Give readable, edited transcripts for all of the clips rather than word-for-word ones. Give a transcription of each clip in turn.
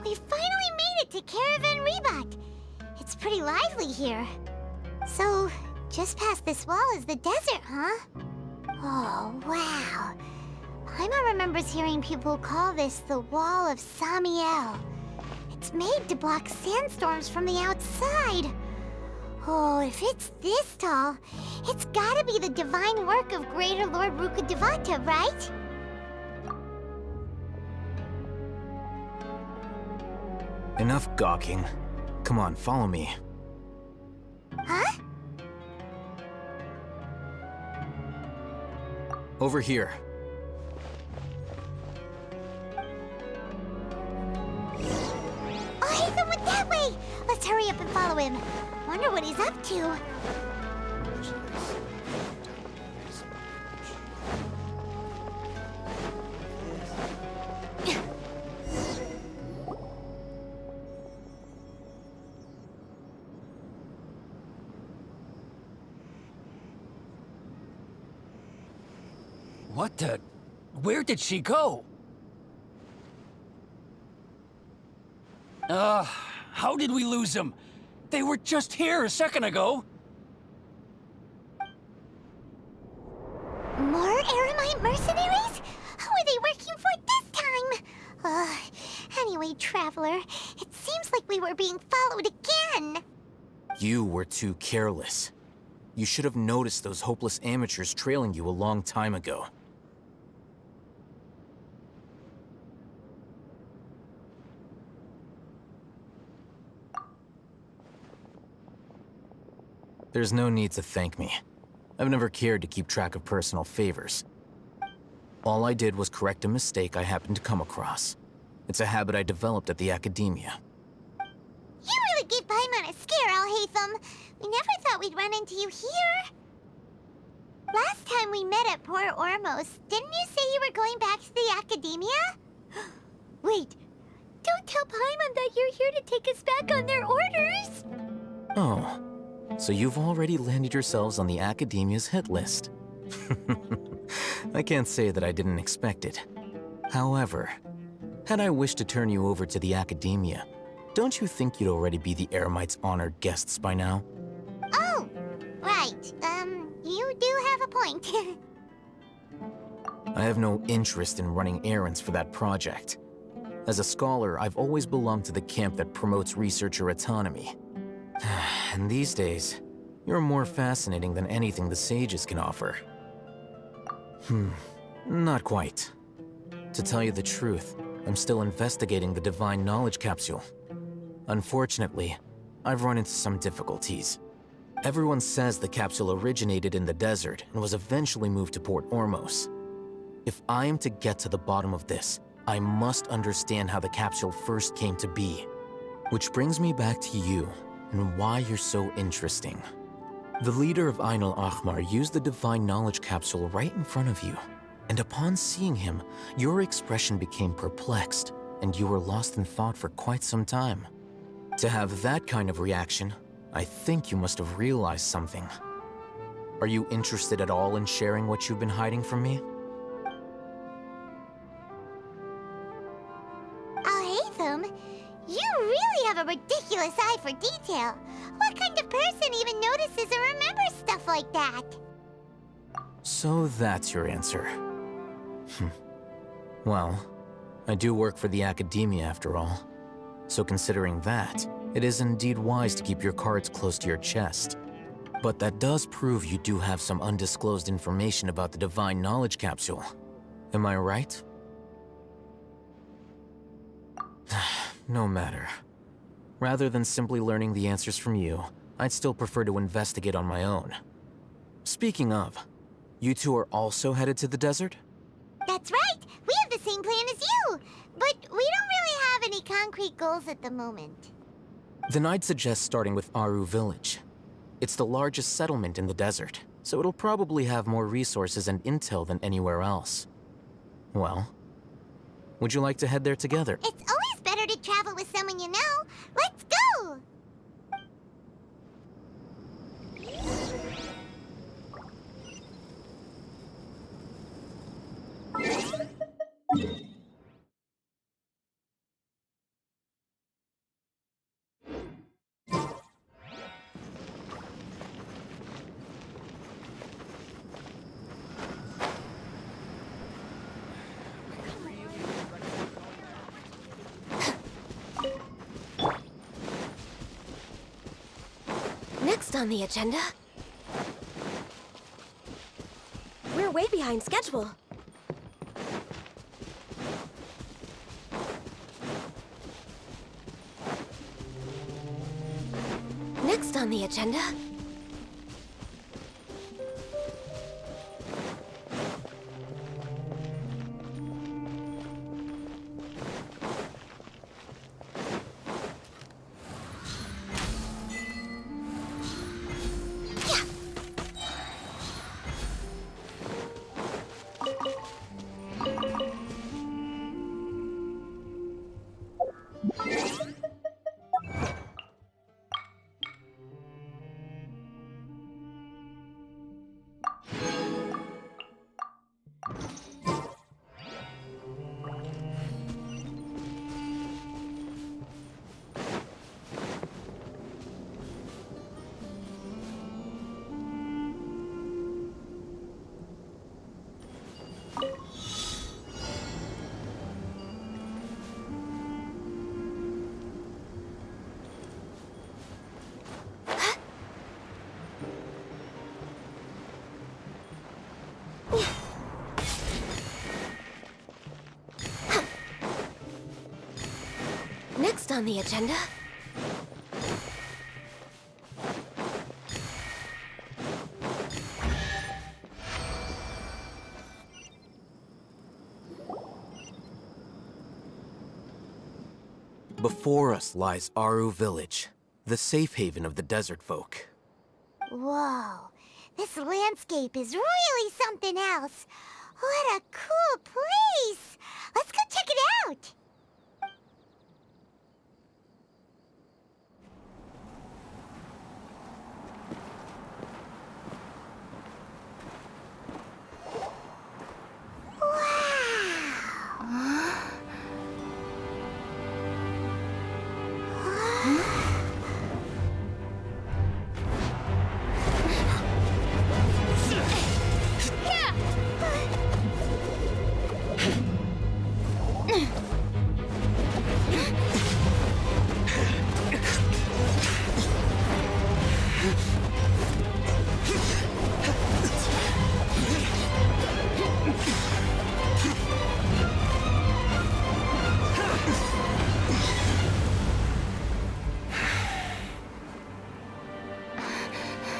We finally made it to Caravan Rebot. It's pretty lively here. So, just past this wall is the desert, huh? Oh, wow. Paimon remembers hearing people call this the Wall of Samiel. It's made to block sandstorms from the outside. Oh, if it's this tall, it's gotta be the divine work of Greater Lord Rukkhadevata, right? Enough gawking. Come on, follow me. Huh? Over here. Oh, Haytham went that way! Let's hurry up and follow him. Wonder what he's up to. What the? Where did she go? How did we lose them? They were just here a second ago. More Aramite mercenaries? Who are they working for this time? Anyway, Traveler, it seems like we were being followed again. You were too careless. You should have noticed those hopeless amateurs trailing you a long time ago. There's no need to thank me. I've never cared to keep track of personal favors. All I did was correct a mistake I happened to come across. It's a habit I developed at the academia. You really gave Paimon a scare, Al-Haytham. We never thought we'd run into you here. Last time we met at Port Ormos, didn't you say you were going back to the academia? Wait, don't tell Paimon that you're here to take us back on their orders. Oh, so you've already landed yourselves on the academia's hit list. I can't say that I didn't expect it. However, had I wished to turn you over to the academia, don't you think you'd already be the Eremites' honored guests by now? Oh, right. You do have a point. I have no interest in running errands for that project. As a scholar, I've always belonged to the camp that promotes researcher autonomy. And these days, you're more fascinating than anything the sages can offer. Not quite. To tell you the truth, I'm still investigating the Divine Knowledge Capsule. Unfortunately, I've run into some difficulties. Everyone says the capsule originated in the desert and was eventually moved to Port Ormos. If I am to get to the bottom of this, I must understand how the capsule first came to be. Which brings me back to you and why you're so interesting. The leader of Ain al-Ahmar used the Divine Knowledge Capsule right in front of you, and upon seeing him, your expression became perplexed, and you were lost in thought for quite some time. To have that kind of reaction, I think you must have realized something. Are you interested at all in sharing what you've been hiding from me? Al-Haytham, you really have a ridiculous eye for detail. What kind of person even notices or remembers stuff like that? So that's your answer. Well, I do work for the academia after all. So considering that, it is indeed wise to keep your cards close to your chest. But that does prove you do have some undisclosed information about the Divine Knowledge Capsule. Am I right? No matter. Rather than simply learning the answers from you, I'd still prefer to investigate on my own. Speaking of, you two are also headed to the desert? That's right! We have the same plan as you! But we don't really have any concrete goals at the moment. Then I'd suggest starting with Aru Village. It's the largest settlement in the desert, so it'll probably have more resources and intel than anywhere else. Well, would you like to head there together? It's always better to travel with someone you know. Let's go! Next on the agenda, we're way behind schedule. Next on the agenda, next on the agenda, Before us lies Aru Village, the safe haven of the desert folk. Whoa, this landscape is really something else. What a cool place! Let's go check it out!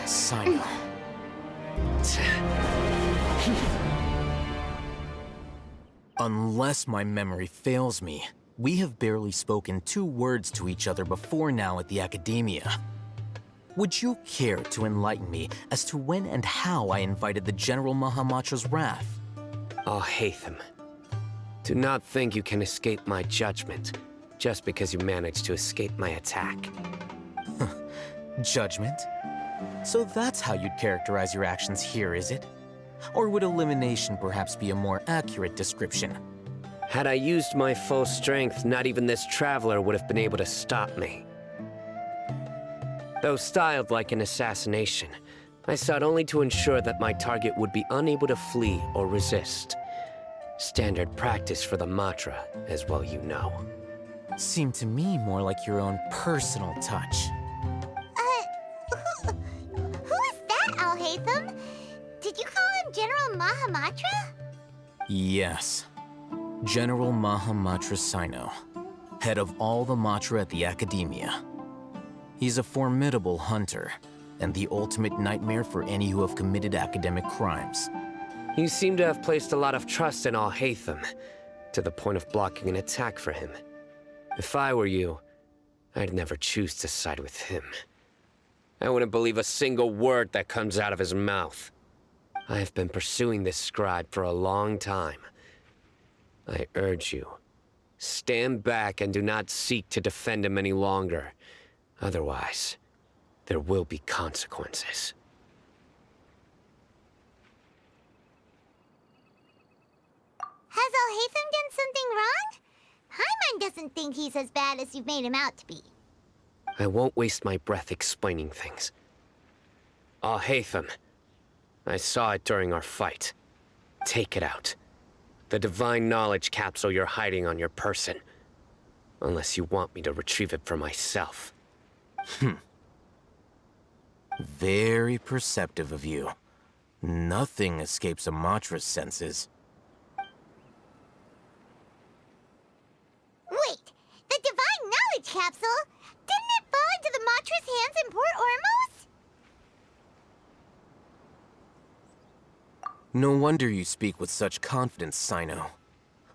Sino. Unless my memory fails me, we have barely spoken 2 words to each other before now at the Academia. Would you care to enlighten me as to when and how I invited the General Mahamatra's wrath? Oh, Hatham. Do not think you can escape my judgment, just because you managed to escape my attack. Judgment? So that's how you'd characterize your actions here, is it? Or would elimination perhaps be a more accurate description? Had I used my full strength, not even this traveler would have been able to stop me. Though styled like an assassination, I sought only to ensure that my target would be unable to flee or resist. Standard practice for the Matra, as well you know. Seemed to me more like your own personal touch. Who is that, Al-Haytham? Did you call him General Mahamatra? Yes. General Mahamatra Sino. head of all the mantra at the Academia. He's a formidable hunter, and the ultimate nightmare for any who have committed academic crimes. You seem to have placed a lot of trust in Alhaitham, to the point of blocking an attack for him. If I were you, I'd never choose to side with him. I wouldn't believe a single word that comes out of his mouth. I have been pursuing this scribe for a long time. I urge you, stand back and do not seek to defend him any longer. Otherwise, there will be consequences. Has Alhaitham done something wrong? Paimon doesn't think he's as bad as you've made him out to be. I won't waste my breath explaining things. Alhaitham, I saw it during our fight. Take it out. The divine knowledge capsule you're hiding on your person. Unless you want me to retrieve it for myself. Very perceptive of you. Nothing escapes a mantra's senses. Wait, the divine knowledge capsule? Didn't it fall into the mantra's hands in Port Ormos? No wonder you speak with such confidence, Sino.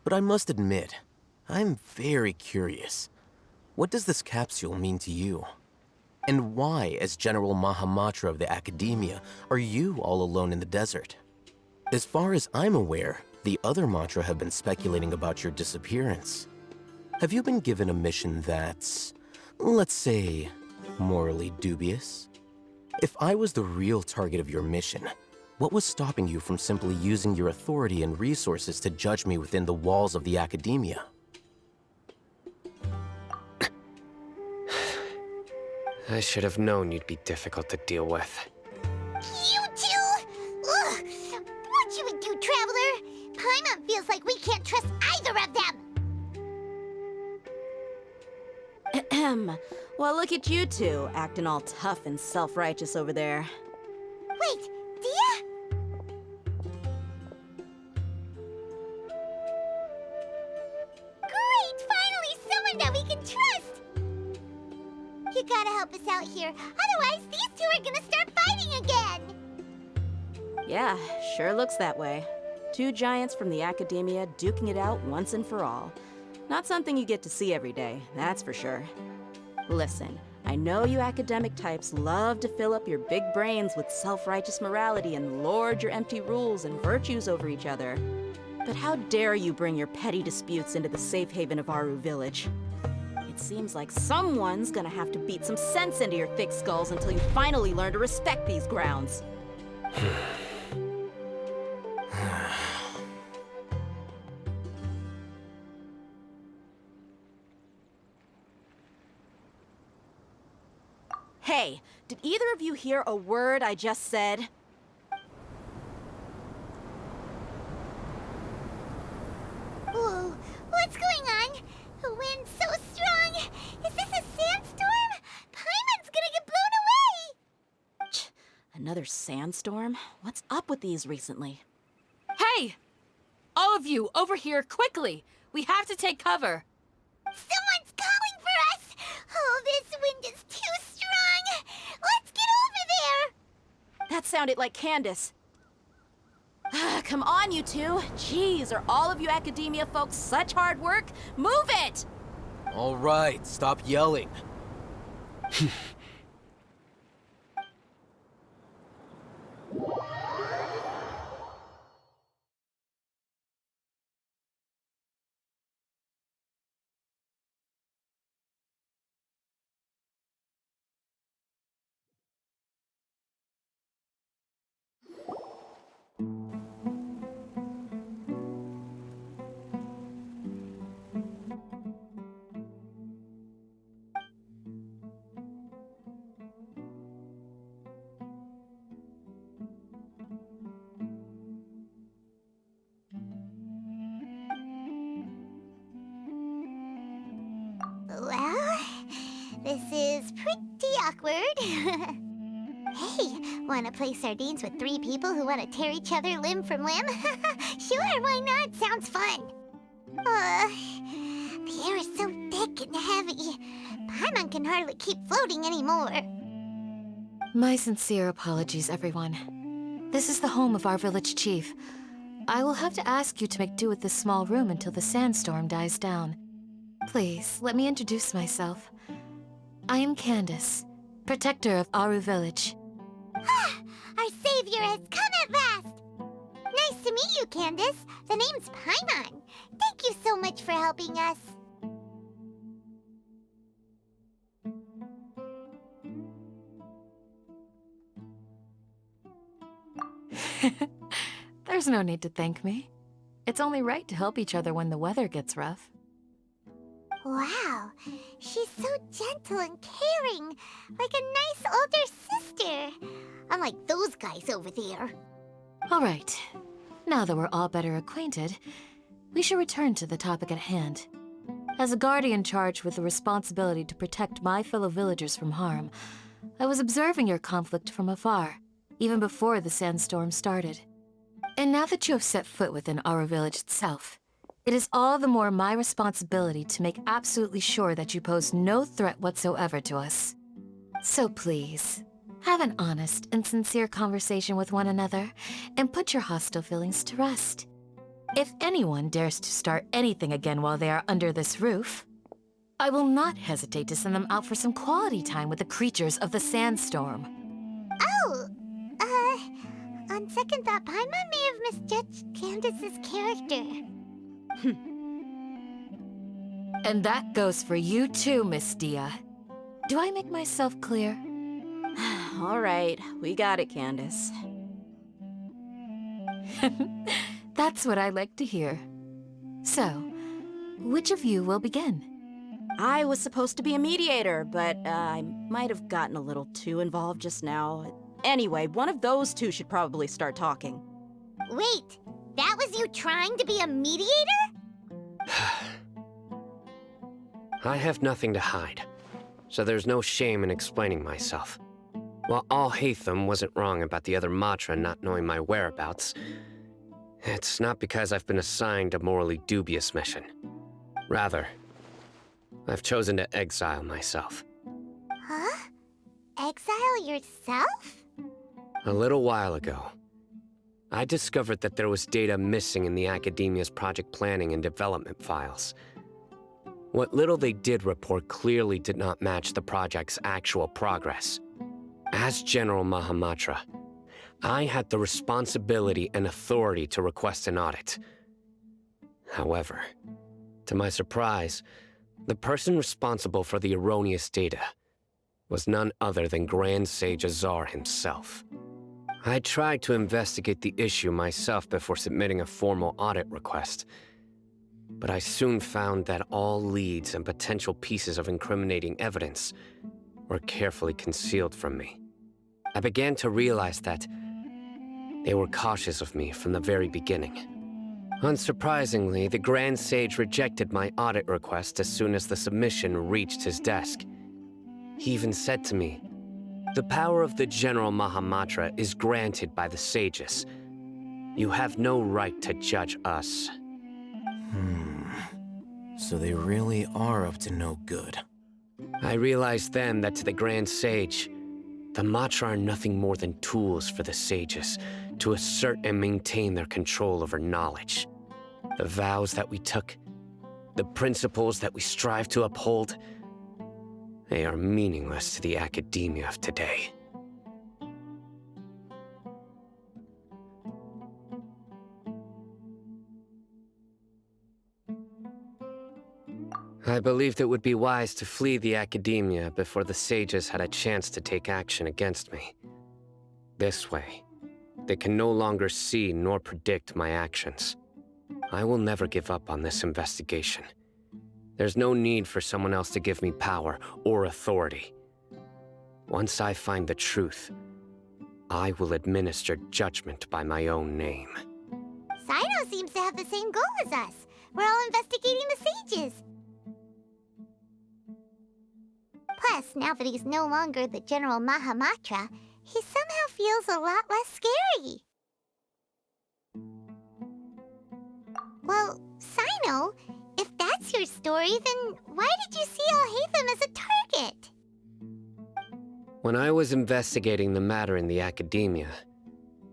But I must admit, I'm very curious. What does this capsule mean to you? And why, as General Mahamatra of the Academia, are you all alone in the desert? As far as I'm aware, the other mantra have been speculating about your disappearance. Have you been given a mission that's, let's say, morally dubious? If I was the real target of your mission, what was stopping you from simply using your authority and resources to judge me within the walls of the Academia? I should have known you'd be difficult to deal with. You two? Ugh! What you would do, Traveler? Paimon feels like we can't trust either of them! Ahem. Well, look at you two, acting all tough and self-righteous over there. Wait, Dia? Great! Finally someone that we can trust! You gotta help us out here, otherwise these two are gonna start fighting again! Yeah, sure looks that way. Two giants from the Academia duking it out once and for all. Not something you get to see every day, that's for sure. Listen, I know you academic types love to fill up your big brains with self-righteous morality and lord your empty rules and virtues over each other. But how dare you bring your petty disputes into the safe haven of Aru Village? It seems like someone's gonna have to beat some sense into your thick skulls until you finally learn to respect these grounds. Hey, did either of you hear a word I just said? Whoa, what's going on? The wind's so strong! Is this a sandstorm? Paimon's gonna get blown away! Another sandstorm? What's up with these recently? Hey! All of you, over here, quickly! We have to take cover! Someone's calling for us! Oh, this wind is too strong! Let's get over there! That sounded like Candace. Come on, you two. Jeez, are all of you Academia folks such hard work? Move it! All right, stop yelling. Well, this is pretty awkward. Hey, wanna play sardines with 3 people who wanna tear each other limb from limb? Sure, why not? Sounds fun. The air is so thick and heavy. Paimon can hardly keep floating anymore. My sincere apologies, everyone. This is the home of our village chief. I will have to ask you to make do with this small room until the sandstorm dies down. Please, let me introduce myself. I am Candace, protector of Aru village. Our savior has come at last! Nice to meet you, Candace. The name's Paimon. Thank you so much for helping us. There's no need to thank me. It's only right to help each other when the weather gets rough. Wow, she's so gentle and caring, like a nice older sister. Unlike those guys over there. All right. Now that we're all better acquainted, we should return to the topic at hand. As a guardian charged with the responsibility to protect my fellow villagers from harm, I was observing your conflict from afar, even before the sandstorm started. And now that you have set foot within our village itself, it is all the more my responsibility to make absolutely sure that you pose no threat whatsoever to us. So please, have an honest and sincere conversation with one another, and put your hostile feelings to rest. If anyone dares to start anything again while they are under this roof, I will not hesitate to send them out for some quality time with the creatures of the sandstorm. Oh, on second thought, Paimon may have misjudged Candace's character. And that goes for you too, Miss Dia. Do I make myself clear? All right, we got it, Candace. That's what I like to hear. So, which of you will begin? I was supposed to be a mediator, but I might have gotten a little too involved just now. Anyway, one of those two should probably start talking. Wait, that was you trying to be a mediator? I have nothing to hide, so there's no shame in explaining myself. While Alhaitham wasn't wrong about the other Matra not knowing my whereabouts, it's not because I've been assigned a morally dubious mission. Rather, I've chosen to exile myself. Huh? Exile yourself? A little while ago, I discovered that there was data missing in the Academia's project planning and development files. What little they did report clearly did not match the project's actual progress. As General Mahamatra, I had the responsibility and authority to request an audit. However, to my surprise, the person responsible for the erroneous data was none other than Grand Sage Azar himself. I tried to investigate the issue myself before submitting a formal audit request, but I soon found that all leads and potential pieces of incriminating evidence were carefully concealed from me. I began to realize that they were cautious of me from the very beginning. Unsurprisingly, the Grand Sage rejected my audit request as soon as the submission reached his desk. He even said to me, "The power of the General Mahamatra is granted by the sages. You have no right to judge us." So they really are up to no good. I realized then that to the Grand Sage, the Matra are nothing more than tools for the sages to assert and maintain their control over knowledge. The vows that we took, the principles that we strive to uphold, they are meaningless to the academia of today. I believed it would be wise to flee the academia before the sages had a chance to take action against me. This way, they can no longer see nor predict my actions. I will never give up on this investigation. There's no need for someone else to give me power or authority. Once I find the truth, I will administer judgment by my own name. Sino seems to have the same goal as us. We're all investigating the sages. Plus, now that he's no longer the General Mahamatra, he somehow feels a lot less scary. Well, Sino, if that's that's your story, then why did you see Al-Haytham as a target? When I was investigating the matter in the academia,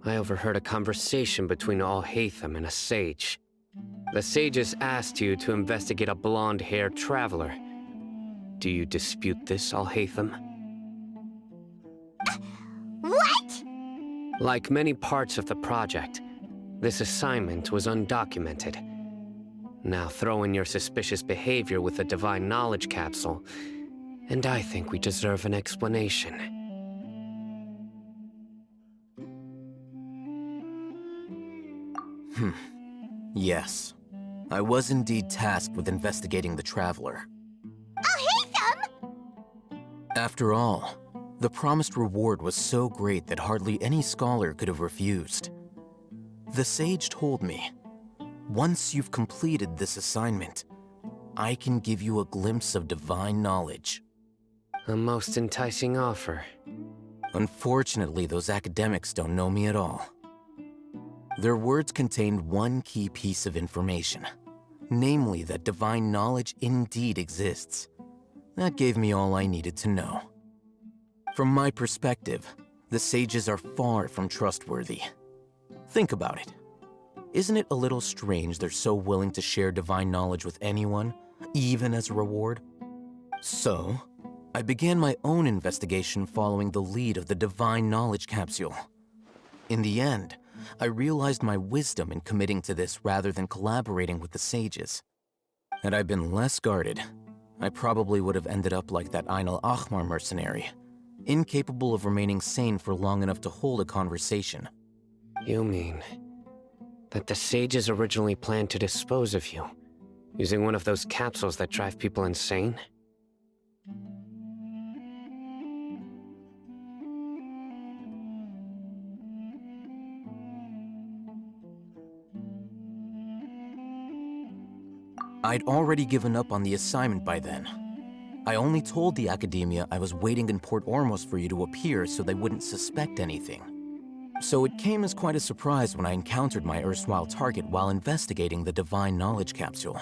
I overheard a conversation between Al-Haytham and a sage. The sages asked you to investigate a blonde-haired traveler. Do you dispute this, Al-Haytham? What? Like many parts of the project, this assignment was undocumented. Now throw in your suspicious behavior with the divine knowledge capsule, and I think we deserve an explanation. Yes. I was indeed tasked with investigating the Traveler. Al-Haytham! After all, the promised reward was so great that hardly any scholar could have refused. The sage told me, once you've completed this assignment, I can give you a glimpse of divine knowledge. A most enticing offer. Unfortunately, those academics don't know me at all. Their words contained one key piece of information, namely that divine knowledge indeed exists. That gave me all I needed to know. From my perspective, the sages are far from trustworthy. Think about it. Isn't it a little strange they're so willing to share divine knowledge with anyone, even as a reward? So, I began my own investigation following the lead of the divine knowledge capsule. In the end, I realized my wisdom in committing to this rather than collaborating with the sages. Had I been less guarded, I probably would have ended up like that Ain al-Ahmar mercenary, incapable of remaining sane for long enough to hold a conversation. You mean that the sages originally planned to dispose of you, using one of those capsules that drive people insane? I'd already given up on the assignment by then. I only told the academia I was waiting in Port Ormos for you to appear so they wouldn't suspect anything. So it came as quite a surprise when I encountered my erstwhile target while investigating the divine knowledge capsule.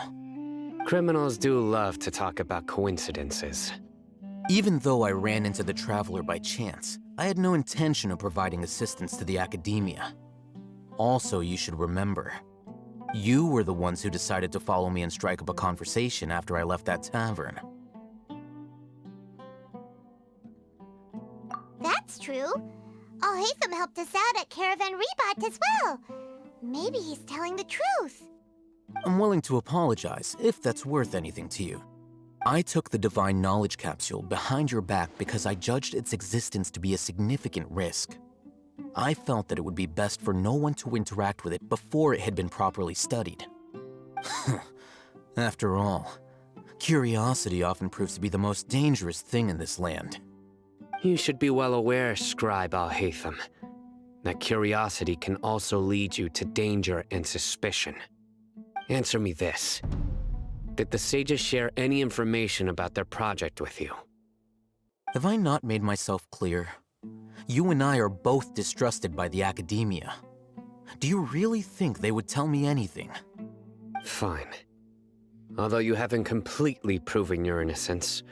Criminals do love to talk about coincidences. Even though I ran into the Traveler by chance, I had no intention of providing assistance to the academia. Also, you should remember, you were the ones who decided to follow me and strike up a conversation after I left that tavern. That's true. Al-Haytham helped us out at Caravan Rebat as well. Maybe he's telling the truth. I'm willing to apologize if that's worth anything to you. I took the divine knowledge capsule behind your back because I judged its existence to be a significant risk. I felt that it would be best for no one to interact with it before it had been properly studied. After all, curiosity often proves to be the most dangerous thing in this land. You should be well aware, Scribe Al-Haytham, that curiosity can also lead you to danger and suspicion. Answer me this. Did the sages share any information about their project with you? Have I not made myself clear? You and I are both distrusted by the academia. Do you really think they would tell me anything? Fine. Although you haven't completely proven your innocence,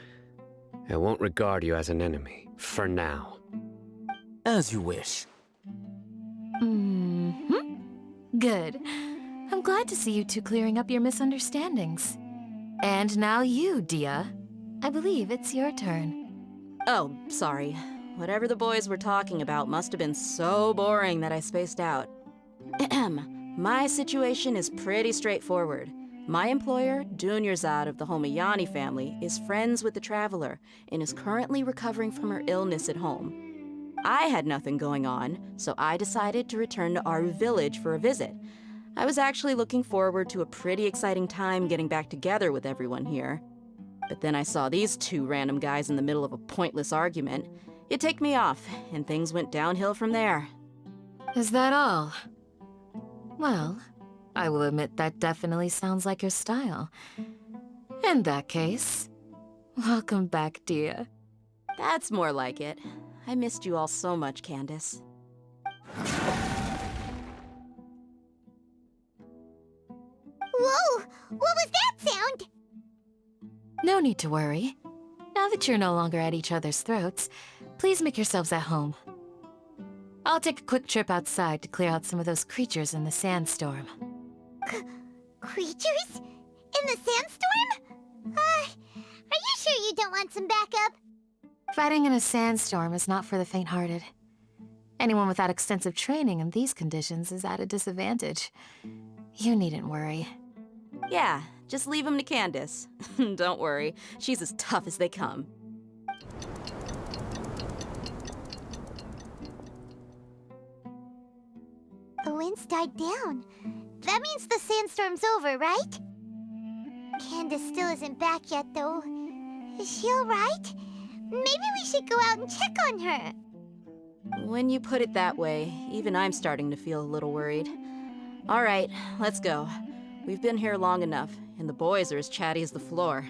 I won't regard you as an enemy, for now. As you wish. Good. I'm glad to see you two clearing up your misunderstandings. And now you, Dia. I believe it's your turn. Oh, sorry. Whatever the boys were talking about must have been so boring that I spaced out. My situation is pretty straightforward. My employer, Dunyarzad of the Homayani family, is friends with the Traveler and is currently recovering from her illness at home. I had nothing going on, so I decided to return to Aru village for a visit. I was actually looking forward to a pretty exciting time getting back together with everyone here. But then I saw these two random guys in the middle of a pointless argument. It ticked me off, and things went downhill from there. Is that all? Well, I will admit that definitely sounds like your style. In that case, welcome back, Dia. That's more like it. I missed you all so much, Candace. Whoa! What was that sound? No need to worry. Now that you're no longer at each other's throats, please make yourselves at home. I'll take a quick trip outside to clear out some of those creatures in the sandstorm. Creatures? In the sandstorm? Are you sure you don't want some backup? Fighting in a sandstorm is not for the faint-hearted. Anyone without extensive training in these conditions is at a disadvantage. You needn't worry. Yeah, just leave him to Candace. Don't worry, she's as tough as they come. The wind's died down. That means the sandstorm's over, right? Candace still isn't back yet, though. Is she alright? Maybe we should go out and check on her. When you put it that way, even I'm starting to feel a little worried. All right, let's go. We've been here long enough, and the boys are as chatty as the floor.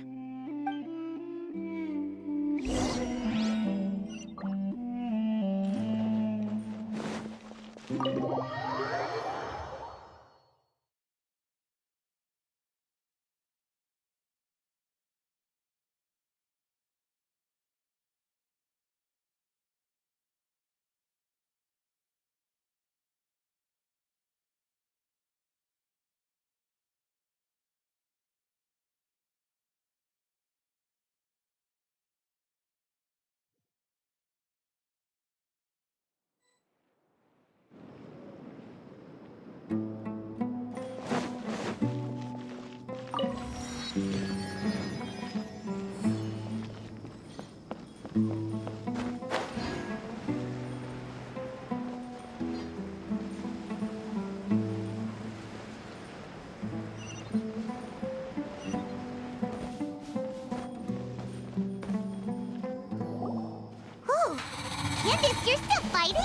Candace, you're still fighting?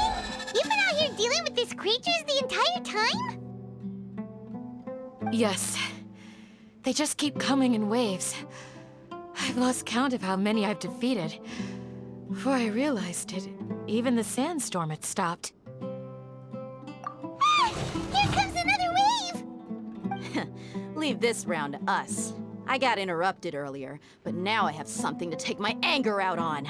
You've been out here dealing with these creatures the entire time? Yes. They just keep coming in waves. I've lost count of how many I've defeated. Before I realized it, even the sandstorm had stopped. Ah! Here comes another wave! Leave this round to us. I got interrupted earlier, but now I have something to take my anger out on.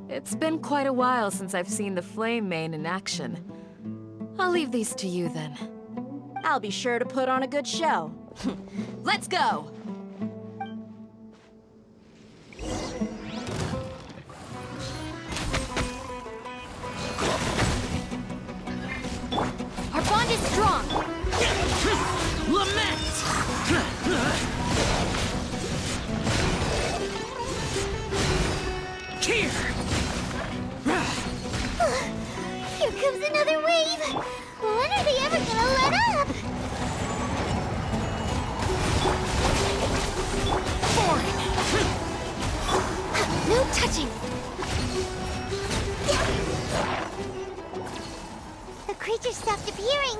It's been quite a while since I've seen the Flame Mane in action. I'll leave these to you then. I'll be sure to put on a good show. Let's go! Our bond is strong! Lament! Here! Here comes another wave! When are they ever gonna let up? No touching! The creatures stopped appearing.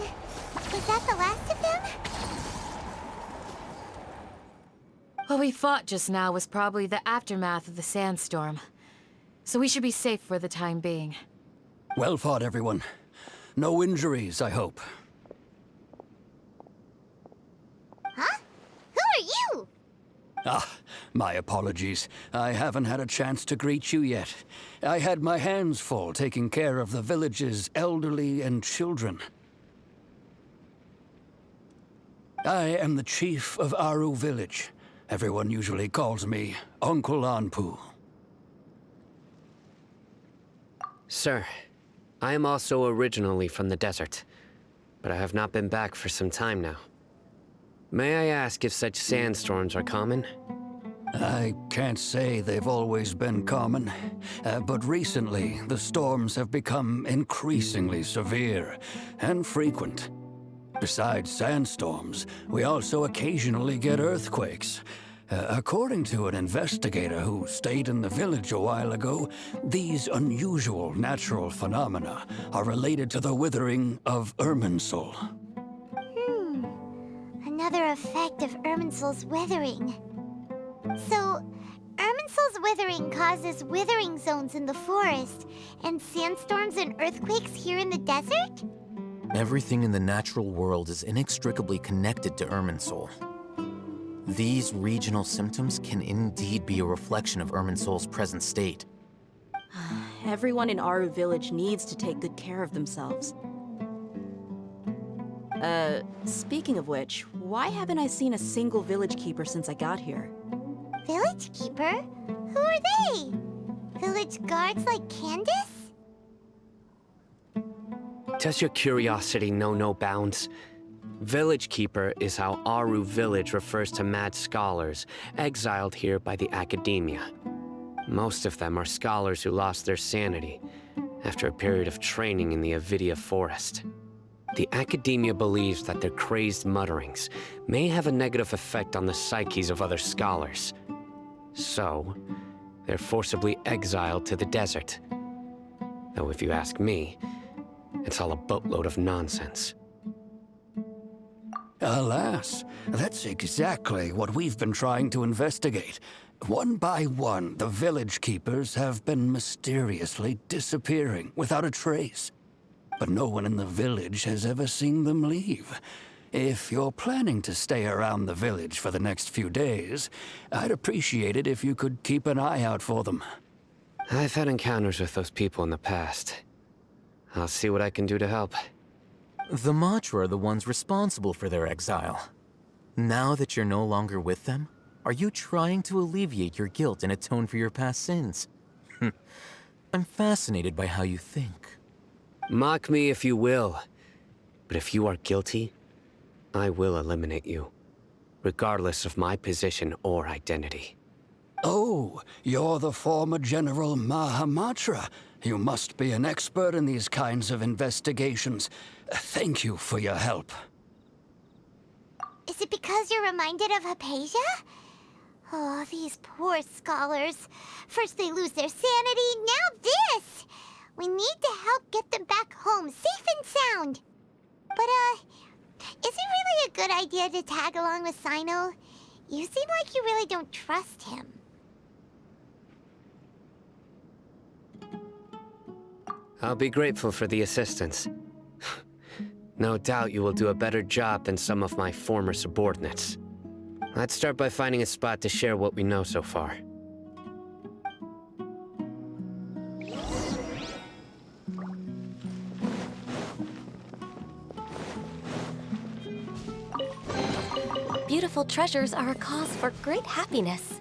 Was that the last of them? What we fought just now was probably the aftermath of the sandstorm. So we should be safe for the time being. Well fought, everyone. No injuries, I hope. Huh? Who are you? Ah, my apologies. I haven't had a chance to greet you yet. I had my hands full taking care of the village's elderly and children. I am the chief of Aru village. Everyone usually calls me Uncle Anpu. Sir, I am also originally from the desert, but I have not been back for some time now. May I ask if such sandstorms are common? I can't say they've always been common, but recently the storms have become increasingly severe and frequent. Besides sandstorms, we also occasionally get earthquakes. According to an investigator who stayed in the village a while ago, these unusual natural phenomena are related to the withering of Irminsul. Another effect of Irminsul's withering. So, Irminsul's withering causes withering zones in the forest, and sandstorms and earthquakes here in the desert? Everything in the natural world is inextricably connected to Irminsul. These regional symptoms can indeed be a reflection of Irminsul's present state. Everyone in Aru Village needs to take good care of themselves. Speaking of which, why haven't I seen a single village keeper since I got here? Village keeper? Who are they? Village guards like Candace? Does your curiosity know no bounds? Village Keeper is how Aru Village refers to mad scholars, exiled here by the academia. Most of them are scholars who lost their sanity after a period of training in the Avidia forest. The academia believes that their crazed mutterings may have a negative effect on the psyches of other scholars. So, they're forcibly exiled to the desert. Though if you ask me, it's all a boatload of nonsense. Alas, that's exactly what we've been trying to investigate. One by one, the village keepers have been mysteriously disappearing without a trace. But no one in the village has ever seen them leave. If you're planning to stay around the village for the next few days, I'd appreciate it if you could keep an eye out for them. I've had encounters with those people in the past. I'll see what I can do to help. The Matra are the ones responsible for their exile. Now that you're no longer with them, are you trying to alleviate your guilt and atone for your past sins? I'm fascinated by how you think. Mock me if you will, but if you are guilty, I will eliminate you, regardless of my position or identity. Oh, you're the former General Mahamatra. You must be an expert in these kinds of investigations. Thank you for your help. Is it because you're reminded of Hypatia? Oh, these poor scholars. First they lose their sanity, now this! We need to help get them back home, safe and sound. But, is it really a good idea to tag along with Sino? You seem like you really don't trust him. I'll be grateful for the assistance. No doubt you will do a better job than some of my former subordinates. Let's start by finding a spot to share what we know so far. Beautiful treasures are a cause for great happiness.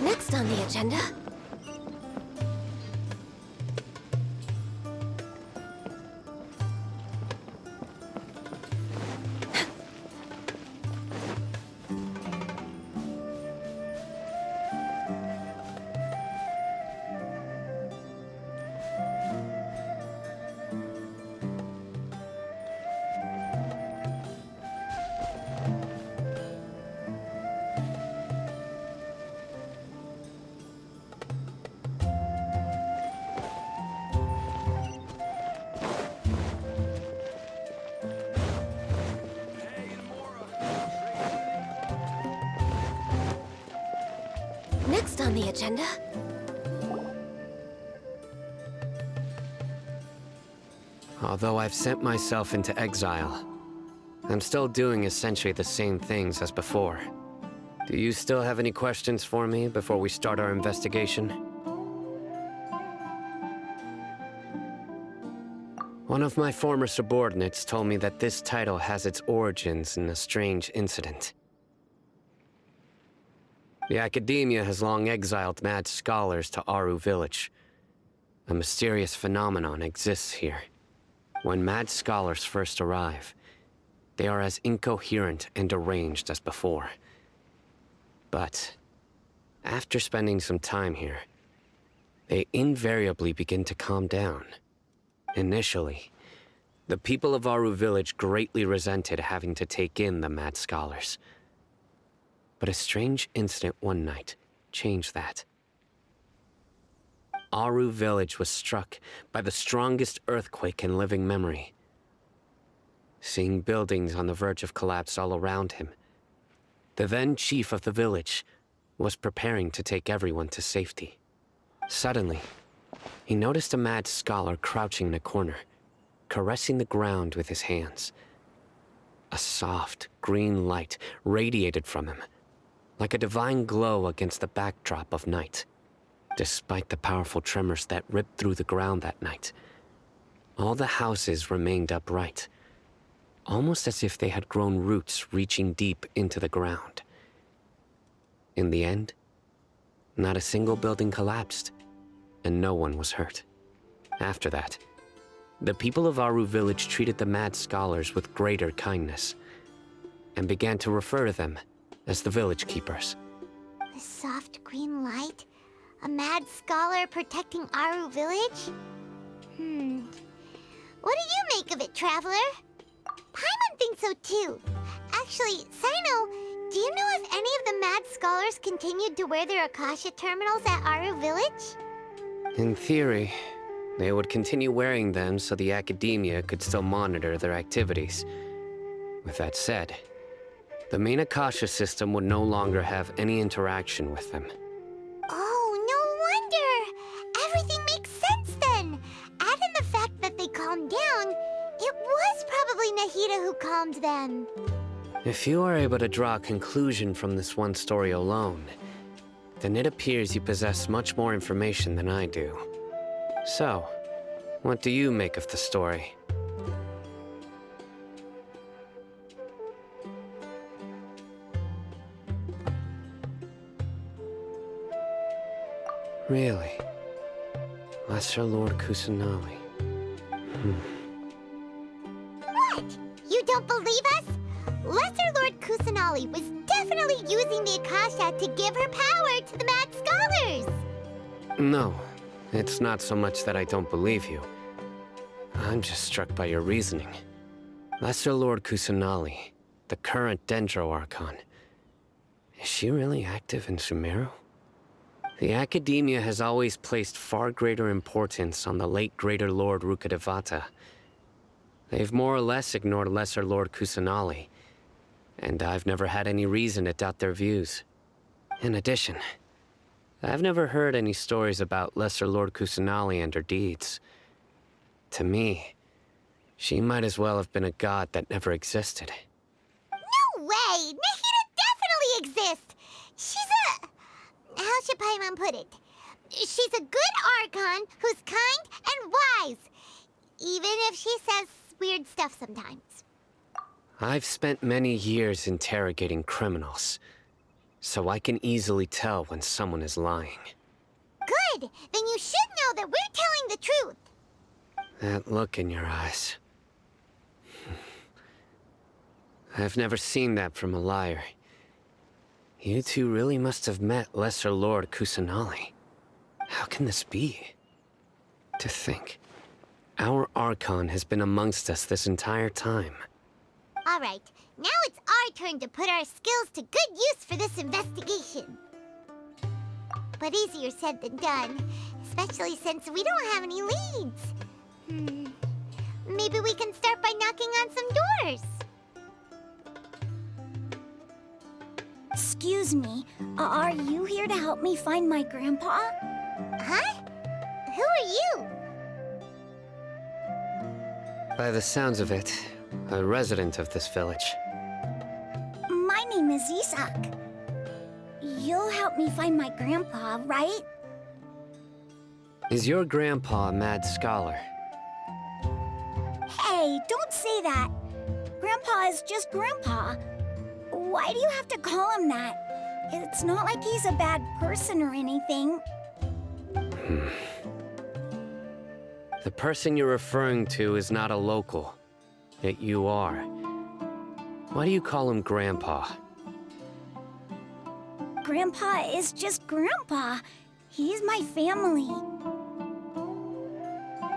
Next on the agenda... Next on the agenda... Although I've sent myself into exile, I'm still doing essentially the same things as before. Do you still have any questions for me before we start our investigation? One of my former subordinates told me that this title has its origins in a strange incident. The academia has long exiled mad scholars to Aru Village. A mysterious phenomenon exists here. When mad scholars first arrive, they are as incoherent and deranged as before. But after spending some time here, they invariably begin to calm down. Initially, the people of Aru village greatly resented having to take in the mad scholars. But a strange incident one night changed that. Aru village was struck by the strongest earthquake in living memory. Seeing buildings on the verge of collapse all around him, the then chief of the village was preparing to take everyone to safety. Suddenly, he noticed a mad scholar crouching in a corner, caressing the ground with his hands. A soft, green light radiated from him, like a divine glow against the backdrop of night. Despite the powerful tremors that ripped through the ground that night, all the houses remained upright, almost as if they had grown roots reaching deep into the ground. In the end, not a single building collapsed, and no one was hurt. After that, the people of Aru village treated the mad scholars with greater kindness, and began to refer to them as the village keepers. The soft green light? A mad scholar protecting Aru village? What do you make of it, Traveler? Paimon thinks so too. Actually, Sino, do you know if any of the mad scholars continued to wear their Akasha terminals at Aru village? In theory, they would continue wearing them so the academia could still monitor their activities. With that said, the main Akasha system would no longer have any interaction with them. Oh, no wonder! Everything makes sense then! Add in the fact that they calmed down, it was probably Nahida who calmed them. If you are able to draw a conclusion from this one story alone, then it appears you possess much more information than I do. So, what do you make of the story? Really? Lesser Lord Kusanali. What? You don't believe us? Lesser Lord Kusanali was definitely using the Akasha to give her power to the mad scholars! No, it's not so much that I don't believe you. I'm just struck by your reasoning. Lesser Lord Kusanali, the current Dendro Archon, is she really active in Sumeru? The Academia has always placed far greater importance on the late Greater Lord Rukkhadevata. They've more or less ignored Lesser Lord Kusanali, and I've never had any reason to doubt their views. In addition, I've never heard any stories about Lesser Lord Kusanali and her deeds. To me, she might as well have been a god that never existed. No way! Nahida definitely exists! She's a... how should Paimon put it? She's a good Archon who's kind and wise, even if she says weird stuff sometimes. I've spent many years interrogating criminals, so I can easily tell when someone is lying. Good! Then you should know that we're telling the truth. That look in your eyes. I've never seen that from a liar. You two really must have met Lesser Lord Kusanali. How can this be? To think, our Archon has been amongst us this entire time. All right, now it's our turn to put our skills to good use for this investigation. But easier said than done, especially since we don't have any leads. Maybe we can start by knocking on some doors. Excuse me, are you here to help me find my grandpa? Huh? Who are you? By the sounds of it, a resident of this village. My name is Isak. You'll help me find my grandpa, right? Is your grandpa a mad scholar? Hey, don't say that. Grandpa is just Grandpa. Why do you have to call him that? It's not like he's a bad person or anything. The person you're referring to is not a local, yet you are. Why do you call him Grandpa? Grandpa is just Grandpa. He's my family.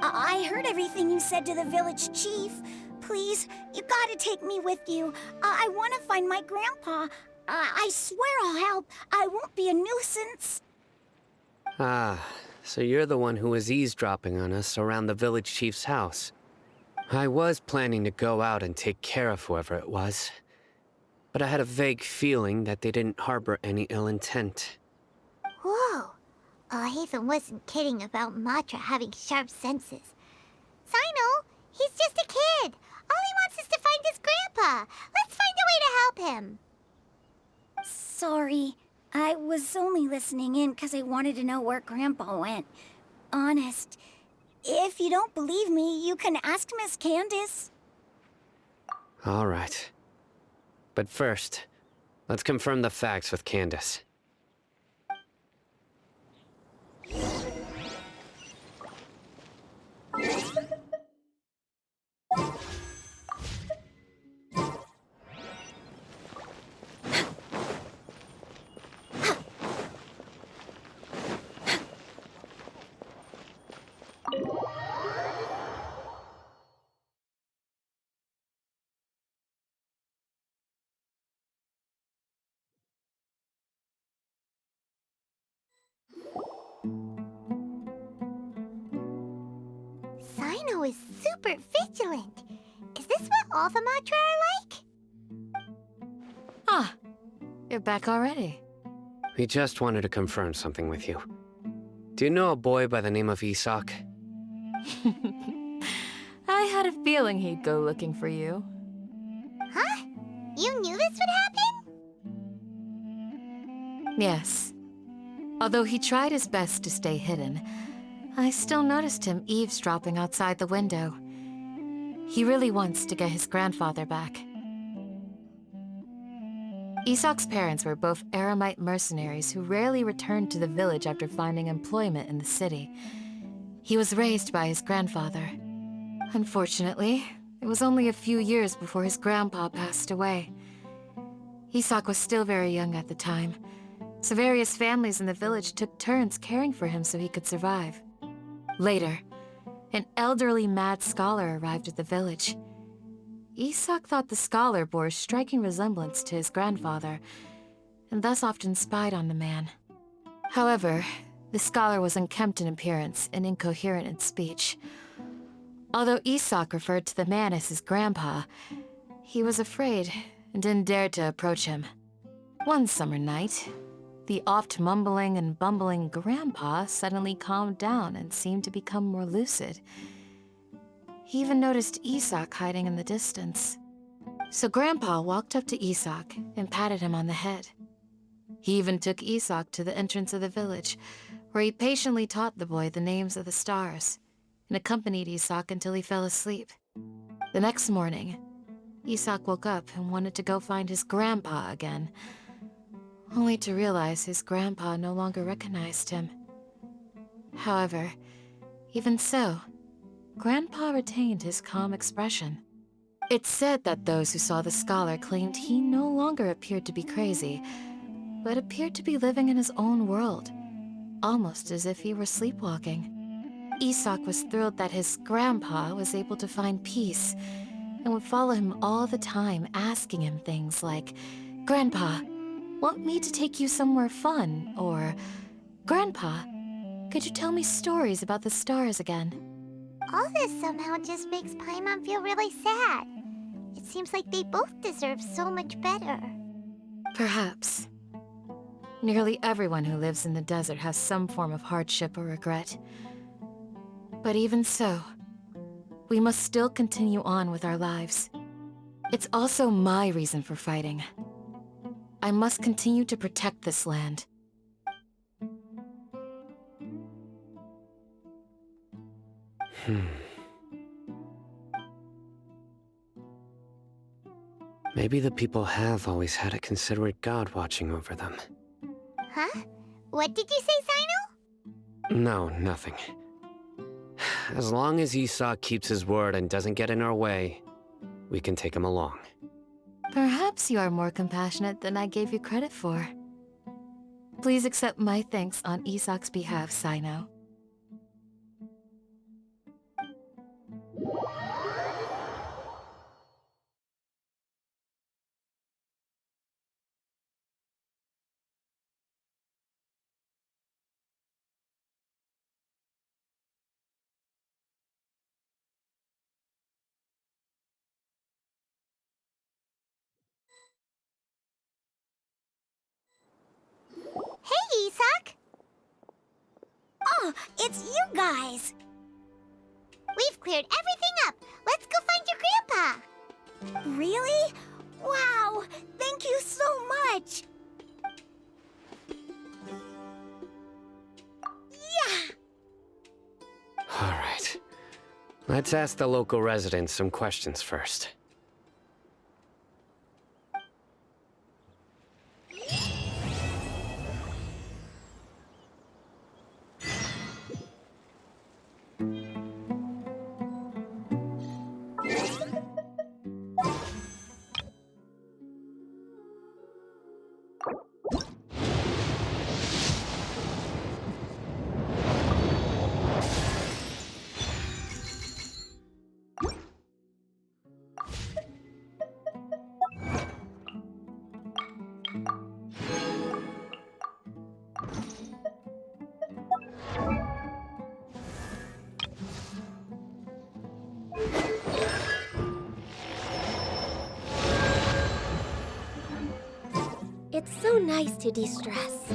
I heard everything you said to the village chief. Please, you gotta take me with you. I want to find my grandpa. I swear I'll help. I won't be a nuisance. Ah, so you're the one who was eavesdropping on us around the village chief's house. I was planning to go out and take care of whoever it was, but I had a vague feeling that they didn't harbor any ill intent. Whoa. Hatham wasn't kidding about Matra having sharp senses. Sino, he's just a kid. All he wants is to find his grandpa. Let's find a way to help him. Sorry. I was only listening in because I wanted to know where Grandpa went. Honest. If you don't believe me, you can ask Miss Candace. All right. But first, let's confirm the facts with Candace. Sino is super vigilant. Is this what all the Matra are like? Ah, you're back already. We just wanted to confirm something with you. Do you know a boy by the name of Isak? I had a feeling he'd go looking for you. Huh? You knew this would happen? Yes. Although he tried his best to stay hidden, I still noticed him eavesdropping outside the window. He really wants to get his grandfather back. Isak's parents were both Aramite mercenaries who rarely returned to the village after finding employment in the city. He was raised by his grandfather. Unfortunately, it was only a few years before his grandpa passed away. Isak was still very young at the time, so various families in the village took turns caring for him so he could survive. Later, an elderly mad scholar arrived at the village. Isak thought the scholar bore a striking resemblance to his grandfather, and thus often spied on the man. However, the scholar was unkempt in appearance and incoherent in speech. Although Isak referred to the man as his grandpa, he was afraid and didn't dare to approach him. One summer night, the oft mumbling and bumbling grandpa suddenly calmed down and seemed to become more lucid. He even noticed Isak hiding in the distance. So Grandpa walked up to Isak and patted him on the head. He even took Isak to the entrance of the village, where he patiently taught the boy the names of the stars and accompanied Isak until he fell asleep. The next morning, Isak woke up and wanted to go find his grandpa again, only to realize his grandpa no longer recognized him. However, even so, Grandpa retained his calm expression. It's said that those who saw the scholar claimed he no longer appeared to be crazy, but appeared to be living in his own world, almost as if he were sleepwalking. Isak was thrilled that his grandpa was able to find peace and would follow him all the time, asking him things like, "Grandpa, want me to take you somewhere fun?" Or, "Grandpa, could you tell me stories about the stars again?" All this somehow just makes Paimon feel really sad. It seems like they both deserve so much better. Perhaps. Nearly everyone who lives in the desert has some form of hardship or regret. But even so, we must still continue on with our lives. It's also my reason for fighting. I must continue to protect this land. Maybe the people have always had a considerate god watching over them. Huh? What did you say, Sino? No, nothing. As long as Isak keeps his word and doesn't get in our way, we can take him along. Perhaps you are more compassionate than I gave you credit for. Please accept my thanks on Isak's behalf, Sino. Hey, Isak! Oh, it's you guys! We've cleared everything up. Let's go find your grandpa. Really? Wow! Thank you so much! Yeah! All right. Let's ask the local residents some questions first. It's so nice to de-stress.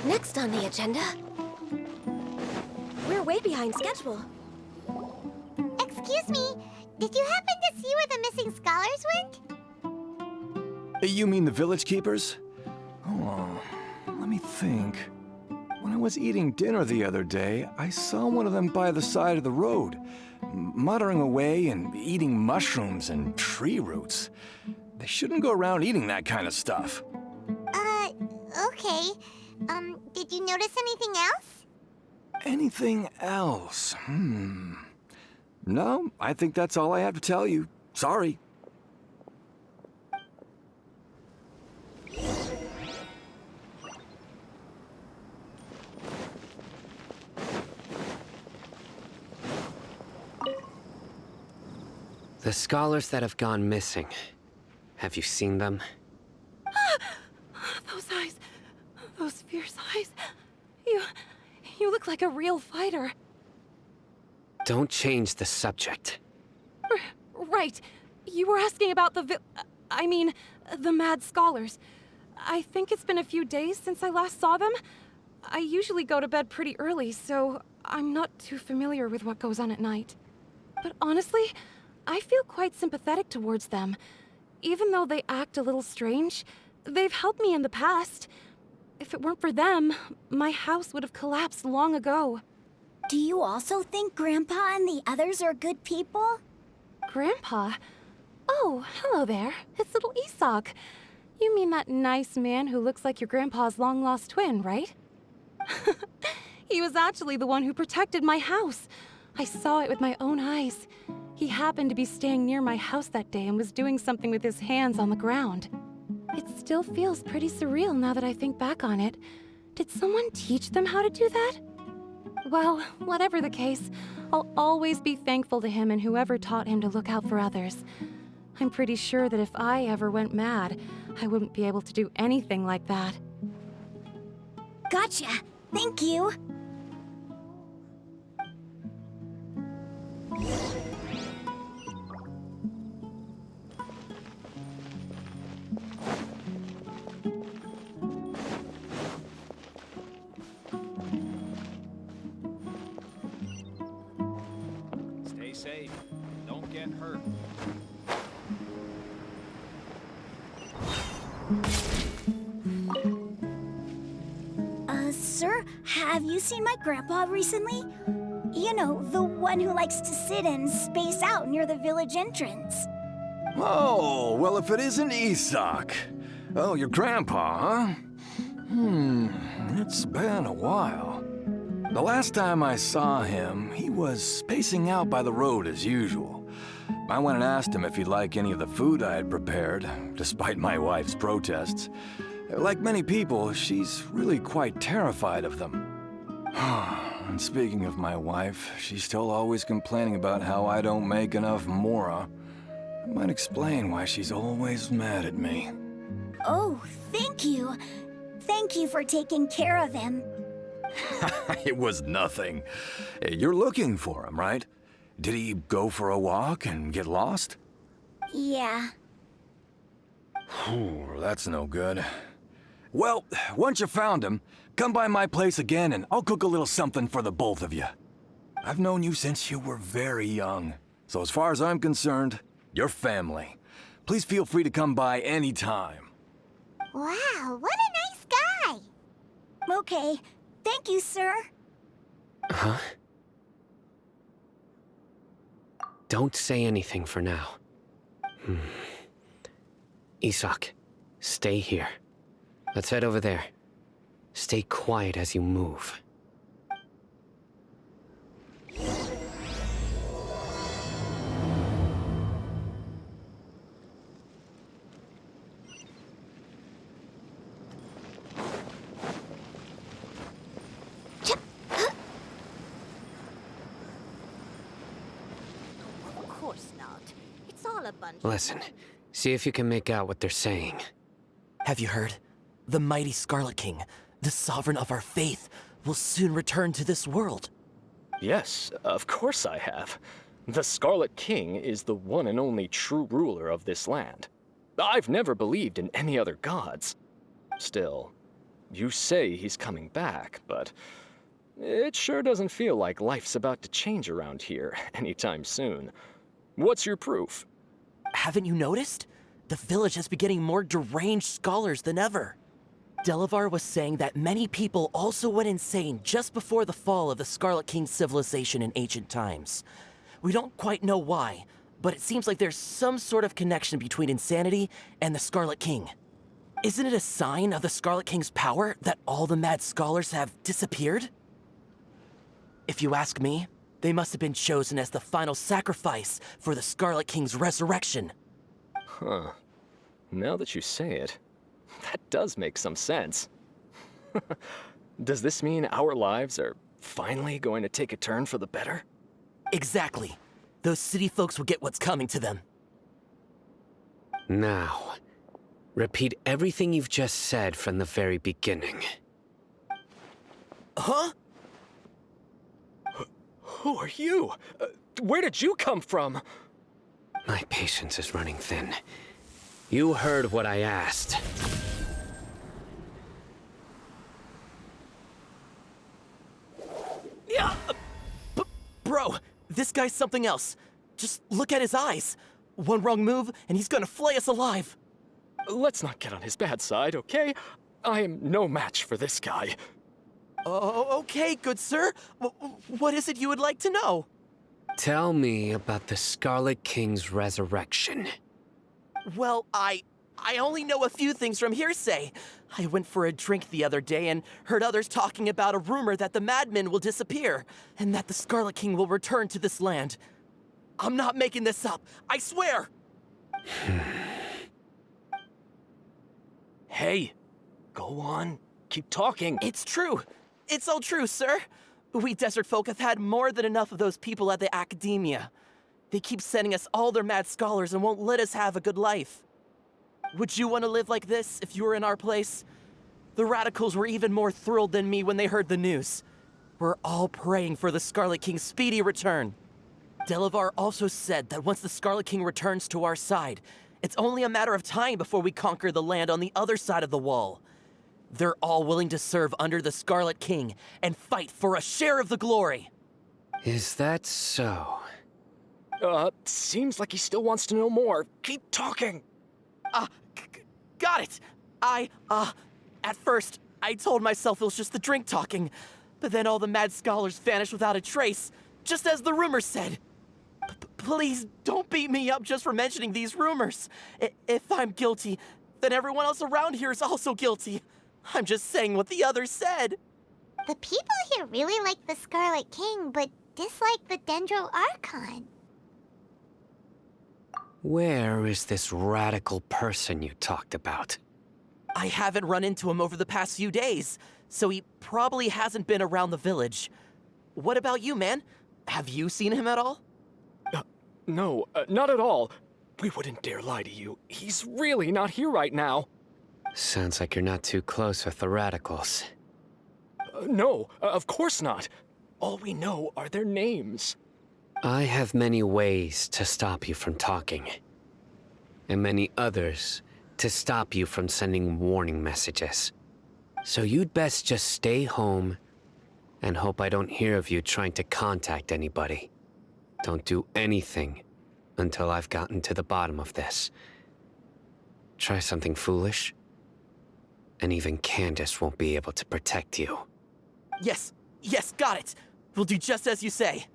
Next on the agenda, we're way behind schedule. Excuse me, did you happen to see where the missing scholars went? You mean the village keepers? Oh, let me think. When I was eating dinner the other day, I saw one of them by the side of the road, muttering away and eating mushrooms and tree roots. They shouldn't go around eating that kind of stuff. Okay. Did you notice anything else? Anything else? No, I think that's all I have to tell you. Sorry. The scholars that have gone missing. Have you seen them? Those eyes. Those fierce eyes. You look like a real fighter. Don't change the subject. Right. You were asking about the mad scholars. I think it's been a few days since I last saw them. I usually go to bed pretty early, so I'm not too familiar with what goes on at night. But honestly, I feel quite sympathetic towards them. Even though they act a little strange, they've helped me in the past. If it weren't for them, my house would have collapsed long ago. Do you also think Grandpa and the others are good people? Grandpa? Oh, hello there. It's little Isak. You mean that nice man who looks like your grandpa's long-lost twin, right? He was actually the one who protected my house. I saw it with my own eyes. He happened to be staying near my house that day and was doing something with his hands on the ground. It still feels pretty surreal now that I think back on it. Did someone teach them how to do that? Well, whatever the case, I'll always be thankful to him and whoever taught him to look out for others. I'm pretty sure that if I ever went mad, I wouldn't be able to do anything like that. Gotcha. Thank you. Stay safe. Don't get hurt. Sir, have you seen my grandpa recently? You know, the one who likes to sit and space out near the village entrance. Oh, well, if it isn't Isak. Oh, your grandpa, huh? It's been a while. The last time I saw him, he was spacing out by the road as usual. I went and asked him if he'd like any of the food I had prepared, despite my wife's protests. Like many people, she's really quite terrified of them. And speaking of my wife, she's still always complaining about how I don't make enough mora. That might explain why she's always mad at me. Oh, thank you. Thank you for taking care of him. It was nothing. You're looking for him, right? Did he go for a walk and get lost? Yeah. That's no good. Well, once you found him, come by my place again and I'll cook a little something for the both of you. I've known you since you were very young, so as far as I'm concerned, you're family. Please feel free to come by anytime. Wow, what a nice guy! Okay. Thank you, sir. Huh? Don't say anything for now. Isak, stay here. Let's head over there. Stay quiet as you move. Of course not. It's all a bunch of... Listen, see if you can make out what they're saying. Have you heard? The mighty Scarlet King, the sovereign of our faith, will soon return to this world. Yes, of course I have. The Scarlet King is the one and only true ruler of this land. I've never believed in any other gods. Still, you say he's coming back, but it sure doesn't feel like life's about to change around here anytime soon. What's your proof? Haven't you noticed? The village has been getting more deranged scholars than ever. Delavar was saying that many people also went insane just before the fall of the Scarlet King's civilization in ancient times. We don't quite know why, but it seems like there's some sort of connection between insanity and the Scarlet King. Isn't it a sign of the Scarlet King's power that all the mad scholars have disappeared? If you ask me, they must have been chosen as the final sacrifice for the Scarlet King's resurrection. Huh. Now that you say it, that does make some sense. Does this mean our lives are finally going to take a turn for the better? Exactly. Those city folks will get what's coming to them. Now, repeat everything you've just said from the very beginning. Huh? Who are you? Where did you come from? My patience is running thin. You heard what I asked. Yeah, bro, this guy's something else. Just look at his eyes. One wrong move, and he's gonna flay us alive. Let's not get on his bad side, okay? I am no match for this guy. Oh, okay, good sir. What is it you would like to know? Tell me about the Scarlet King's resurrection. Well, I only know a few things from hearsay. I went for a drink the other day and heard others talking about a rumor that the madmen will disappear, and that the Scarlet King will return to this land. I'm not making this up, I swear! Hey, go on, keep talking. It's true. It's all true, sir. We desert folk have had more than enough of those people at the academia. They keep sending us all their mad scholars and won't let us have a good life. Would you want to live like this if you were in our place? The radicals were even more thrilled than me when they heard the news. We're all praying for the Scarlet King's speedy return. Delavar also said that once the Scarlet King returns to our side, it's only a matter of time before we conquer the land on the other side of the wall. They're all willing to serve under the Scarlet King and fight for a share of the glory. Is that so? Seems like he still wants to know more. Keep talking. Got it. At first, I told myself it was just the drink talking, but then all the mad scholars vanished without a trace, just as the rumors said. Please don't beat me up just for mentioning these rumors. If I'm guilty, then everyone else around here is also guilty. I'm just saying what the others said. The people here really like the Scarlet King, but dislike the Dendro Archon. Where is this radical person you talked about? I haven't run into him over the past few days, so he probably hasn't been around the village. What about you, man? Have you seen him at all? No, not at all. We wouldn't dare lie to you. He's really not here right now. Sounds like you're not too close with the radicals. No, of course not. All we know are their names. I have many ways to stop you from talking, and many others to stop you from sending warning messages. So you'd best just stay home and hope I don't hear of you trying to contact anybody. Don't do anything until I've gotten to the bottom of this. Try something foolish, and even Candace won't be able to protect you. Yes, got it. We'll do just as you say.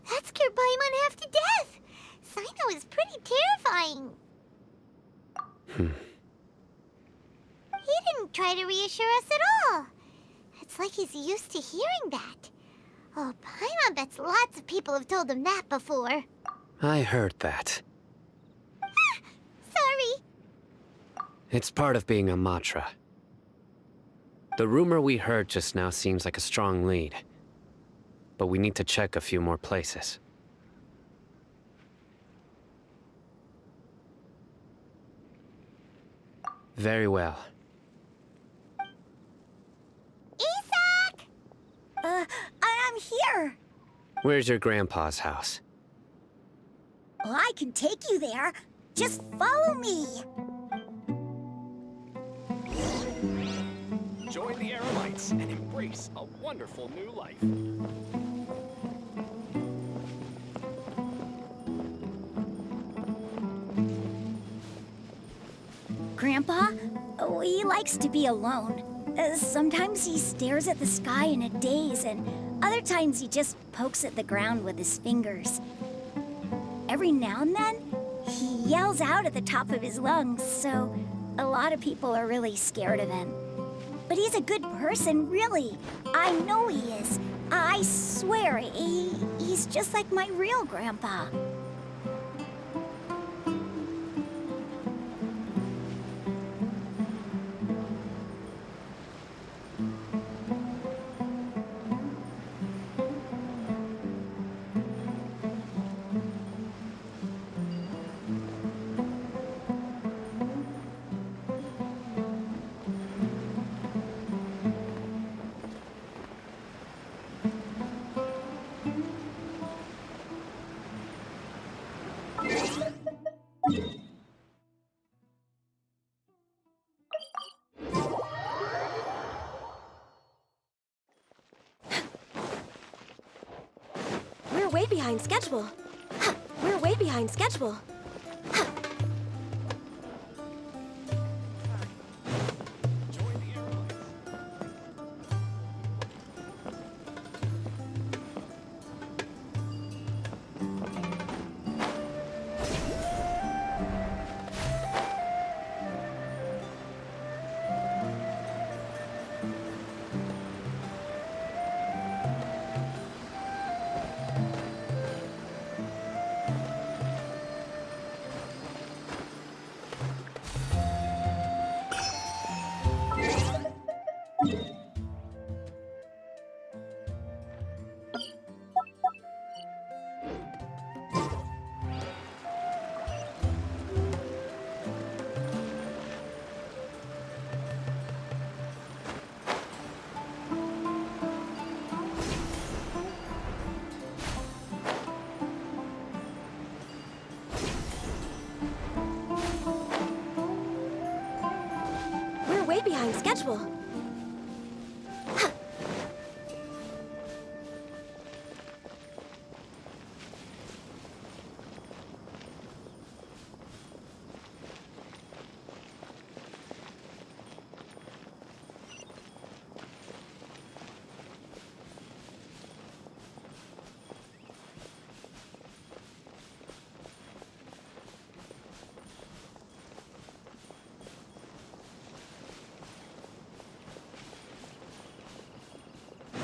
That scared Paimon half to death. Sino is pretty terrifying. He didn't try to reassure us at all. It's like he's used to hearing that. Oh, Paimon bets lots of people have told him that before. I heard that. Sorry. It's part of being a Matra. The rumor we heard just now seems like a strong lead, but we need to check a few more places. Very well. Isak! I'm here. Where's your grandpa's house? Well, I can take you there. Just follow me. Join the Aerolites and embrace a wonderful new life. Grandpa? Oh, he likes to be alone. Sometimes he stares at the sky in a daze, and other times he just pokes at the ground with his fingers. Every now and then, he yells out at the top of his lungs, so a lot of people are really scared of him. But he's a good person, really. I know he is. I swear, he's just like my real grandpa. We're way behind schedule. We're way behind schedule. We're way behind schedule.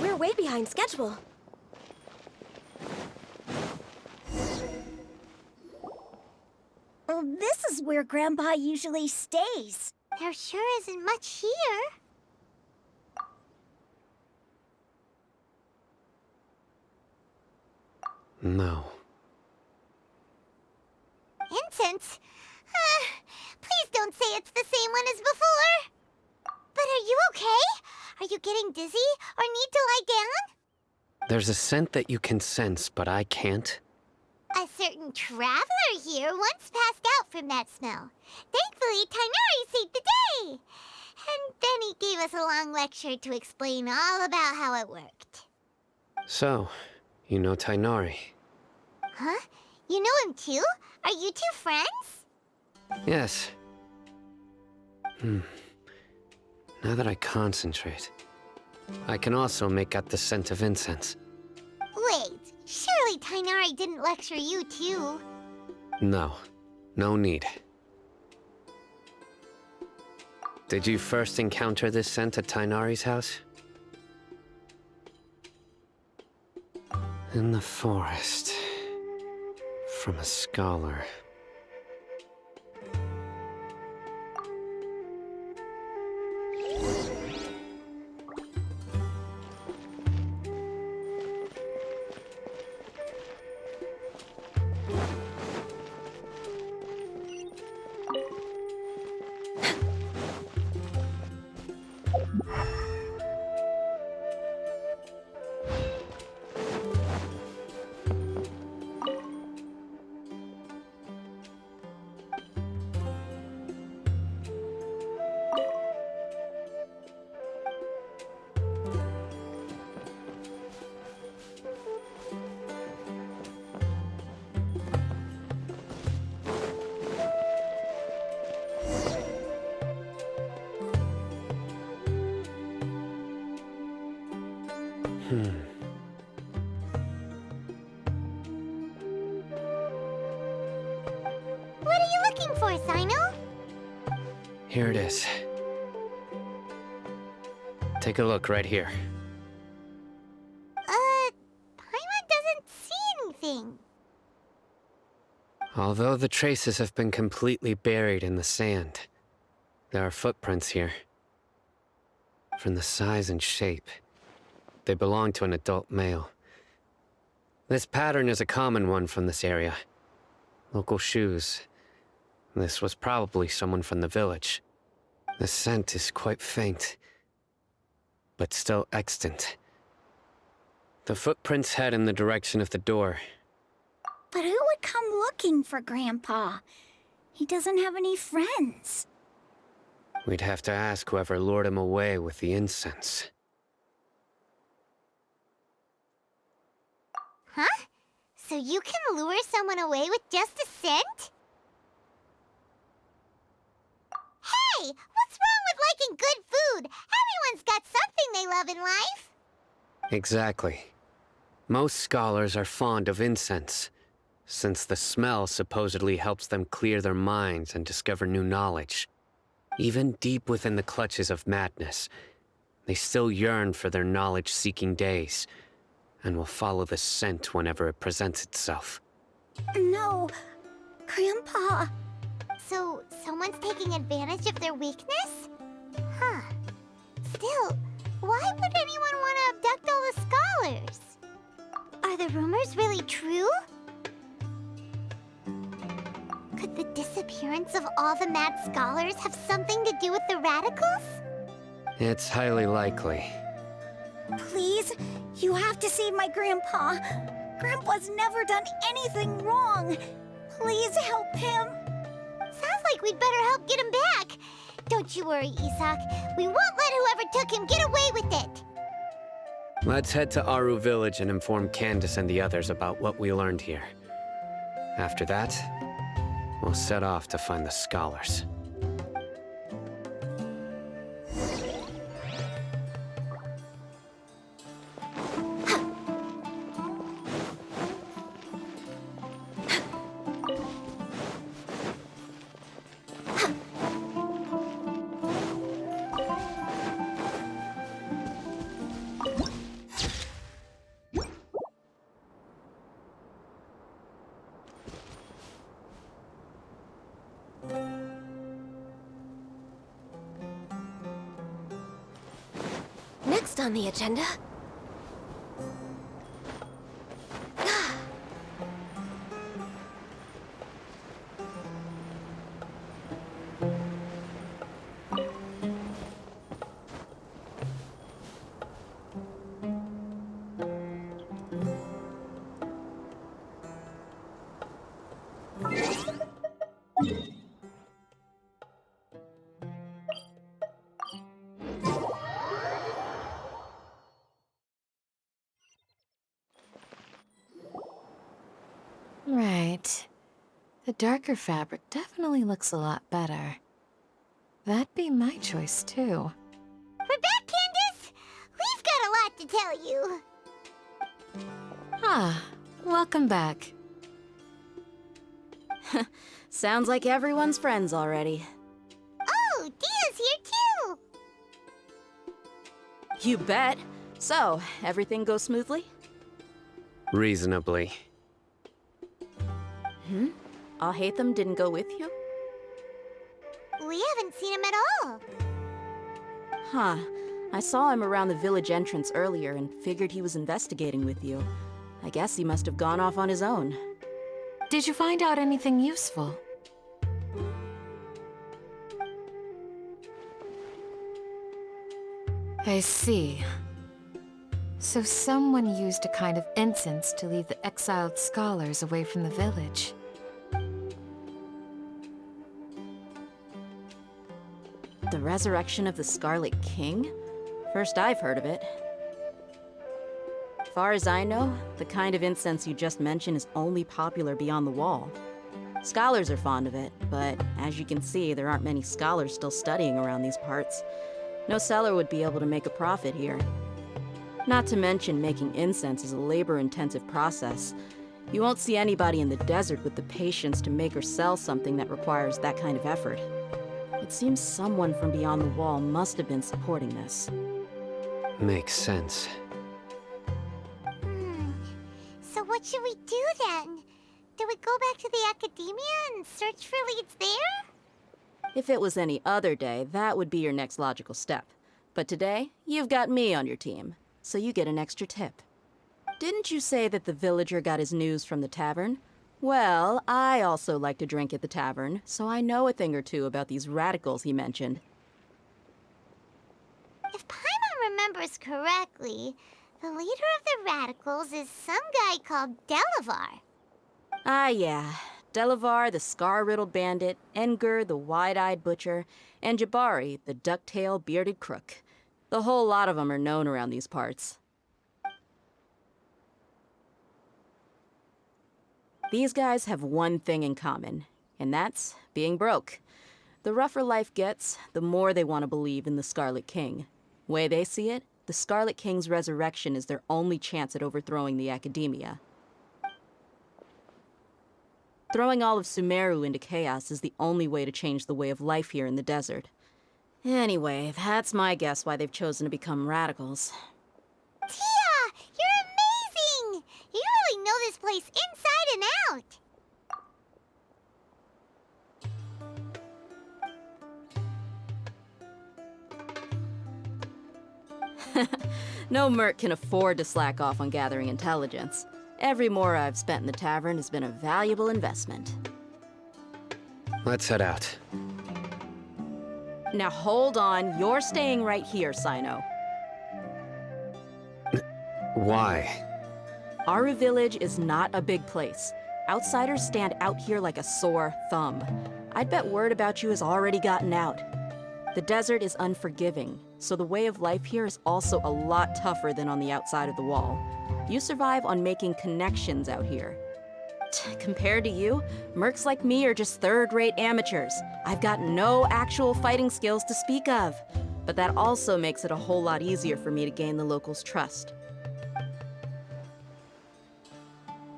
We're way behind schedule. Well, this is where Grandpa usually stays. There sure isn't much here. No. Incense? Please don't say it's the same one as before. But are you okay? Are you getting dizzy or need to lie down? There's a scent that you can sense, but I can't. A certain traveler here once passed out from that smell. Thankfully, Tainari saved the day. And then he gave us a long lecture to explain all about how it worked. So, you know Tainari? Huh? You know him too? Are you two friends? Yes. Now that I concentrate, I can also make out the scent of incense. Wait, surely Tainari didn't lecture you too? No, no need. Did you first encounter this scent at Tainari's house? In the forest. From a scholar. What are you looking for, Sino? Here it is. Take a look right here. Paimon doesn't see anything. Although the traces have been completely buried in the sand, there are footprints here. From the size and shape, they belong to an adult male. This pattern is a common one from this area. Local shoes. This was probably someone from the village. The scent is quite faint, but still extant. The footprints head in the direction of the door. But who would come looking for Grandpa? He doesn't have any friends. We'd have to ask whoever lured him away with the incense. Huh? So you can lure someone away with just a scent? Hey! What's wrong with liking good food? Everyone's got something they love in life. Exactly. Most scholars are fond of incense, since the smell supposedly helps them clear their minds and discover new knowledge. Even deep within the clutches of madness, they still yearn for their knowledge-seeking days, and will follow the scent whenever it presents itself. No, Grandpa. So, someone's taking advantage of their weakness? Huh. Still, why would anyone want to abduct all the scholars? Are the rumors really true? Could the disappearance of all the mad scholars have something to do with the radicals? It's highly likely. Please, you have to save my Grandpa. Grandpa's never done anything wrong. Please help him. Sounds like we'd better help get him back. Don't Don't you worry, Isak. We won't let whoever took him get away with it. Let's head to Aru Village and inform Candace and the others about what we learned here. After that, we'll set off to find the scholars. Next on the agenda... Right. The darker fabric definitely looks a lot better. That'd be my choice, too. We're back, Candace! We've got a lot to tell you. Ah, welcome back. Sounds like everyone's friends already. Oh, Dia's here too! You bet. So, everything goes smoothly? Reasonably. Alhaitham didn't go with you? We haven't seen him at all. Huh. I saw him around the village entrance earlier and figured he was investigating with you. I guess he must have gone off on his own. Did you find out anything useful? I see. So someone used a kind of incense to lead the exiled scholars away from the village. The resurrection of the Scarlet King? First I've heard of it. Far as I know, the kind of incense you just mentioned is only popular beyond the wall. Scholars are fond of it, but as you can see, there aren't many scholars still studying around these parts. No seller would be able to make a profit here. Not to mention, making incense is a labor-intensive process. You won't see anybody in the desert with the patience to make or sell something that requires that kind of effort. It seems someone from beyond the wall must have been supporting this. Makes sense. So what should we do then? Do we go back to the academia and search for leads there? If it was any other day, that would be your next logical step. But today, you've got me on your team, so you get an extra tip. Didn't you say that the villager got his news from the tavern? Well, I also like to drink at the tavern, so I know a thing or two about these radicals he mentioned. If Paimon remembers correctly, the leader of the radicals is some guy called Delavar. Ah, yeah. Delavar, the scar-riddled bandit, Engur, the wide-eyed butcher, and Jabari, the duck-tailed bearded crook. The whole lot of them are known around these parts. These guys have one thing in common, and that's being broke. The rougher life gets, the more they want to believe in the Scarlet King. Way they see it, the Scarlet King's resurrection is their only chance at overthrowing the academia. Throwing all of Sumeru into chaos is the only way to change the way of life here in the desert. Anyway, that's my guess why they've chosen to become radicals. Tia! You're amazing! You really know this place inside and out! No merc can afford to slack off on gathering intelligence. Every more I've spent in the tavern has been a valuable investment. Let's head out. Now hold on, you're staying right here, Sino. Why? Aru Village is not a big place. Outsiders stand out here like a sore thumb. I'd bet word about you has already gotten out. The desert is unforgiving, so the way of life here is also a lot tougher than on the outside of the wall. You survive on making connections out here. Compared to you, mercs like me are just third-rate amateurs. I've got no actual fighting skills to speak of. But that also makes it a whole lot easier for me to gain the locals' trust.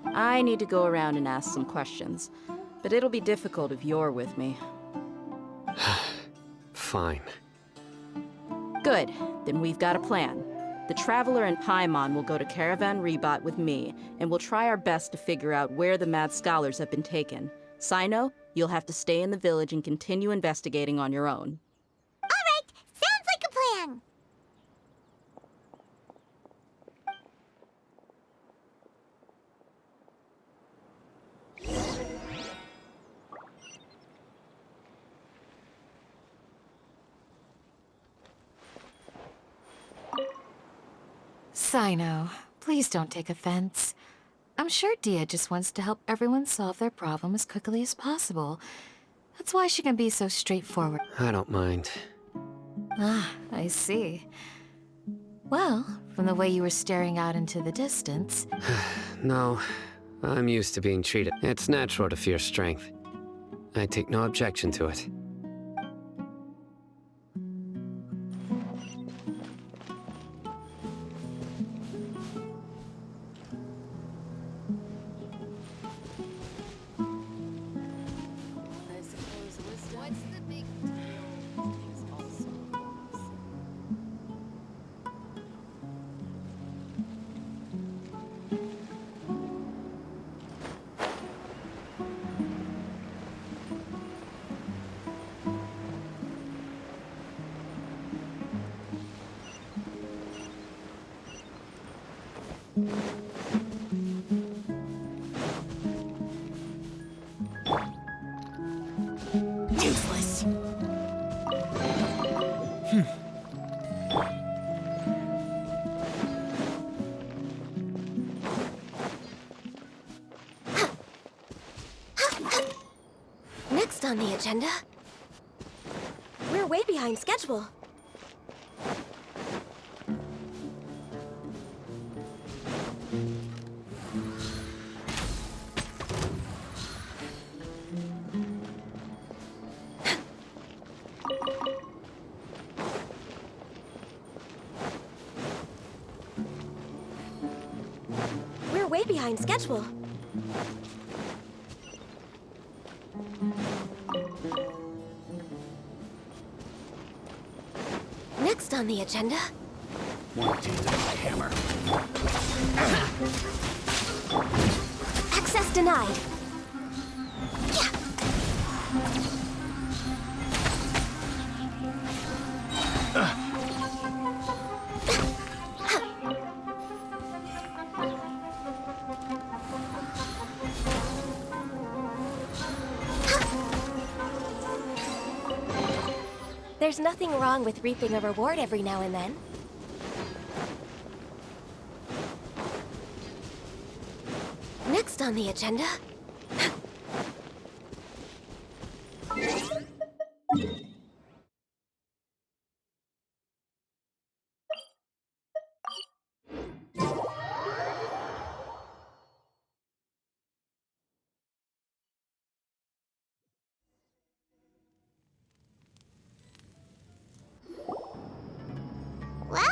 I need to go around and ask some questions, but it'll be difficult if you're with me. Fine. Good, then we've got a plan. The Traveler and Paimon will go to Caravan Rebot with me, and we'll try our best to figure out where the mad scholars have been taken. Sino, you'll have to stay in the village and continue investigating on your own. All right, sounds like a plan. Sino, please don't take offense. I'm sure Dia just wants to help everyone solve their problem as quickly as possible. That's why she can be so straightforward. I don't mind. Ah, I see. Well, from the way you were staring out into the distance... No, I'm used to being treated. It's natural to fear strength. I take no objection to it. Useless. Next on the agenda, we're way behind schedule. We're way behind schedule. Next on the agenda. Hammer. Access denied. There's nothing wrong with reaping a reward every now and then. Next on the agenda. Well,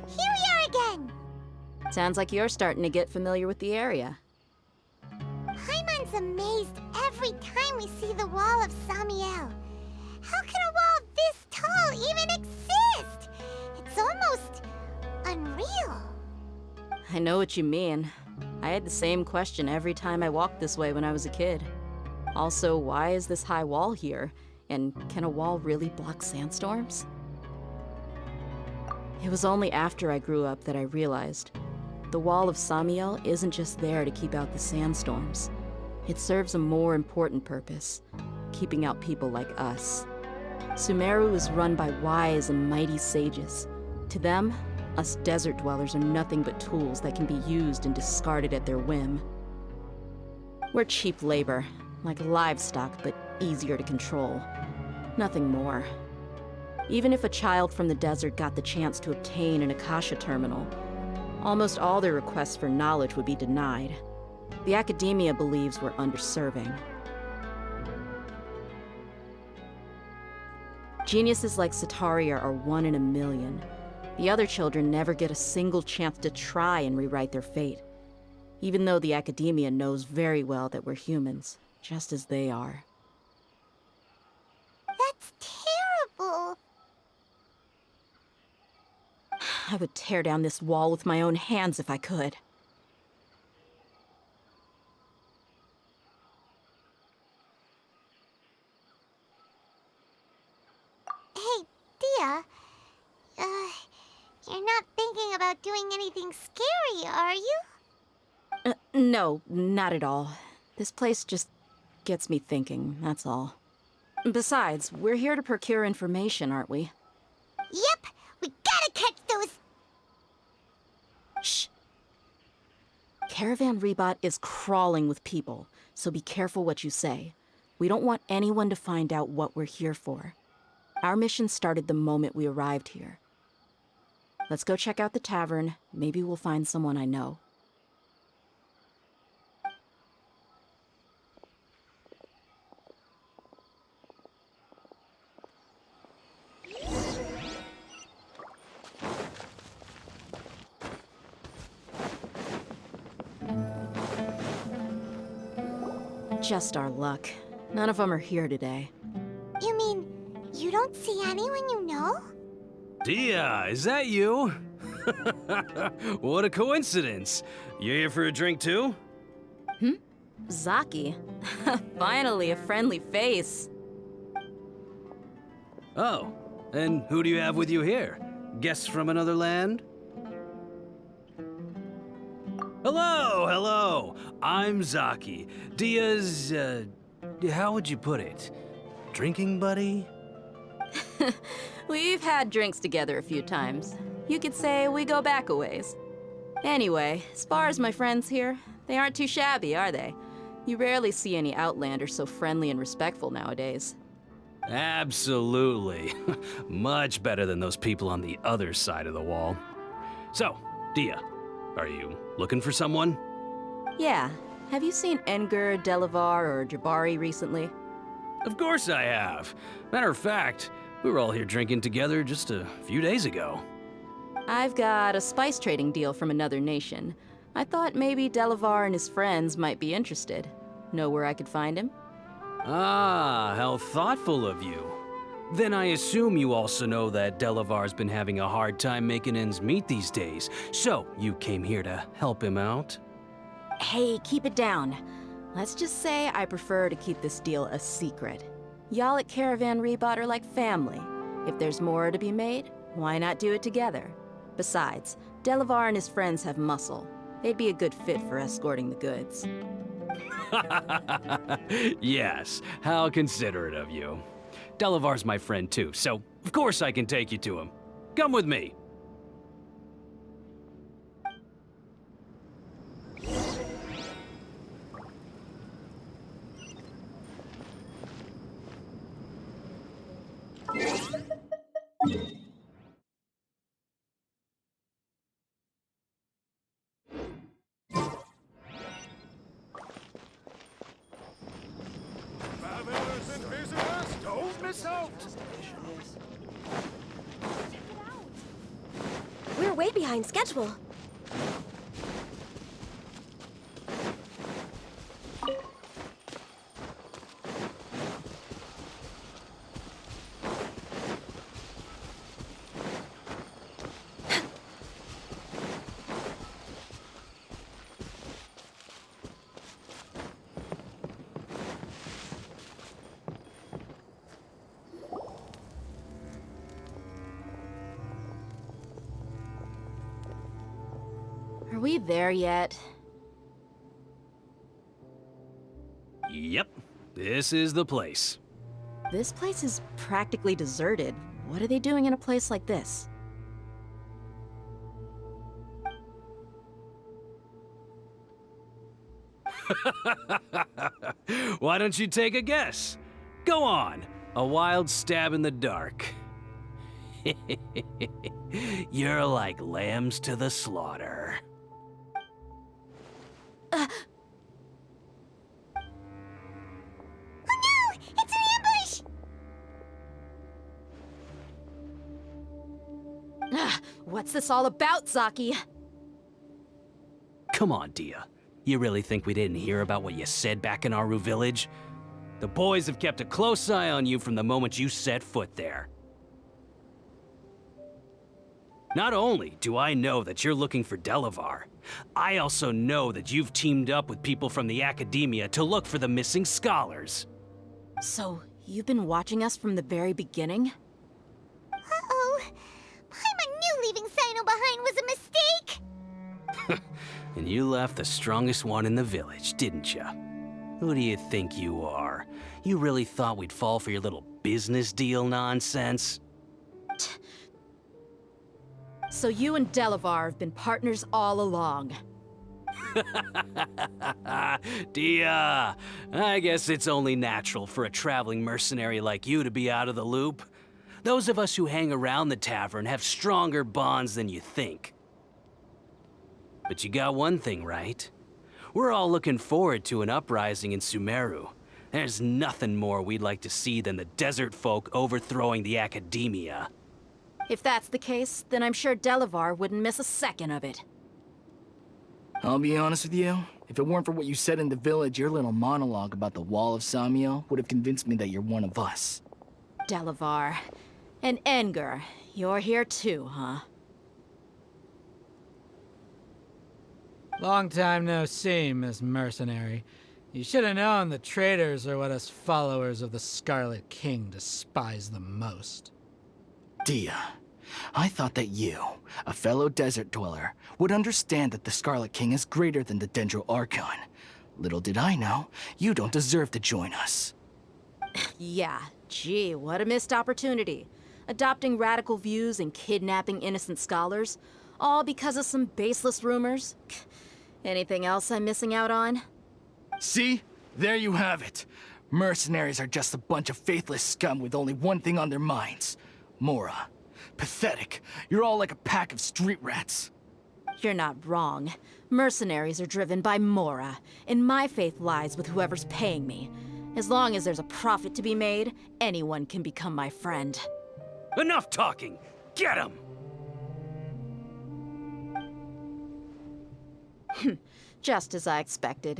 here we are again. Sounds like you're starting to get familiar with the area. Paimon's amazed every time we see the wall of Samiel. How can a wall this tall even exist? It's almost unreal. I know what you mean. I had the same question every time I walked this way when I was a kid. Also, why is this high wall here? And can a wall really block sandstorms? It was only after I grew up that I realized the wall of Samiel isn't just there to keep out the sandstorms. It serves a more important purpose, keeping out people like us. Sumeru is run by wise and mighty sages. To them, us desert dwellers are nothing but tools that can be used and discarded at their whim. We're cheap labor, like livestock, but easier to control. Nothing more. Even if a child from the desert got the chance to obtain an Akasha terminal, almost all their requests for knowledge would be denied. The academia believes we're underserving. Geniuses like Sataria are 1 in a million. The other children never get a single chance to try and rewrite their fate, even though the academia knows very well that we're humans, just as they are. That's terrible. I would tear down this wall with my own hands if I could. Hey, Dia. You're not thinking about doing anything scary, are you? No, not at all. This place just gets me thinking, that's all. Besides, we're here to procure information, aren't we? Yep, we gotta catch those... Shh. Caravan Rebot is crawling with people, so be careful what you say. We don't want anyone to find out what we're here for. Our mission started the moment we arrived here. Let's go check out the tavern. Maybe we'll find someone I know. Just our luck. None of them are here today. You mean, you don't see anyone you know? Dia, is that you? What a coincidence. You here for a drink too? Zaki. Finally, a friendly face. Oh, and who do you have with you here? Guests from another land? Hello, hello. I'm Zaki. Dia's, how would you put it? Drinking buddy? We've had drinks together a few times. You could say we go back a ways. Anyway, as far as my friends here, they aren't too shabby, are they? You rarely see any Outlanders so friendly and respectful nowadays. Absolutely. Much better than those people on the other side of the wall. So, Dia, are you looking for someone? Yeah. Have you seen Enger, Delavar, or Jabari recently? Of course I have. Matter of fact, we were all here drinking together just a few days ago. I've got a spice trading deal from another nation. I thought maybe Delavar and his friends might be interested. Know where I could find him? Ah, how thoughtful of you. Then I assume you also know that Delavar's been having a hard time making ends meet these days, so you came here to help him out? Hey, keep it down. Let's just say I prefer to keep this deal a secret. Y'all at Caravan Rebot are like family. If there's more to be made, why not do it together? Besides, Delavar and his friends have muscle. They'd be a good fit for escorting the goods. Yes, how considerate of you. Delavar's my friend too, so of course I can take you to him. Come with me. Travelers and visitors, don't miss out! We're way behind schedule. Are we there yet? Yep, this is the place. This place is practically deserted. What are they doing in a place like this? Why don't you take a guess? Go on, a wild stab in the dark. You're like lambs to the slaughter. Oh no! It's an ambush! What's this all about, Zaki? Come on, Dia. You really think we didn't hear about what you said back in Aru Village? The boys have kept a close eye on you from the moment you set foot there. Not only do I know that you're looking for Delavar, I also know that you've teamed up with people from the Academia to look for the missing scholars. So, you've been watching us from the very beginning? Uh-oh. Paimon knew leaving Sino behind was a mistake! And you left the strongest one in the village, didn't ya? Who do you think you are? You really thought we'd fall for your little business deal nonsense? So you and Delavar have been partners all along. Dia, I guess it's only natural for a traveling mercenary like you to be out of the loop. Those of us who hang around the tavern have stronger bonds than you think. But you got one thing right. We're all looking forward to an uprising in Sumeru. There's nothing more we'd like to see than the desert folk overthrowing the Academia. If that's the case, then I'm sure Delavar wouldn't miss a second of it. I'll be honest with you. If it weren't for what you said in the village, your little monologue about the Wall of Samiel would have convinced me that you're one of us. Delavar. And Enger, you're here too, huh? Long time no see, Miss Mercenary. You should have known the traitors are what us followers of the Scarlet King despise the most. Dia, I thought that you, a fellow desert dweller, would understand that the Scarlet King is greater than the Dendro Archon. Little did I know, you don't deserve to join us. Yeah, gee, what a missed opportunity. Adopting radical views and kidnapping innocent scholars, all because of some baseless rumors. Anything else I'm missing out on? See? There you have it. Mercenaries are just a bunch of faithless scum with only one thing on their minds. Mora. Pathetic. You're all like a pack of street rats. You're not wrong. Mercenaries are driven by Mora, and my faith lies with whoever's paying me. As long as there's a profit to be made, anyone can become my friend. Enough talking! Get him! Just as I expected.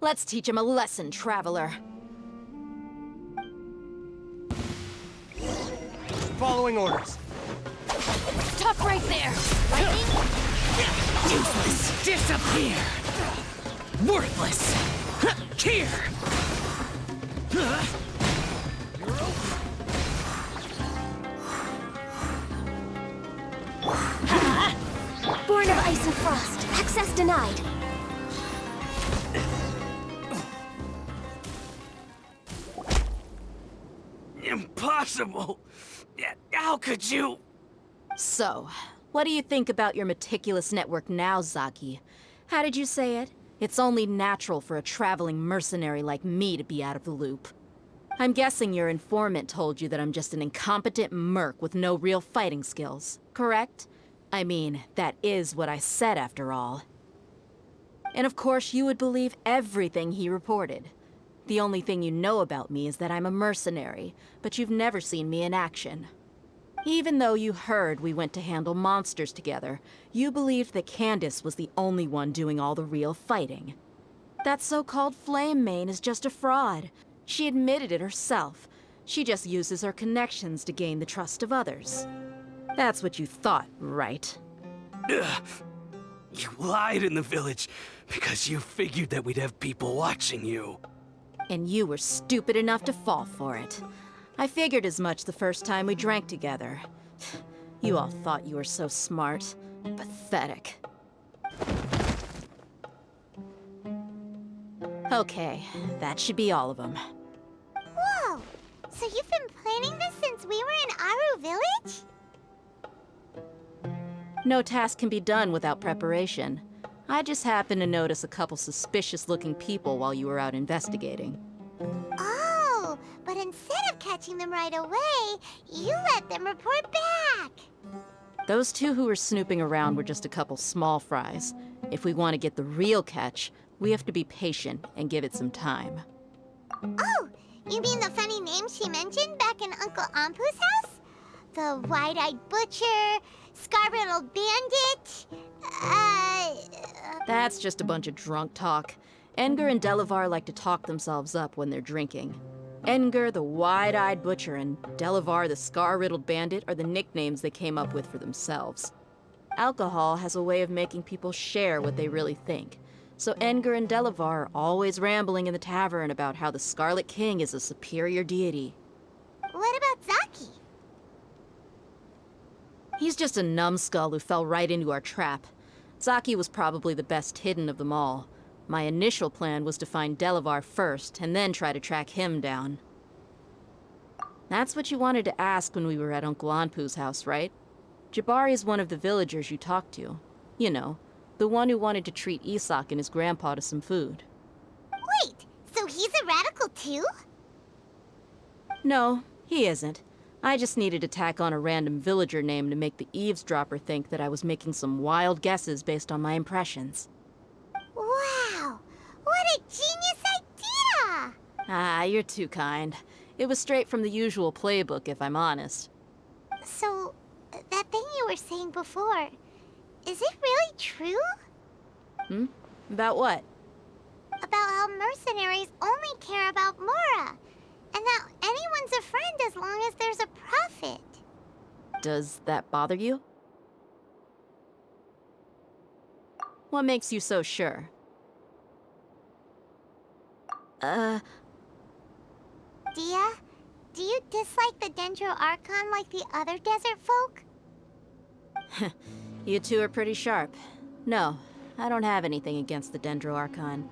Let's teach him a lesson, traveler. Following orders. Stop right there! Lightning? Useless! Disappear! Worthless! Here! Born of ice and frost. Access denied. Impossible! How could you? So, what do you think about your meticulous network now, Zaki? How did you say it? It's only natural for a traveling mercenary like me to be out of the loop. I'm guessing your informant told you that I'm just an incompetent merc with no real fighting skills, correct? I mean, that is what I said after all. And of course, you would believe everything he reported. The only thing you know about me is that I'm a mercenary, but you've never seen me in action. Even though you heard we went to handle monsters together, you believed that Candace was the only one doing all the real fighting. That so-called Flame Mane is just a fraud. She admitted it herself. She just uses her connections to gain the trust of others. That's what you thought, right? Ugh. You lied in the village because you figured that we'd have people watching you. And you were stupid enough to fall for it. I figured as much the first time we drank together. You all thought you were so smart. Pathetic. Okay, that should be all of them. Whoa! So you've been planning this since we were in Aru Village? No task can be done without preparation. I just happened to notice a couple suspicious-looking people while you were out investigating. Oh, but instead of catching them right away, you let them report back. Those two who were snooping around were just a couple small fries. If we want to get the real catch, we have to be patient and give it some time. Oh, you mean the funny name she mentioned back in Uncle Ampu's house? The wide-eyed butcher, scar-riddled bandit, That's just a bunch of drunk talk. Engar and Delavar like to talk themselves up when they're drinking. Engar, the wide-eyed butcher, and Delavar, the scar-riddled bandit, are the nicknames they came up with for themselves. Alcohol has a way of making people share what they really think. So Engar and Delavar are always rambling in the tavern about how the Scarlet King is a superior deity. What about Zaki? He's just a numbskull who fell right into our trap. Zaki was probably the best hidden of them all. My initial plan was to find Delavar first, and then try to track him down. That's what you wanted to ask when we were at Uncle Anpu's house, right? Jabari is one of the villagers you talked to. You know, the one who wanted to treat Isak and his grandpa to some food. Wait, so he's a radical too? No, he isn't. I just needed to tack on a random villager name to make the eavesdropper think that I was making some wild guesses based on my impressions. Wow, what a genius idea! Ah, you're too kind. It was straight from the usual playbook, if I'm honest. So, that thing you were saying before, is it really true? About what? About how mercenaries only care about Mora, and that anyone's a friend as long as there's a profit. Does that bother you? What makes you so sure? Dia, do you dislike the Dendro Archon like the other desert folk? You two are pretty sharp. No, I don't have anything against the Dendro Archon.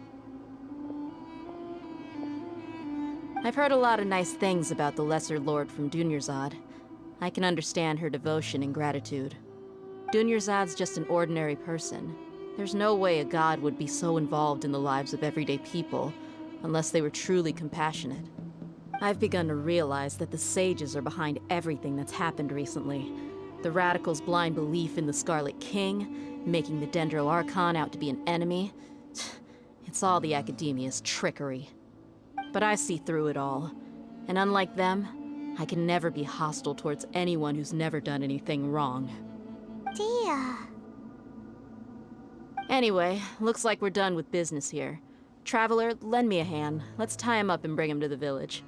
I've heard a lot of nice things about the Lesser Lord from Dunyarzad. I can understand her devotion and gratitude. Dunyarzad's just an ordinary person. There's no way a god would be so involved in the lives of everyday people, unless they were truly compassionate. I've begun to realize that the sages are behind everything that's happened recently. The radicals' blind belief in the Scarlet King, making the Dendro Archon out to be an enemy. It's all the academia's trickery. But I see through it all. And unlike them, I can never be hostile towards anyone who's never done anything wrong. Dia. Anyway, looks like we're done with business here. Traveler, lend me a hand. Let's tie him up and bring him to the village.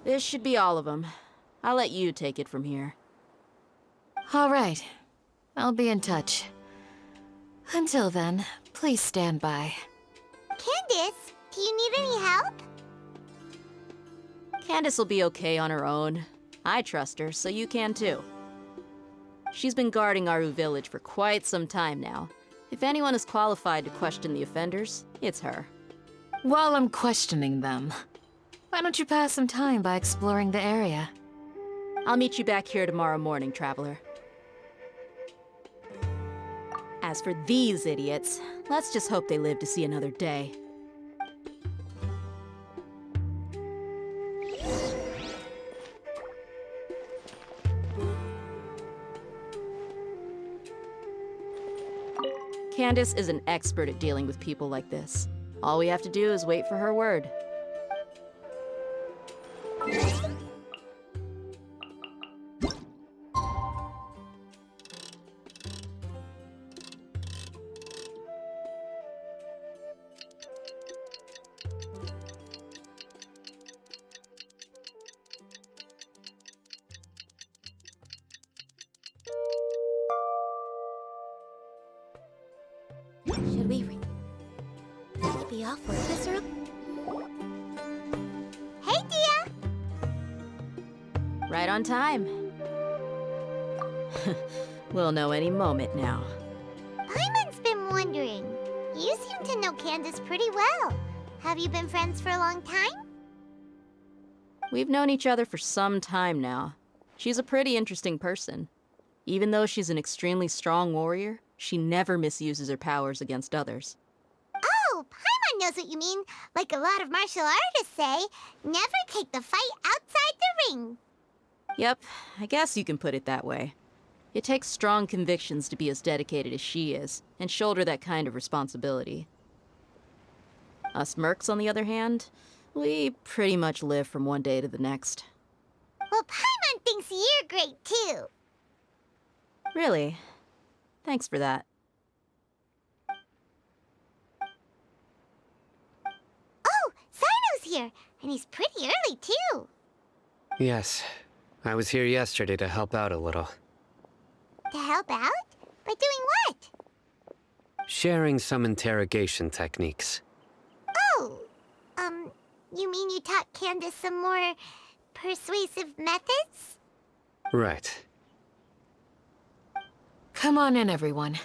This should be all of them. I'll let you take it from here. All right. I'll be in touch. Until then, please stand by. Candace, do you need any help? Candace will be okay on her own. I trust her, so you can too. She's been guarding Aru village for quite some time now. If anyone is qualified to question the offenders, it's her. While I'm questioning them, why don't you pass some time by exploring the area? I'll meet you back here tomorrow morning, Traveler. As for these idiots, let's just hope they live to see another day. Candace is an expert at dealing with people like this. All we have to do is wait for her word. Should we be off work this early? Hey, Dia! Right on time. We'll know any moment now. Paimon's been wondering. You seem to know Candace pretty well. Have you been friends for a long time? We've known each other for some time now. She's a pretty interesting person. Even though she's an extremely strong warrior, She never misuses her powers against others. Oh, Paimon knows what you mean. Like a lot of martial artists say, never take the fight outside the ring. Yep, I guess you can put it that way. It takes strong convictions to be as dedicated as she is, and shoulder that kind of responsibility. Us mercs, on the other hand, we pretty much live from one day to the next. Well, Paimon thinks you're great, too. Really? Thanks for that. Oh, Sino's here, and he's pretty early, too. Yes, I was here yesterday to help out a little. To help out? By doing what? Sharing some interrogation techniques. Oh, you mean you taught Candace some more persuasive methods? Right. Come on in, everyone.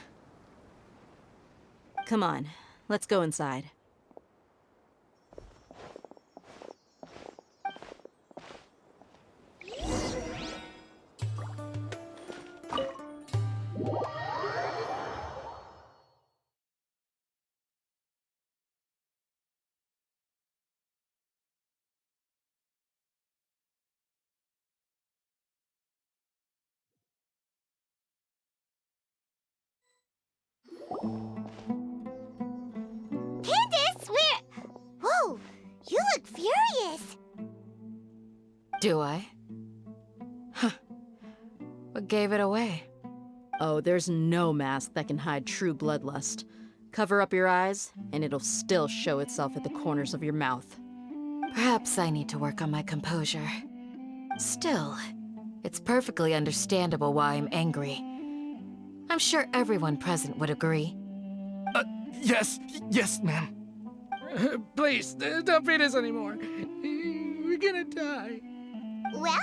Come on, let's go inside. Candace, where... Whoa, you look furious. Do I? Huh. What gave it away? Oh, there's no mask that can hide true bloodlust. Cover up your eyes, and it'll still show itself at the corners of your mouth. Perhaps I need to work on my composure. Still, it's perfectly understandable why I'm angry. I'm sure everyone present would agree. Yes, ma'am. Please, don't beat us anymore. We're gonna die. Well,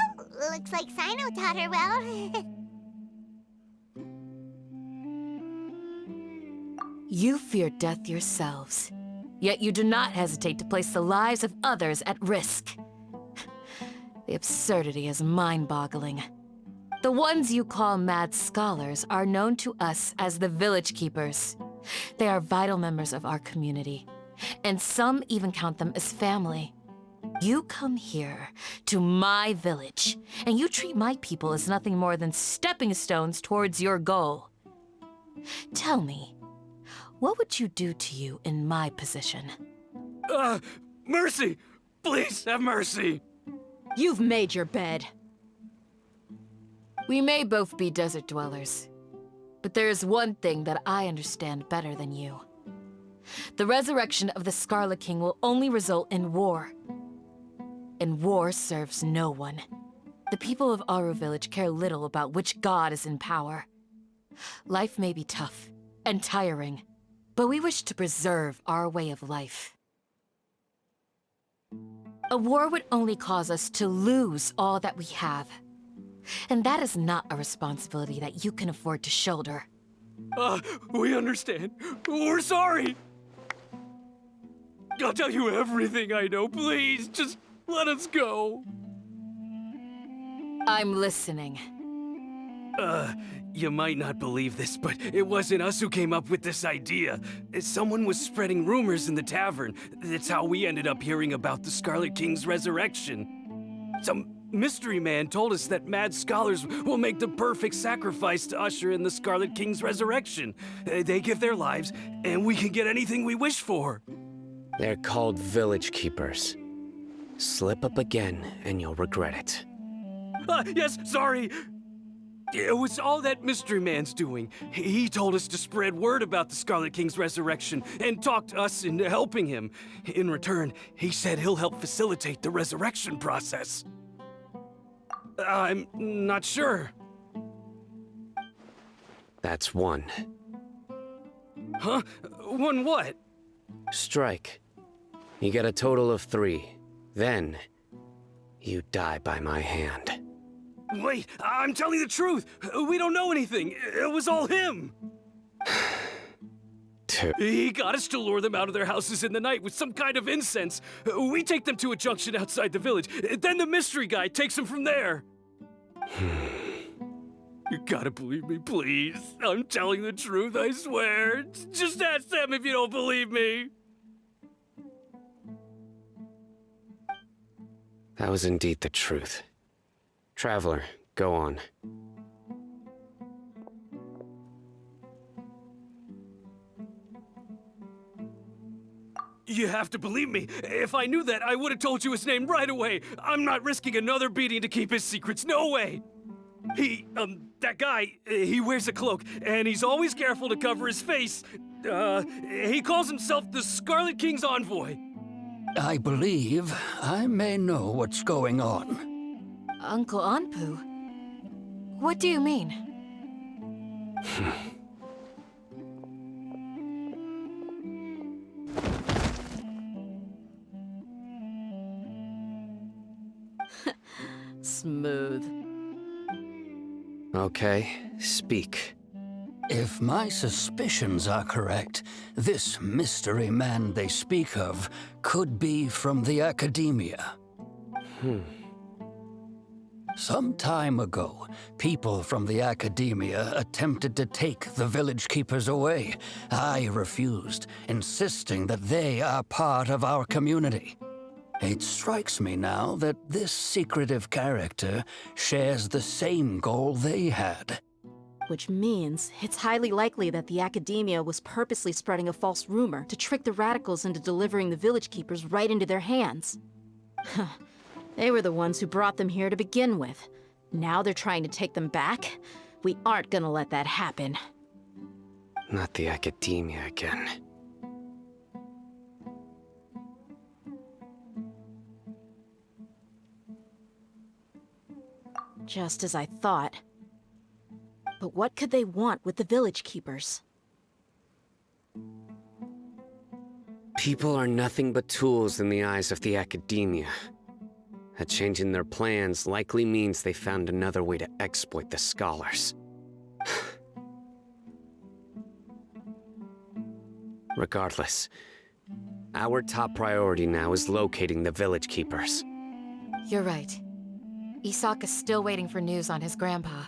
looks like Sino taught her well. You fear death yourselves, yet you do not hesitate to place the lives of others at risk. The absurdity is mind-boggling. The ones you call mad scholars are known to us as the Village Keepers. They are vital members of our community, and some even count them as family. You come here, to my village, and you treat my people as nothing more than stepping stones towards your goal. Tell me, what would you do to you in my position? Mercy! Please have mercy! You've made your bed. We may both be desert dwellers, but there is one thing that I understand better than you. The resurrection of the Scarlet King will only result in war. And war serves no one. The people of Aru Village care little about which god is in power. Life may be tough and tiring, but we wish to preserve our way of life. A war would only cause us to lose all that we have. And that is not a responsibility that you can afford to shoulder. We understand. We're sorry. I'll tell you everything I know. Please, just let us go. I'm listening. You might not believe this, but it wasn't us who came up with this idea. Someone was spreading rumors in the tavern. That's how we ended up hearing about the Scarlet King's resurrection. Some mystery man told us that mad scholars will make the perfect sacrifice to usher in the Scarlet King's resurrection. They give their lives, and we can get anything we wish for. They're called Village Keepers. Slip up again, and you'll regret it. Yes, sorry. It was all that mystery man's doing. He told us to spread word about the Scarlet King's resurrection and talked us into helping him. In return, he said he'll help facilitate the resurrection process. I'm not sure. That's one. Huh? One what? Strike. You get a total of 3. Then, you die by my hand. Wait, I'm telling the truth. We don't know anything. It was all him. 2. He got us to lure them out of their houses in the night with some kind of incense. We take them to a junction outside the village. Then the mystery guy takes them from there. You gotta believe me, please. I'm telling the truth, I swear. Just ask them if you don't believe me. That was indeed the truth. Traveler, go on. You have to believe me. If I knew that, I would have told you his name right away. I'm not risking another beating to keep his secrets. No way. That guy, he wears a cloak, and he's always careful to cover his face. He calls himself the Scarlet King's envoy. I believe I may know what's going on. Uncle Anpu? What do you mean? Smooth. Okay, speak. If my suspicions are correct, this mystery man they speak of could be from the academia. Some time ago, people from the academia attempted to take the village keepers away. I refused, insisting that they are part of our community. It strikes me now that this secretive character shares the same goal they had. Which means it's highly likely that the academia was purposely spreading a false rumor to trick the radicals into delivering the village keepers right into their hands. They were the ones who brought them here to begin with. Now they're trying to take them back? We aren't gonna let that happen. Not the academia again. Just as I thought. But what could they want with the village keepers? People are nothing but tools in the eyes of the academia. A change in their plans likely means they found another way to exploit the scholars. Regardless, our top priority now is locating the village keepers. You're right. Isak is still waiting for news on his grandpa.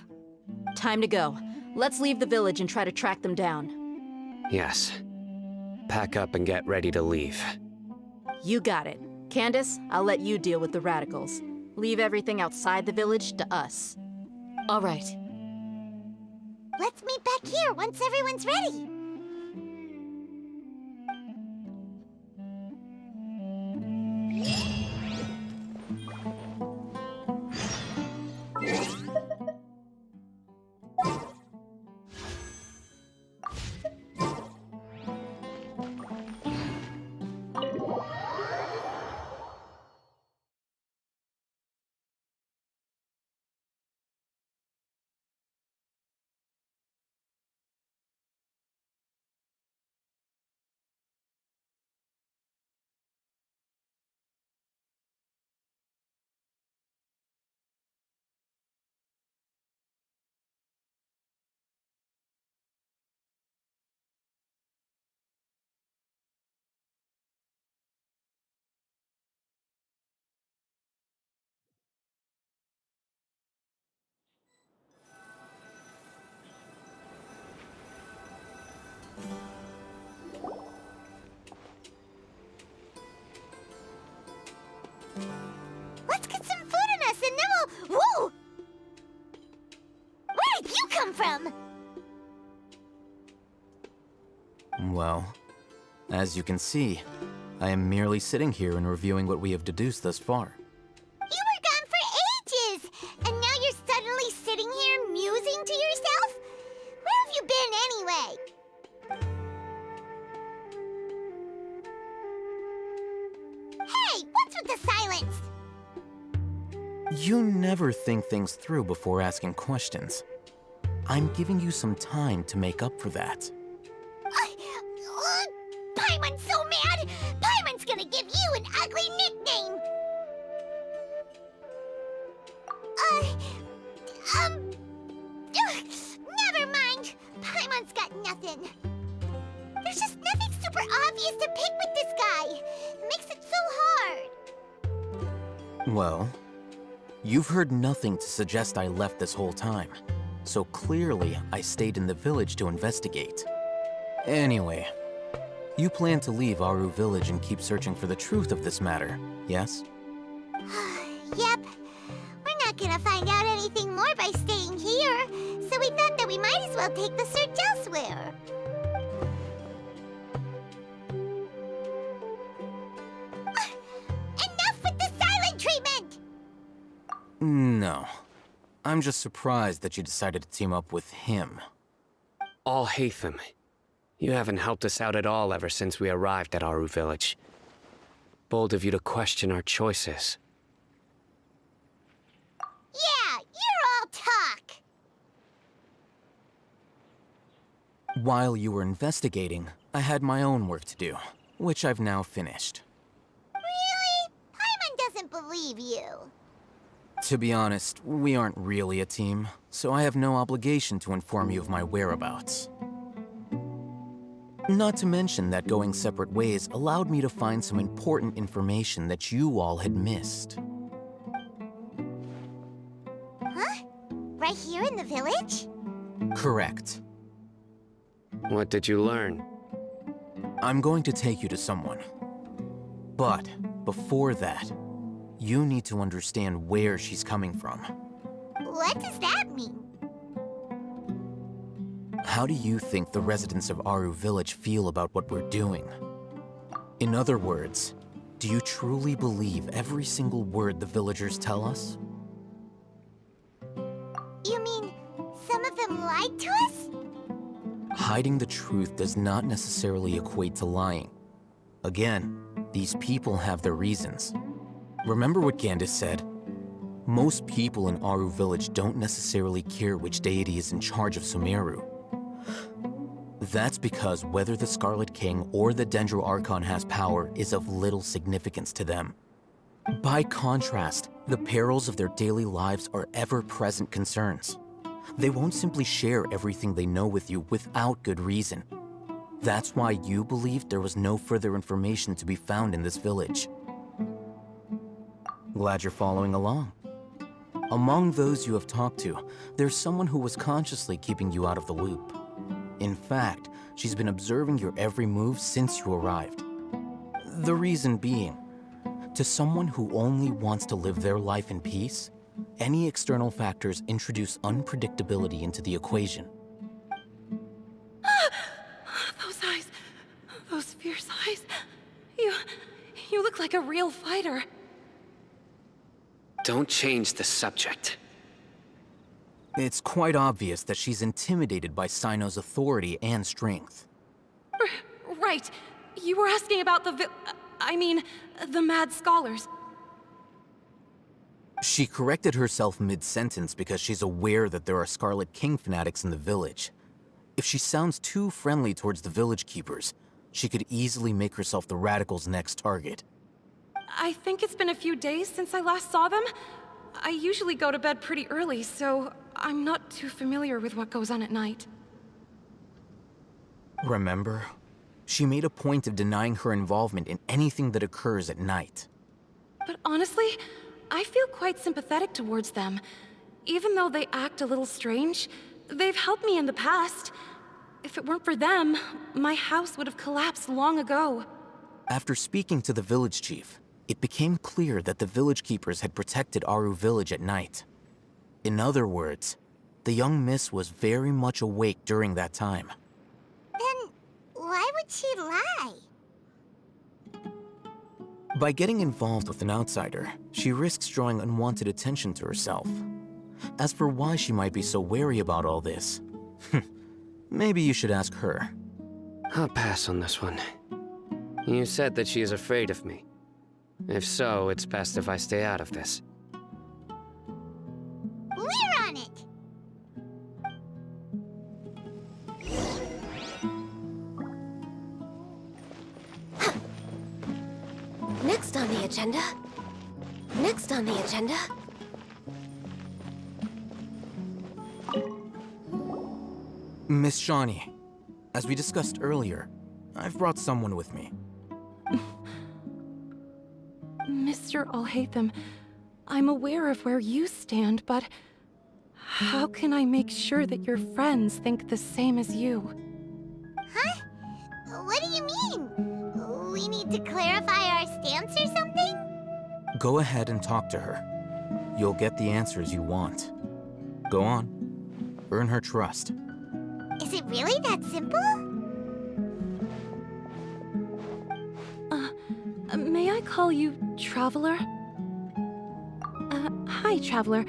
Time to go. Let's leave the village and try to track them down. Yes. Pack up and get ready to leave. You got it. Candace, I'll let you deal with the radicals. Leave everything outside the village to us. All right. Let's meet back here once everyone's ready. Let's get some food in us and then we'll... Whoa! Where did you come from? Well, as you can see, I am merely sitting here and reviewing what we have deduced thus far. You were gone for ages! And now you're suddenly sitting here musing to yourself? Where have you been anyway? Hey, what's with the silence? You never think things through before asking questions. I'm giving you some time to make up for that. Paimon's so mad! Paimon's gonna give you an ugly nickname! Never mind! Paimon's got nothing. There's just nothing super obvious to pick with this guy. It makes it so hard. Well, you've heard nothing to suggest I left this whole time. so clearly I stayed in the village to investigate. Anyway, you plan to leave Aru village and keep searching for the truth of this matter, yes? Yep. We're not gonna find out anything more by staying here, so we thought that we might as well take the search elsewhere. Enough with the silent treatment! No. I'm just surprised that you decided to team up with him. Alhaitham, you haven't helped us out at all ever since we arrived at Aru village. Bold of you to question our choices. Yeah, you're all talk! While you were investigating, I had my own work to do, which I've now finished. Really? Paimon doesn't believe you. To be honest, we aren't really a team, so I have no obligation to inform you of my whereabouts. Not to mention that going separate ways allowed me to find some important information that you all had missed. Huh? Right here in the village? Correct. What did you learn? I'm going to take you to someone. But before that, you need to understand where she's coming from. What does that mean? How do you think the residents of Aru village feel about what we're doing? In other words, do you truly believe every single word the villagers tell us? You mean some of them lied to us? Hiding the truth does not necessarily equate to lying. Again, these people have their reasons. Remember what Gandis said? Most people in Aru village don't necessarily care which deity is in charge of Sumeru. That's because whether the Scarlet King or the Dendro Archon has power is of little significance to them. By contrast, the perils of their daily lives are ever-present concerns. They won't simply share everything they know with you without good reason. That's why you believed there was no further information to be found in this village. Glad you're following along. Among those you have talked to, there's someone who was consciously keeping you out of the loop. In fact, she's been observing your every move since you arrived. The reason being, to someone who only wants to live their life in peace, any external factors introduce unpredictability into the equation. Those eyes, those fierce eyes. You look like a real fighter. Don't change the subject. It's quite obvious that she's intimidated by Sino's authority and strength. Right. You were asking about the mad scholars. She corrected herself mid-sentence because she's aware that there are Scarlet King fanatics in the village. If she sounds too friendly towards the village keepers, she could easily make herself the Radicals' next target. I think it's been a few days since I last saw them. I usually go to bed pretty early, so I'm not too familiar with what goes on at night. Remember? She made a point of denying her involvement in anything that occurs at night. But honestly, I feel quite sympathetic towards them. Even though they act a little strange, they've helped me in the past. If it weren't for them, my house would have collapsed long ago. After speaking to the village chief, it became clear that the village keepers had protected Aru village at night. In other words, the young miss was very much awake during that time. Then why would she lie? By getting involved with an outsider, she risks drawing unwanted attention to herself. As for why she might be so wary about all this, maybe you should ask her. I'll pass on this one. You said that she is afraid of me. If so, it's best if I stay out of this. We're on it! Next on the agenda. Next on the agenda. Miss Shawnee, as we discussed earlier, I've brought someone with me. Mr. Alhaitham, I'm aware of where you stand, but How can I make sure that your friends think the same as you? Huh? What do you mean? We need to clarify our stance or something? Go ahead and talk to her. You'll get the answers you want. Go on. Earn her trust. Is it really that simple? May I call you Traveler? Hi, Traveler.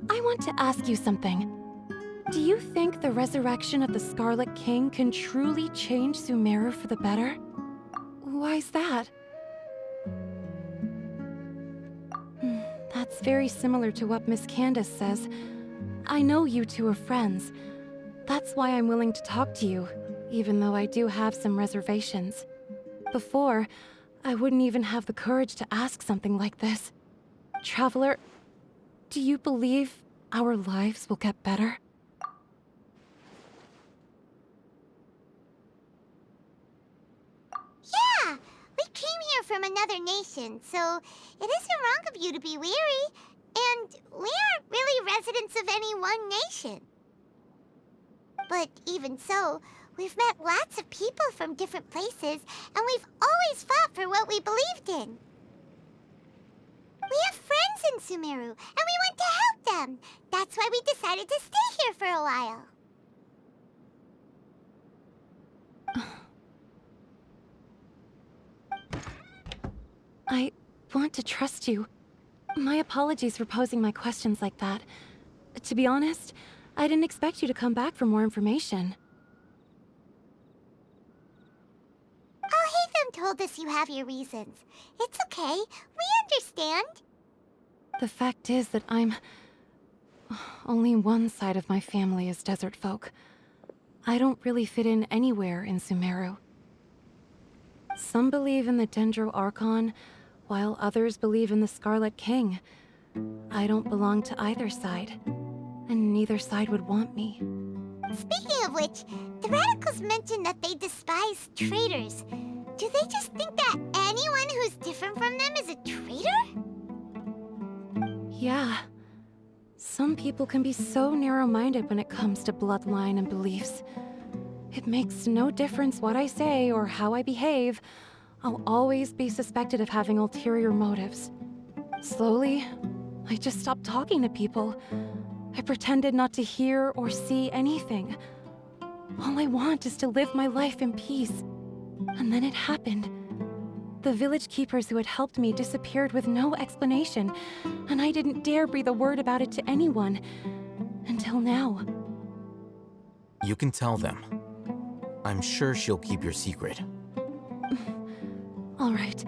I want to ask you something. Do you think the resurrection of the Scarlet King can truly change Sumeru for the better? Why's that? That's very similar to what Miss Candace says. I know you two are friends. That's why I'm willing to talk to you, even though I do have some reservations. Before, I wouldn't even have the courage to ask something like this. Traveler, do you believe our lives will get better? Yeah! We came here from another nation, so it isn't wrong of you to be weary. And we aren't really residents of any one nation. But even so, we've met lots of people from different places, and we've always fought for what we believed in. We have friends in Sumeru, and we want to help them. That's why we decided to stay here for a while. I want to trust you. My apologies for posing my questions like that. To be honest, I didn't expect you to come back for more information. Alhaitham told us you have your reasons. It's okay. We understand. The fact is that only one side of my family is desert folk. I don't really fit in anywhere in Sumeru. Some believe in the Dendro Archon, while others believe in the Scarlet King. I don't belong to either side, and neither side would want me. Speaking of which, the radicals mentioned that they despise traitors. Do they just think that anyone who's different from them is a traitor? Yeah. Some people can be so narrow-minded when it comes to bloodline and beliefs. It makes no difference what I say or how I behave. I'll always be suspected of having ulterior motives. Slowly, I just stopped talking to people. I pretended not to hear or see anything. All I want is to live my life in peace. And then it happened. The village keepers who had helped me disappeared with no explanation, and I didn't dare breathe a word about it to anyone. Until now. You can tell them. I'm sure she'll keep your secret. All right.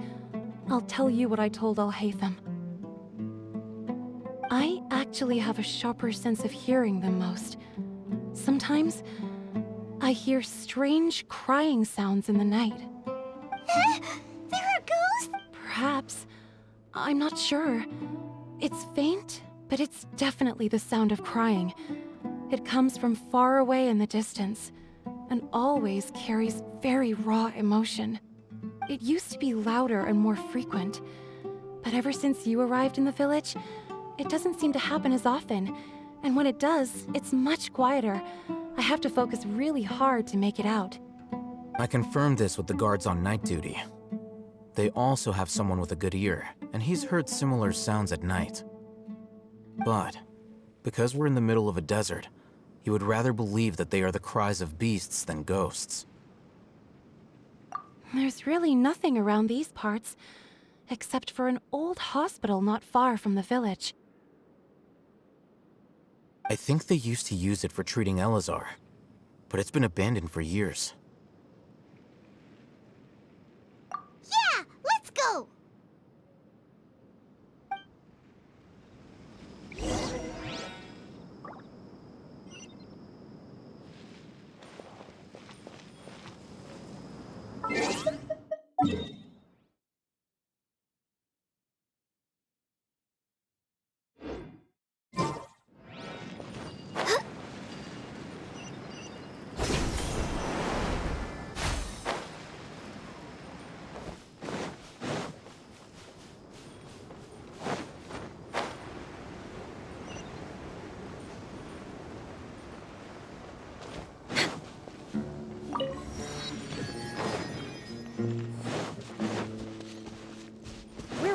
I'll tell you what I told Alhaitham. I actually have a sharper sense of hearing than most. Sometimes, I hear strange crying sounds in the night. There are ghosts? Perhaps. I'm not sure. It's faint, but it's definitely the sound of crying. It comes from far away in the distance, and always carries very raw emotion. It used to be louder and more frequent, but ever since you arrived in the village, it doesn't seem to happen as often, and when it does, it's much quieter. I have to focus really hard to make it out. I confirmed this with the guards on night duty. They also have someone with a good ear, and he's heard similar sounds at night. But, because we're in the middle of a desert, he would rather believe that they are the cries of beasts than ghosts. There's really nothing around these parts, except for an old hospital not far from the village. I think they used to use it for treating Elazar, but it's been abandoned for years. Yeah, let's go!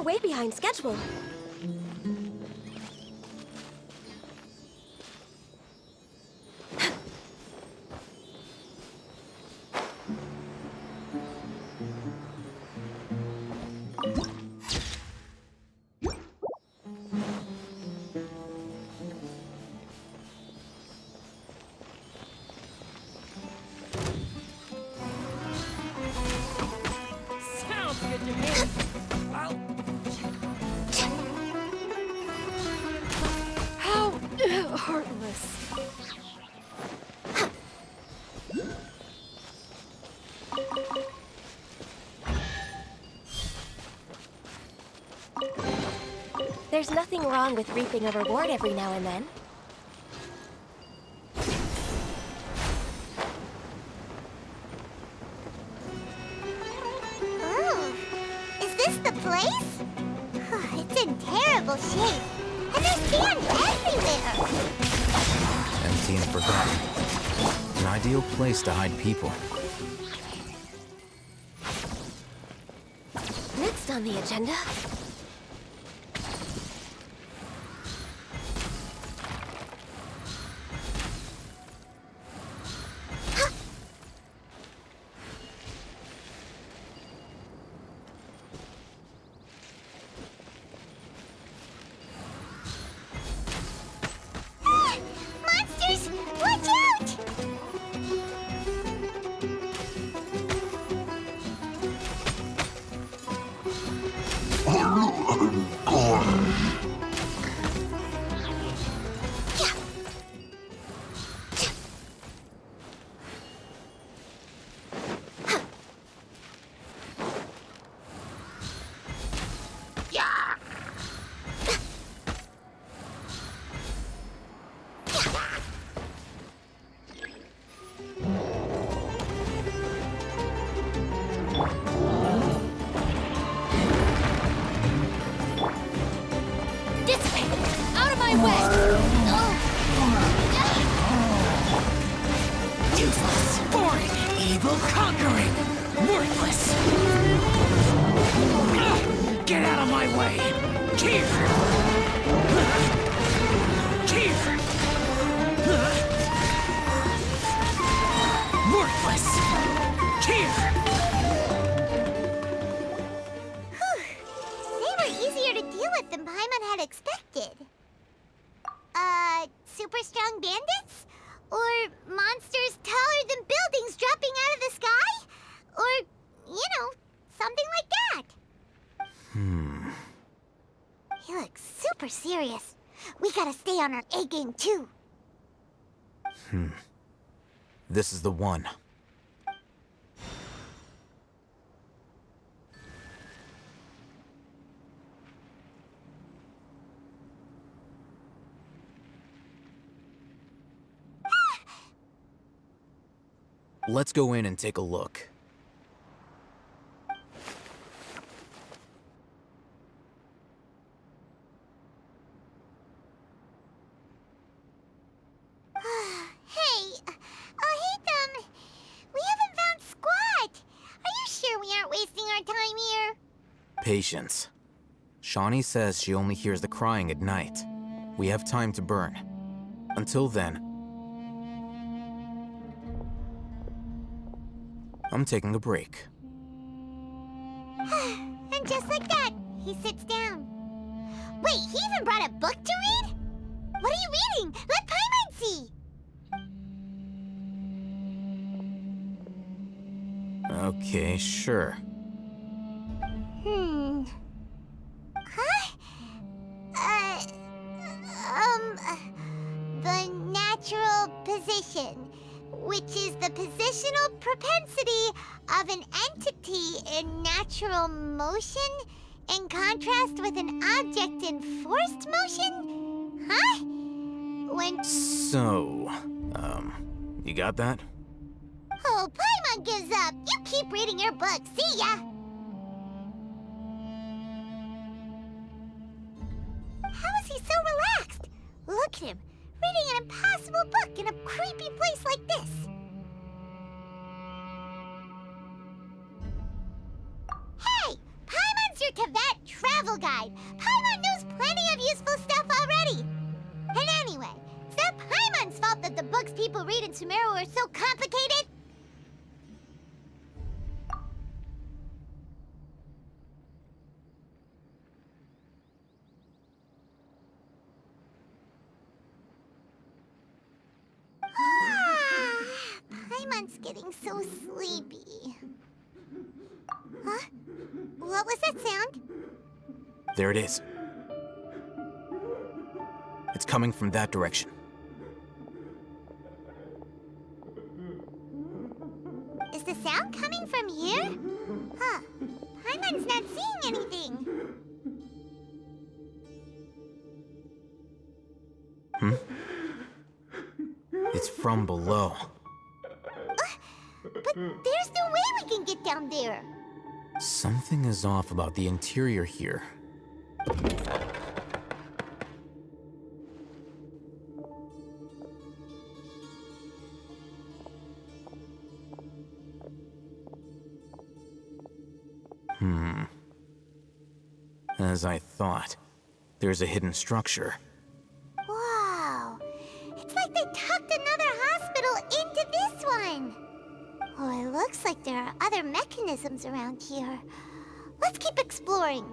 way behind schedule. There's nothing wrong with reaping a reward every now and then. Oh, is this the place? It's in terrible shape. And there's sand everywhere. Empty and forgotten. An ideal place to hide people. Next on the agenda... Monsters! Watch out! Out of my way! Useless, boring, evil, conquering, worthless. Get out of my way! Here! Here! Worthless! Here! They were easier to deal with than Paimon had expected. Super strong bandits? Or monsters taller than buildings dropping out of the sky? Or, you know, something like that. He looks super serious. We gotta stay on our A game too. This is the one. Let's go in and take a look. Hey, Hatham, we haven't found squat. Are you sure we aren't wasting our time here? Patience. Shawnee says she only hears the crying at night. We have time to burn. Until then, I'm taking a break. And just like that, he sits down. Wait, he even brought a book to read? What are you reading? Let Paimon see! Okay, sure. Huh? The natural position, which is the positional propensity of an entity in natural motion in contrast with an object in forced motion? Huh? When... So, you got that? Oh, Paimon gives up. You keep reading your book. See ya! How is he so relaxed? Look at him, reading an impossible book in a creepy place like this. Hey! Paimon's your Teyvat trap travel guide. Paimon knows plenty of useful stuff already. And anyway, it's not Paimon's fault that the books people read in Sumeru are so complicated. Paimon's getting so sleepy. Huh? What was that sound? There it is. It's coming from that direction. Is the sound coming from here? Huh. Paimon's not seeing anything. It's from below. But there's no way we can get down there. Something is off about the interior here. As I thought, there's a hidden structure. Wow. It's like they tucked another hospital into this one. Oh, it looks like there are other mechanisms around here. Let's keep exploring.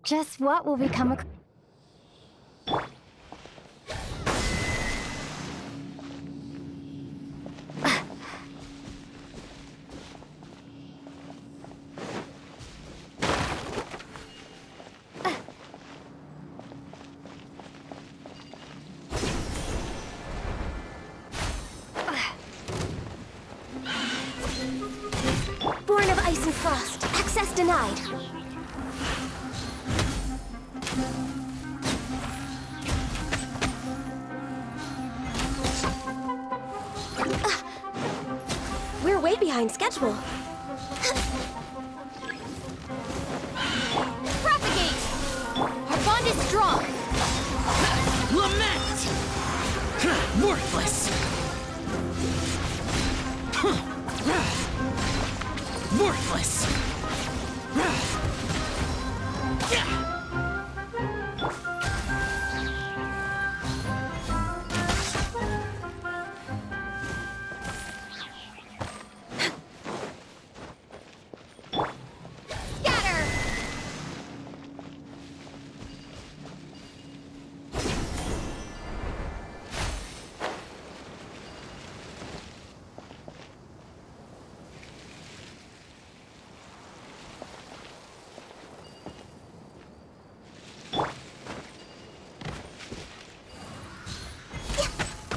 Just what will we come across? Born of ice and frost. Access denied. We're way behind schedule. Propagate! Our bond is strong! Lament! Worthless! Worthless!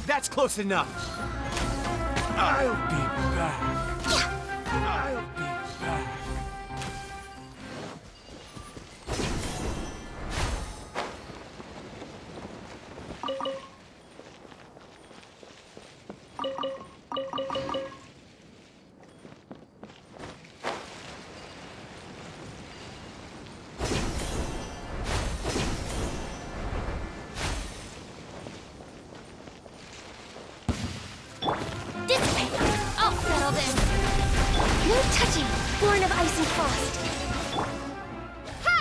That's close enough. I'll be back. I'll be back. I'll settle this. No touching. Born of ice and frost. Ha!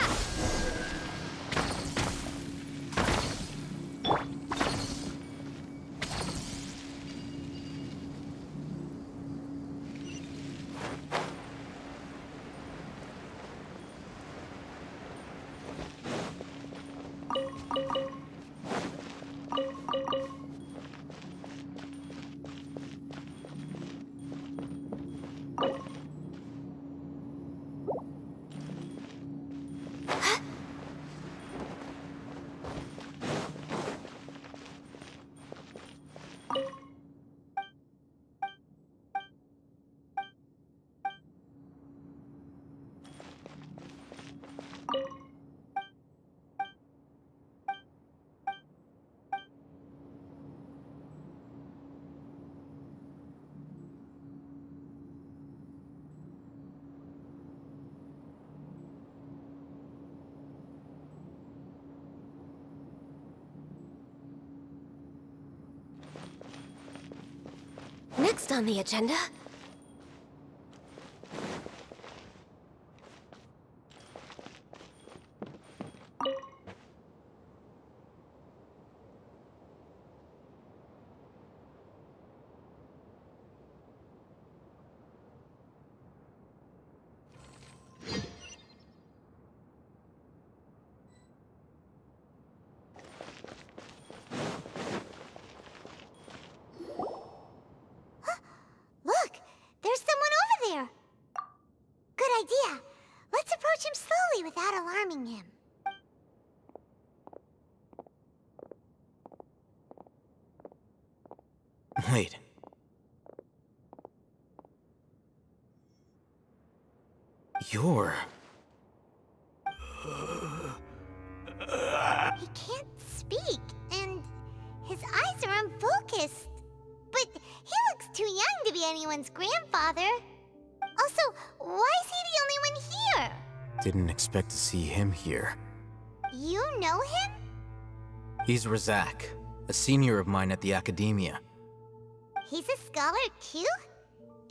Next on the agenda... Look! There's someone over there! Good idea. Let's approach him slowly without alarming him. Wait. You're... He can't speak, and his eyes are unfocused. But he looks too young to be anyone's grandfather. Also, why is he the only one here? Didn't expect to see him here. You know him? He's Razak, a senior of mine at the academia. He's a scholar too?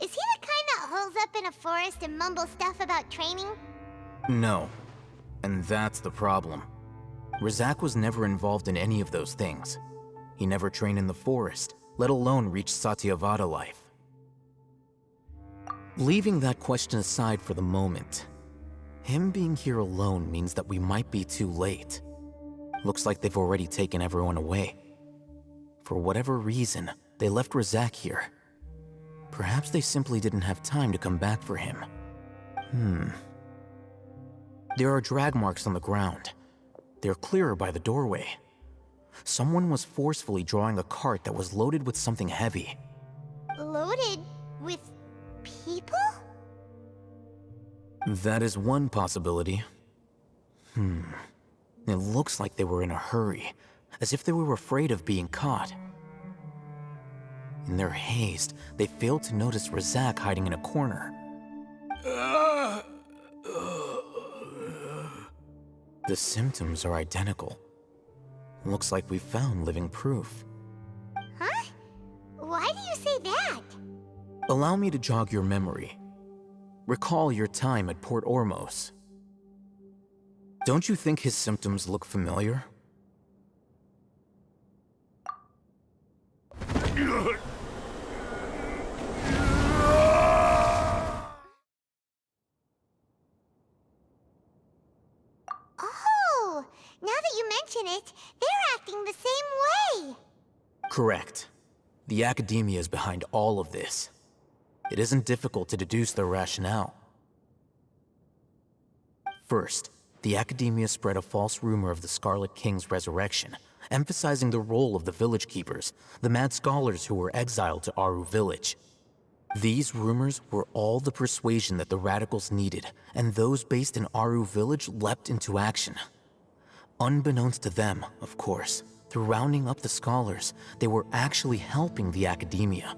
Is he the kind that holes up in a forest and mumbles stuff about training? No. And that's the problem. Razak was never involved in any of those things. He never trained in the forest, let alone reach Satyavada life. Leaving that question aside for the moment, him being here alone means that we might be too late. Looks like they've already taken everyone away. For whatever reason, they left Razak here. Perhaps they simply didn't have time to come back for him. There are drag marks on the ground. They're clearer by the doorway. Someone was forcefully drawing a cart that was loaded with something heavy. Loaded with people? That is one possibility. It looks like they were in a hurry, as if they were afraid of being caught. In their haste, they failed to notice Razak hiding in a corner. The symptoms are identical. Looks like we found living proof. Huh? Why do you say that? Allow me to jog your memory. Recall your time at Port Ormos. Don't you think his symptoms look familiar? Oh, now that you mention it, they're acting the same way. Correct. The academia is behind all of this. It isn't difficult to deduce their rationale. First, the academia spread a false rumor of the Scarlet King's resurrection, emphasizing the role of the village keepers, the mad scholars who were exiled to Aru village. These rumors were all the persuasion that the radicals needed, and those based in Aru village leapt into action. Unbeknownst to them, of course, through rounding up the scholars, they were actually helping the academia.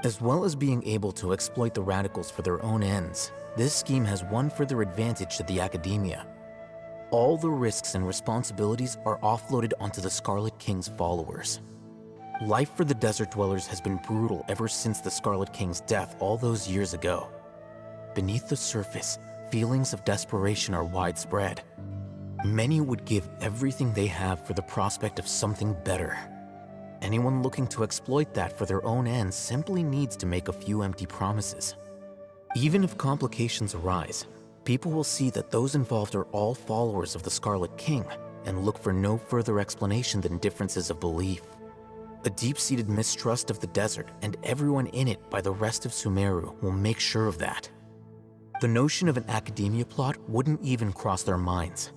As well as being able to exploit the radicals for their own ends, this scheme has one further advantage to the academia. All the risks and responsibilities are offloaded onto the Scarlet King's followers. Life for the desert dwellers has been brutal ever since the Scarlet King's death all those years ago. Beneath the surface, feelings of desperation are widespread. Many would give everything they have for the prospect of something better. Anyone looking to exploit that for their own ends simply needs to make a few empty promises. Even if complications arise, people will see that those involved are all followers of the Scarlet King and look for no further explanation than differences of belief. A deep-seated mistrust of the desert and everyone in it by the rest of Sumeru will make sure of that. The notion of an academia plot wouldn't even cross their minds.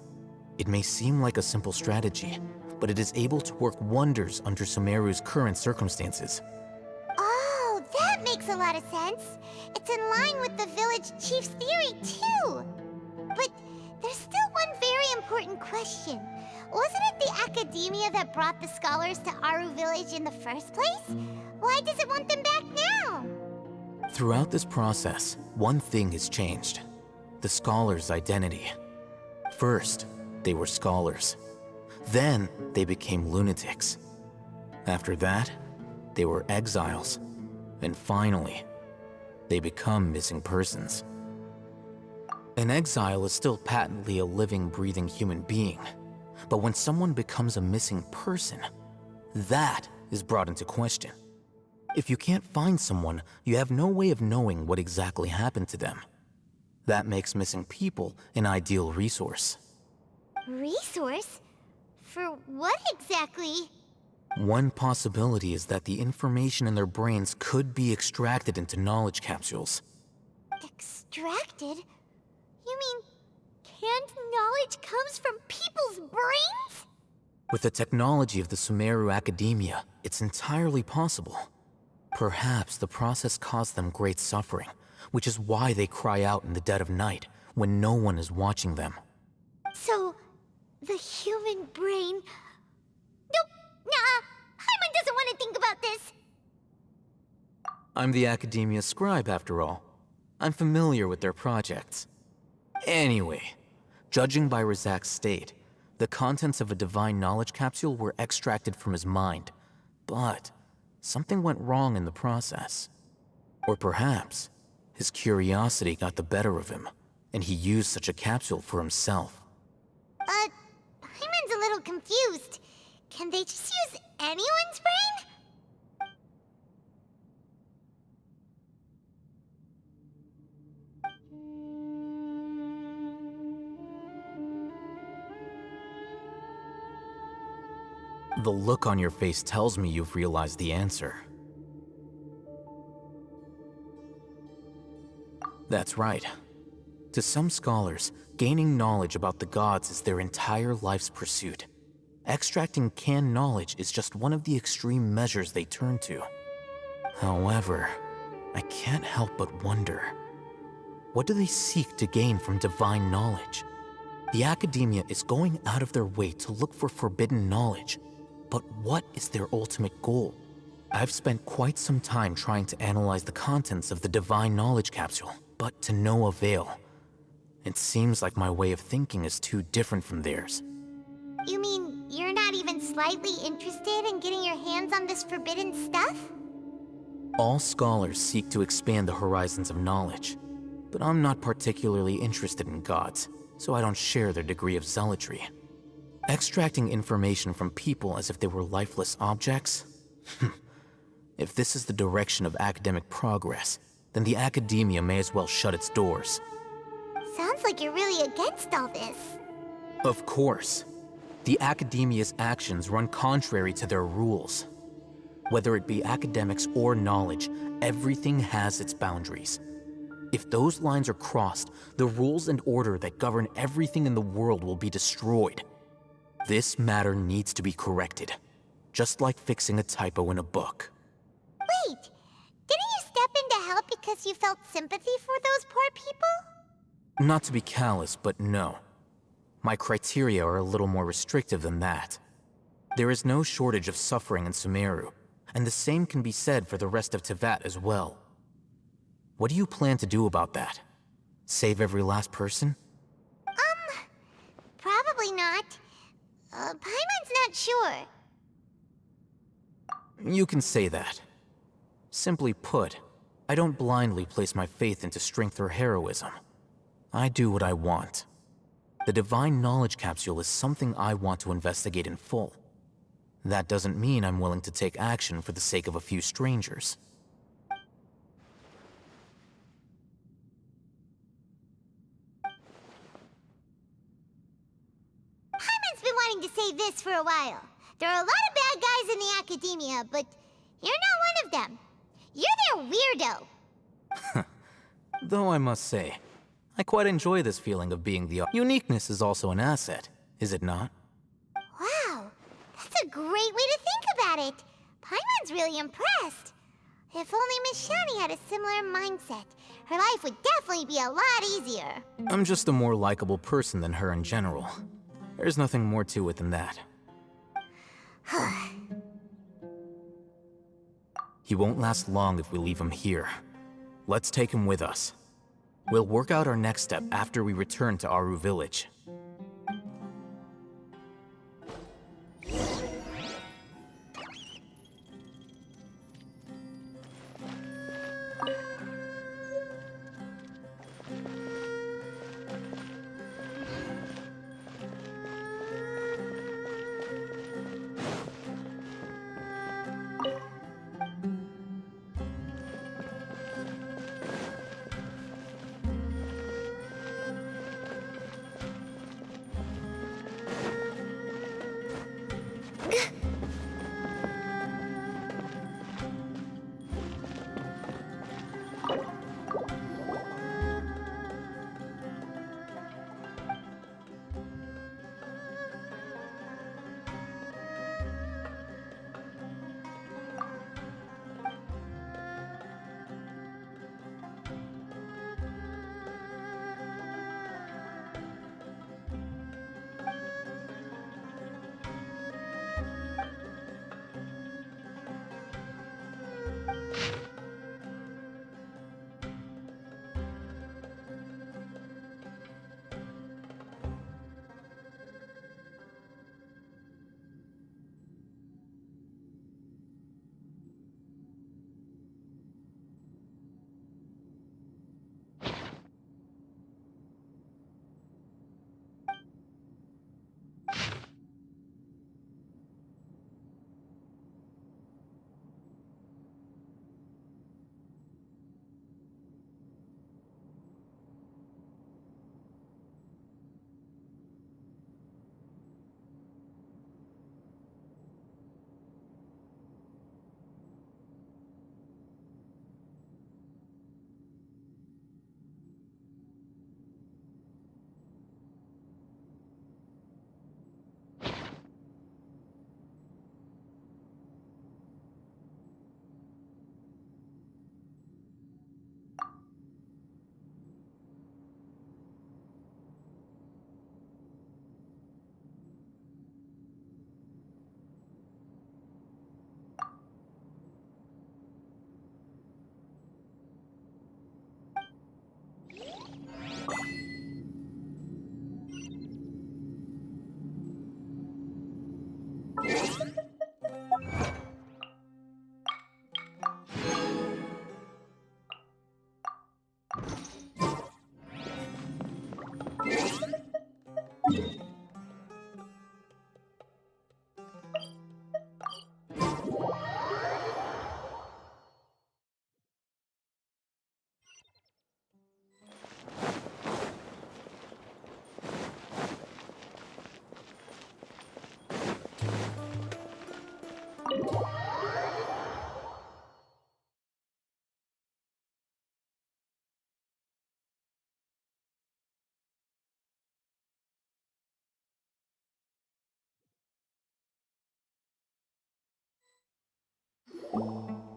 It may seem like a simple strategy, but it is able to work wonders under Sumeru's current circumstances. Oh, that makes a lot of sense. It's in line with the village chief's theory, too. But there's still one very important question. Wasn't it the academia that brought the scholars to Aru Village in the first place? Why does it want them back now? Throughout this process, one thing has changed. The scholars' identity. First, they were scholars. Then, they became lunatics. After that, they were exiles. And finally, they become missing persons. An exile is still patently a living, breathing human being. But when someone becomes a missing person, that is brought into question. If you can't find someone, you have no way of knowing what exactly happened to them. That makes missing people an ideal resource. Resource? For what exactly? One possibility is that the information in their brains could be extracted into knowledge capsules. Extracted? You mean canned knowledge comes from people's brains? With the technology of the Sumeru Academia, it's entirely possible. Perhaps the process caused them great suffering, which is why they cry out in the dead of night when no one is watching them. So, the human brain... Nope, nah, Paimon doesn't want to think about this. I'm the Academia scribe, after all. I'm familiar with their projects. Anyway, judging by Razak's state, the contents of a divine knowledge capsule were extracted from his mind, but something went wrong in the process. Or perhaps his curiosity got the better of him, and he used such a capsule for himself. Paimon's a little confused. Can they just use anyone's brain? The look on your face tells me you've realized the answer. That's right. To some scholars, gaining knowledge about the gods is their entire life's pursuit. Extracting canned knowledge is just one of the extreme measures they turn to. However, I can't help but wonder, what do they seek to gain from divine knowledge? The Academia is going out of their way to look for forbidden knowledge. But what is their ultimate goal? I've spent quite some time trying to analyze the contents of the divine knowledge capsule, but to no avail. It seems like my way of thinking is too different from theirs. You mean you're not even slightly interested in getting your hands on this forbidden stuff? All scholars seek to expand the horizons of knowledge, but I'm not particularly interested in gods, so I don't share their degree of zealotry. Extracting information from people as if they were lifeless objects? If this is the direction of academic progress, then the Academia may as well shut its doors. Sounds like you're really against all this. Of course. The Academia's actions run contrary to their rules. Whether it be academics or knowledge, everything has its boundaries. If those lines are crossed, the rules and order that govern everything in the world will be destroyed. This matter needs to be corrected, just like fixing a typo in a book. Wait, didn't you step in to help because you felt sympathy for those poor people? Not to be callous, but no. My criteria are a little more restrictive than that. There is no shortage of suffering in Sumeru, and the same can be said for the rest of Teyvat as well. What do you plan to do about that? Save every last person? Probably not. Paimon's not sure. You can say that. Simply put, I don't blindly place my faith into strength or heroism. I do what I want. The divine knowledge capsule is something I want to investigate in full. That doesn't mean I'm willing to take action for the sake of a few strangers. Paimon's been wanting to say this for a while. There are a lot of bad guys in the Academia, but you're not one of them. You're their weirdo. Though I must say, I quite enjoy this feeling of being the... Uniqueness is also an asset, is it not? Wow, that's a great way to think about it. Paimon's really impressed. If only Miss Shani had a similar mindset, her life would definitely be a lot easier. I'm just a more likable person than her in general. There's nothing more to it than that. He won't last long if we leave him here. Let's take him with us. We'll work out our next step after we return to Aru Village.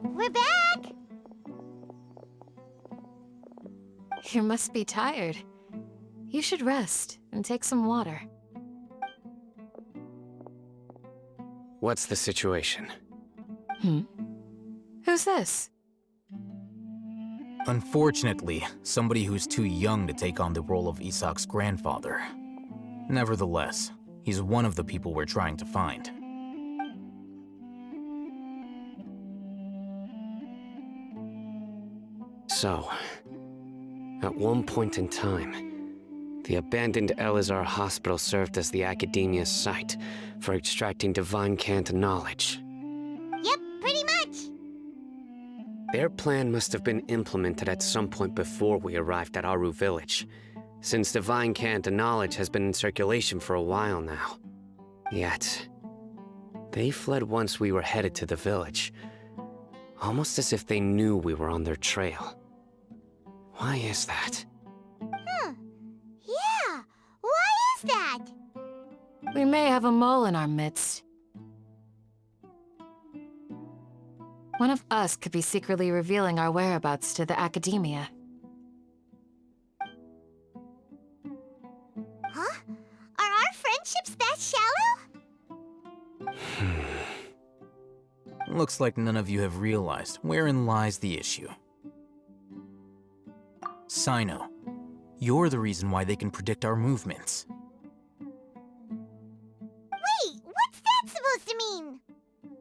We're back! You must be tired. You should rest and take some water. What's the situation? Who's this? Unfortunately, somebody who's too young to take on the role of Isak's grandfather. Nevertheless, he's one of the people we're trying to find. So, at one point in time, the abandoned Elazar Hospital served as the Academia's site for extracting divine cant knowledge. Yep, pretty much. Their plan must have been implemented at some point before we arrived at Aru Village, since divine cant knowledge has been in circulation for a while now. Yet, they fled once we were headed to the village, almost as if they knew we were on their trail. Why is that? What's that? We may have a mole in our midst. One of us could be secretly revealing our whereabouts to the academia. Huh? Are our friendships that shallow? Looks like none of you have realized wherein lies the issue. Sino, you're the reason why they can predict our movements. Wait, what's that supposed to mean?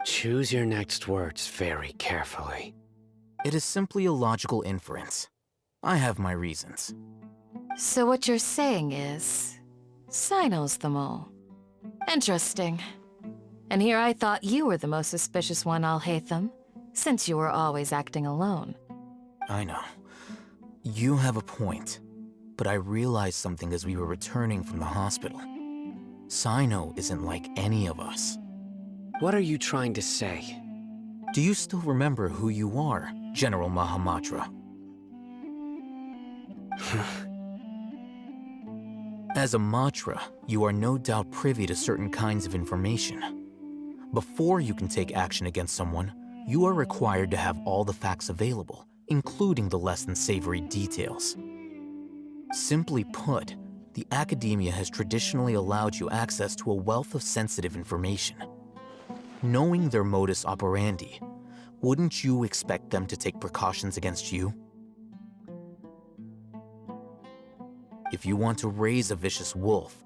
Choose your next words very carefully. It is simply a logical inference. I have my reasons. So what you're saying is, Sino's the mole. Interesting. And here I thought you were the most suspicious one, Al-Haytham, since you were always acting alone. I know. You have a point, but I realized something as we were returning from the hospital. Sino isn't like any of us. What are you trying to say? Do you still remember who you are, General Mahamatra? As a Matra, you are no doubt privy to certain kinds of information. Before you can take action against someone, you are required to have all the facts available, including the less than savory details. Simply put, the academia has traditionally allowed you access to a wealth of sensitive information. Knowing their modus operandi, wouldn't you expect them to take precautions against you? If you want to raise a vicious wolf,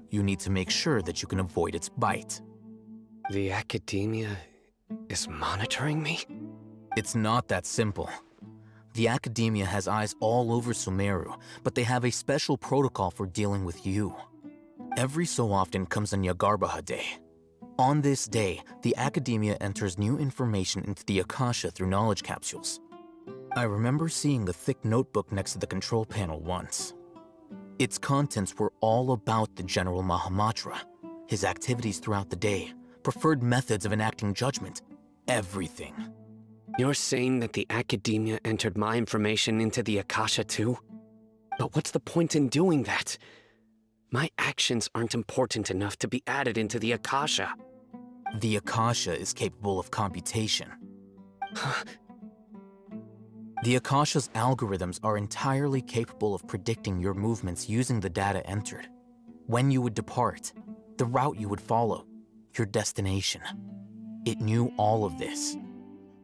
you need to make sure that you can avoid its bite. The academia is monitoring me? It's not that simple. The academia has eyes all over Sumeru, but they have a special protocol for dealing with you. Every so often comes a Nyagarbaha Day. On this day, the academia enters new information into the Akasha through knowledge capsules. I remember seeing the thick notebook next to the control panel once. Its contents were all about the General Mahamatra, his activities throughout the day, preferred methods of enacting judgment, everything. You're saying that the academia entered my information into the Akasha too? But what's the point in doing that? My actions aren't important enough to be added into the Akasha. The Akasha is capable of computation. The Akasha's algorithms are entirely capable of predicting your movements using the data entered. When you would depart, the route you would follow, your destination. It knew all of this.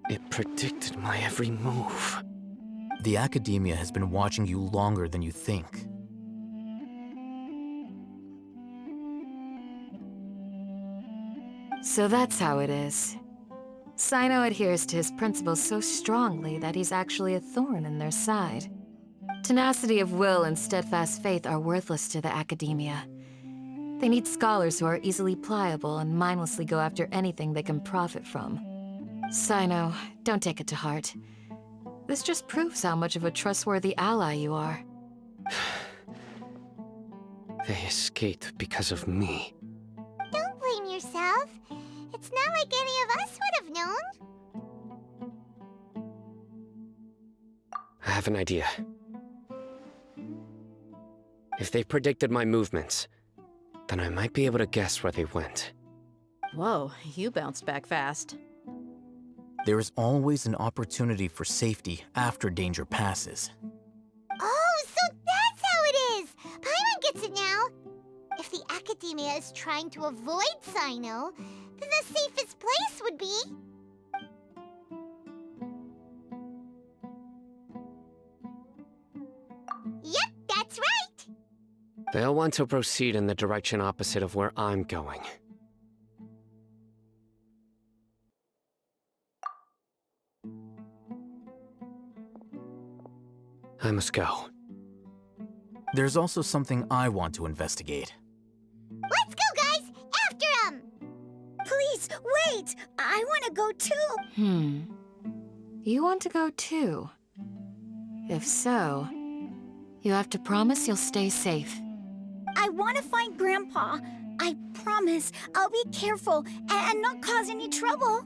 It predicted my every move. The academia has been watching you longer than you think. So that's how it is. Sino adheres to his principles so strongly that he's actually a thorn in their side. Tenacity of will and steadfast faith are worthless to the academia. They need scholars who are easily pliable and mindlessly go after anything they can profit from. Sino, don't take it to heart. This just proves how much of a trustworthy ally you are. They escaped because of me. Don't blame yourself. It's not like any of us would have known. I have an idea. If they predicted my movements, then I might be able to guess where they went. Whoa, you bounced back fast. There is always an opportunity for safety after danger passes. Oh, so that's how it is! Paimon gets it now! If the academia is trying to avoid Sino, then the safest place would be... Yep, that's right! They'll want to proceed in the direction opposite of where I'm going. I must go. There's also something I want to investigate. Let's go, guys! After him! Please, wait! I want to go too! You want to go too? If so, you have to promise you'll stay safe. I want to find Grandpa. I promise I'll be careful and not cause any trouble.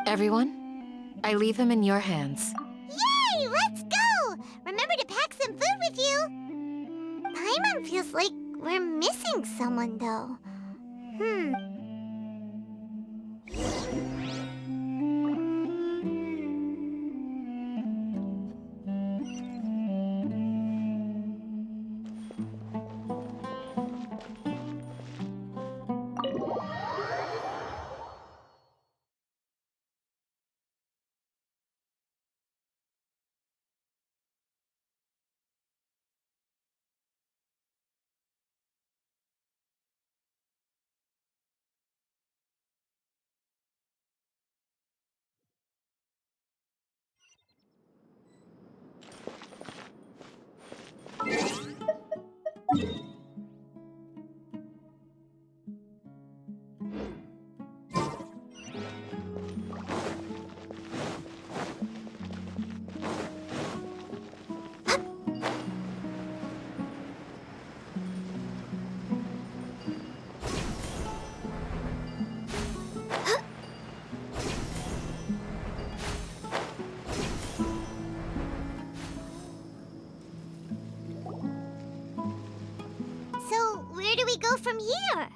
Everyone, I leave him in your hands. Yay! Let's go! Remember to pack some food with you! Paimon feels like we're missing someone, though. Where do we go from here?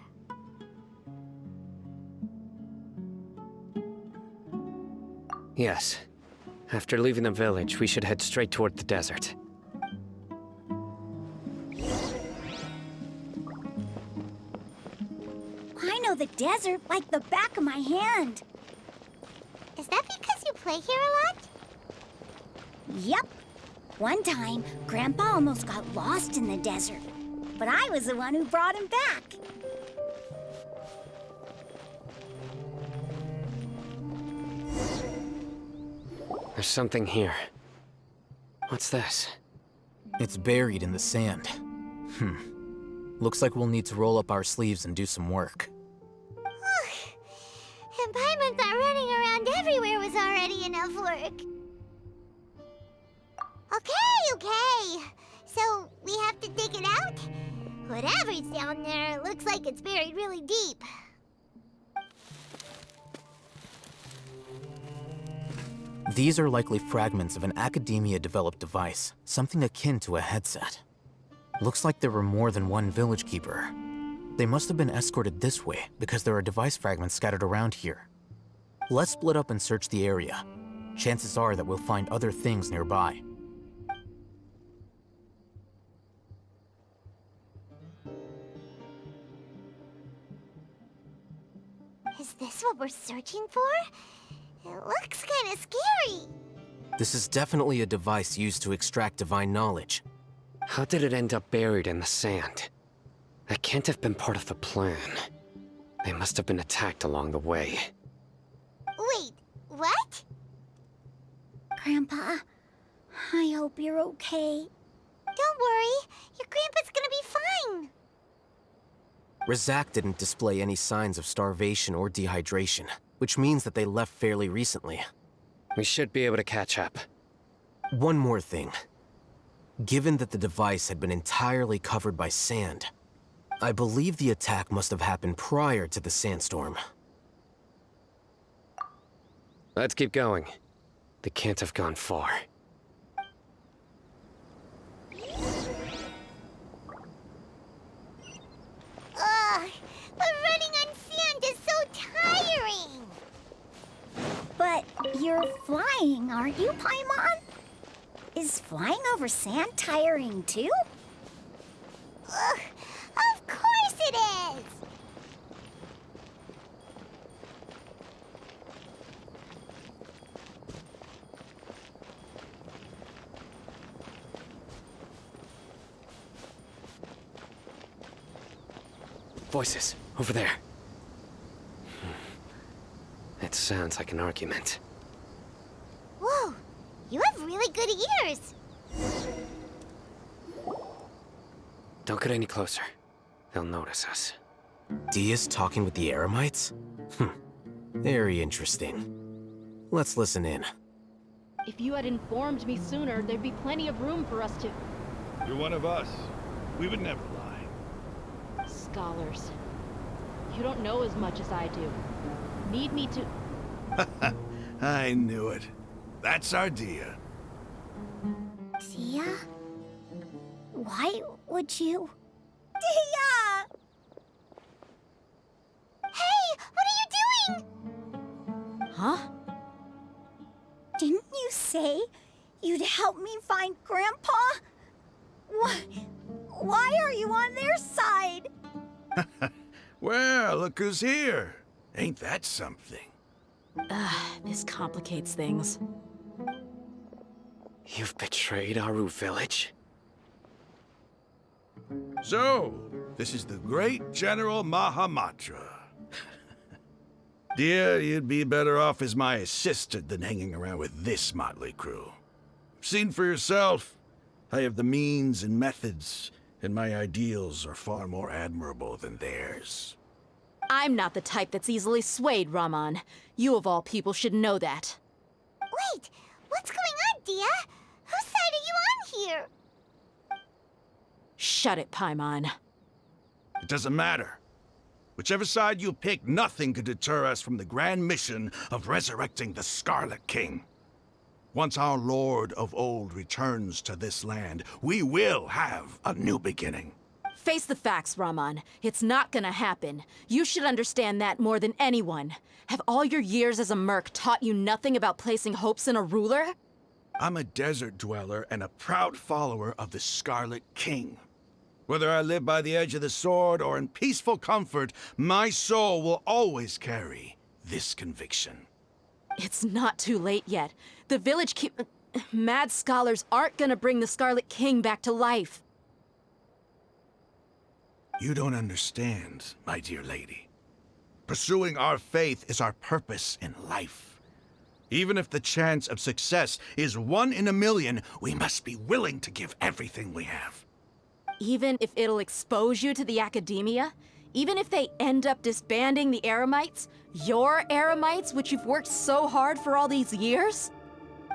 Yes. After leaving the village, we should head straight toward the desert. I know the desert like the back of my hand. Is that because you play here a lot? Yep. One time, Grandpa almost got lost in the desert, but I was the one who brought him back. There's something here. What's this? It's buried in the sand. Looks like we'll need to roll up our sleeves and do some work. And Paimon thought running around everywhere was already enough work. Okay. So, we have to dig it out? Whatever's down there, looks like it's buried really deep. These are likely fragments of an academia-developed device, something akin to a headset. Looks like there were more than one village keeper. They must have been escorted this way because there are device fragments scattered around here. Let's split up and search the area. Chances are that we'll find other things nearby. Is this what we're searching for? It looks kind of scary. This is definitely a device used to extract divine knowledge. How did it end up buried in the sand? That can't have been part of the plan. They must have been attacked along the way. Wait, what? Grandpa, I hope you're okay. Don't worry, your grandpa's gonna be fine. Razak didn't display any signs of starvation or dehydration, which means that they left fairly recently. We should be able to catch up. One more thing. Given that the device had been entirely covered by sand, I believe the attack must have happened prior to the sandstorm. Let's keep going. They can't have gone far. Ugh, but running on sand is so tiring. But you're flying, aren't you, Paimon? Is flying over sand tiring too? Ugh, of course it is! Voices, over there. It sounds like an argument. Whoa, you have really good ears. Don't get any closer. They'll notice us. Dia's talking with the Eremites? Very interesting. Let's listen in. If you had informed me sooner, there'd be plenty of room for us to... You're one of us. We would never lie. Scholars. You don't know as much as I do. Need me to... I knew it. That's our Dia. Dia? Why would you? Dia! Hey, what are you doing? Huh? Didn't you say you'd help me find Grandpa? Why are you on their side? Well, look who's here. Ain't that something? This complicates things. You've betrayed Aru village? So, this is the great General Mahamatra. Dear, you'd be better off as my assistant than hanging around with this motley crew. Seen for yourself, I have the means and methods, and my ideals are far more admirable than theirs. I'm not the type that's easily swayed, Raman. You of all people should know that. Wait, what's going on, Dia? Whose side are you on here? Shut it, Paimon. It doesn't matter. Whichever side you pick, nothing could deter us from the grand mission of resurrecting the Scarlet King. Once our Lord of Old returns to this land, we will have a new beginning. Face the facts, Raman. It's not gonna happen. You should understand that more than anyone. Have all your years as a merc taught you nothing about placing hopes in a ruler? I'm a desert dweller and a proud follower of the Scarlet King. Whether I live by the edge of the sword or in peaceful comfort, my soul will always carry this conviction. It's not too late yet. The village mad scholars aren't gonna bring the Scarlet King back to life. You don't understand, my dear lady. Pursuing our faith is our purpose in life. Even if the chance of success is 1 in a million, we must be willing to give everything we have. Even if it'll expose you to the academia? Even if they end up disbanding the Eremites? Your Eremites, which you've worked so hard for all these years?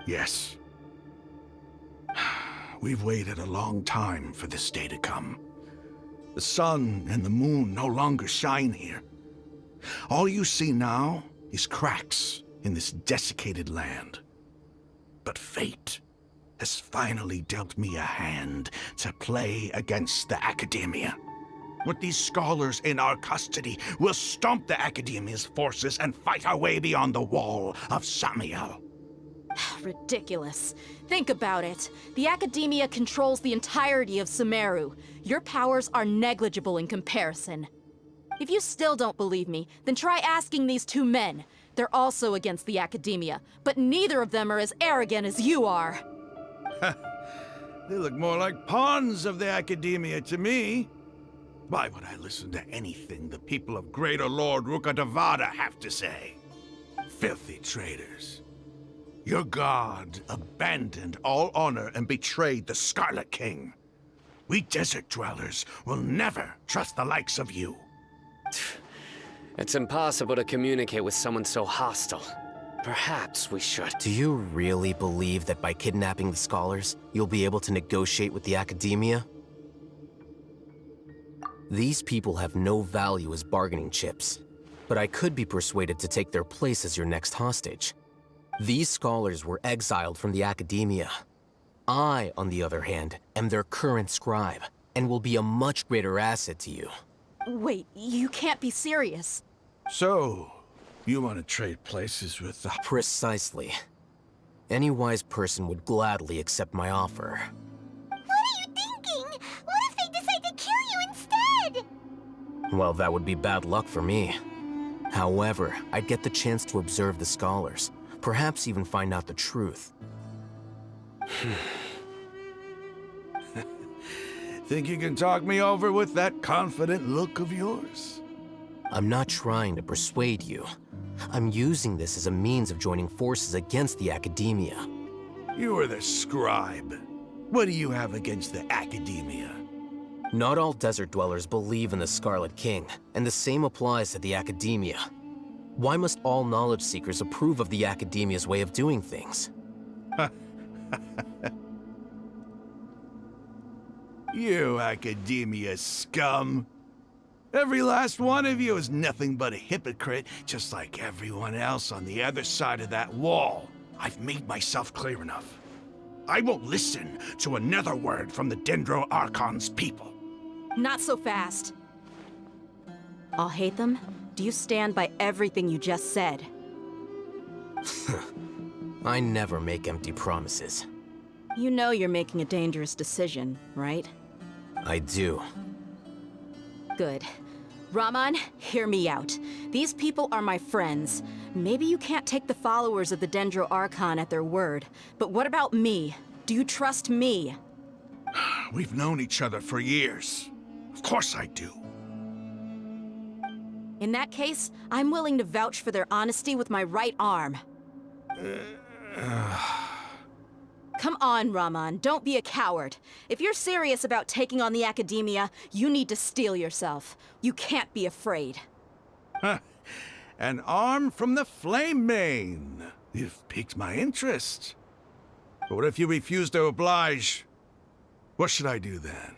Yes. We've waited a long time for this day to come. The sun and the moon no longer shine here. All you see now is cracks in this desiccated land. But fate has finally dealt me a hand to play against the academia. With these scholars in our custody, we'll stomp the academia's forces and fight our way beyond the wall of Samiel. Ridiculous. Think about it. The academia controls the entirety of Semeru. Your powers are negligible in comparison. If you still don't believe me, then try asking these 2 men. They're also against the academia, but neither of them are as arrogant as you are. They look more like pawns of the academia to me. Why would I listen to anything the people of Greater Lord Rukkhadevata have to say? Filthy traitors. Your god abandoned all honor and betrayed the Scarlet King. We desert dwellers will never trust the likes of you. It's impossible to communicate with someone so hostile. Perhaps we should. Do you really believe that by kidnapping the scholars, you'll be able to negotiate with the academia? These people have no value as bargaining chips, but I could be persuaded to take their place as your next hostage. These scholars were exiled from the academia. I, on the other hand, am their current scribe, and will be a much greater asset to you. Wait, you can't be serious. So, you want to trade places with the... Precisely. Any wise person would gladly accept my offer. What are you thinking? What if they decide to kill you instead? Well, that would be bad luck for me. However, I'd get the chance to observe the scholars, perhaps even find out the truth. Think you can talk me over with that confident look of yours? I'm not trying to persuade you. I'm using this as a means of joining forces against the academia. You are the scribe. What do you have against the academia? Not all desert dwellers believe in the Scarlet King, and the same applies to the academia. Why must all knowledge seekers approve of the academia's way of doing things? You academia scum. Every last one of you is nothing but a hypocrite, just like everyone else on the other side of that wall. I've made myself clear enough. I won't listen to another word from the Dendro Archon's people. Not so fast. I'll hate them. Do you stand by everything you just said? I never make empty promises. You know you're making a dangerous decision, right? I do. Good. Raman, hear me out. These people are my friends. Maybe you can't take the followers of the Dendro Archon at their word, but what about me? Do you trust me? We've known each other for years. Of course I do. In that case, I'm willing to vouch for their honesty with my right arm. Come on, Raman, don't be a coward. If you're serious about taking on the academia, you need to steel yourself. You can't be afraid. An arm from the Flame Mane. You've piqued my interest. But what if you refuse to oblige? What should I do then?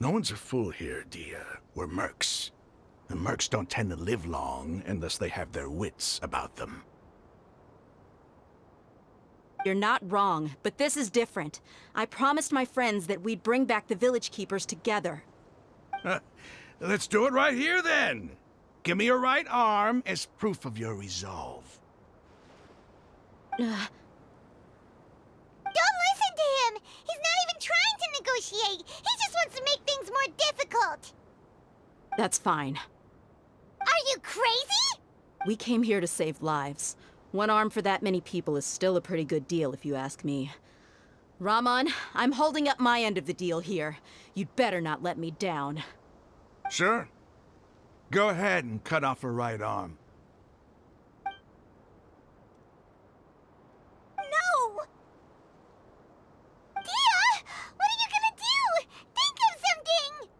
No one's a fool here, Dia. We're mercs. And mercs don't tend to live long unless they have their wits about them. You're not wrong, but this is different. I promised my friends that we'd bring back the village keepers together. Let's do it right here then. Give me your right arm as proof of your resolve. Don't listen to him! He's not even trying to negotiate! He just wants to make things more difficult! That's fine. Are you crazy? We came here to save lives. One arm for that many people is still a pretty good deal, if you ask me. Raman, I'm holding up my end of the deal here. You'd better not let me down. Sure. Go ahead and cut off her right arm. No! Dia! What are you gonna do? Think of something!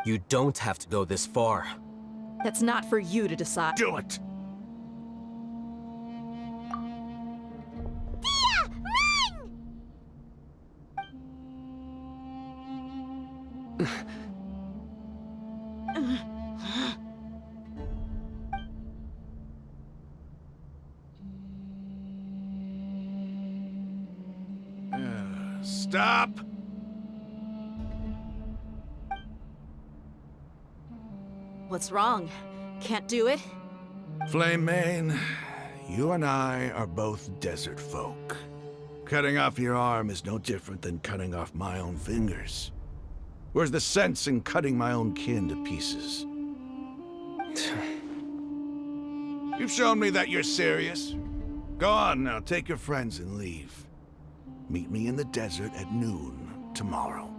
You don't have to go this far. That's not for you to decide. Do it! Stop! What's wrong? Can't do it? Flame Mane, you and I are both desert folk. Cutting off your arm is no different than cutting off my own fingers. Where's the sense in cutting my own kin to pieces? You've shown me that you're serious. Go on now, take your friends and leave. Meet me in the desert at noon tomorrow.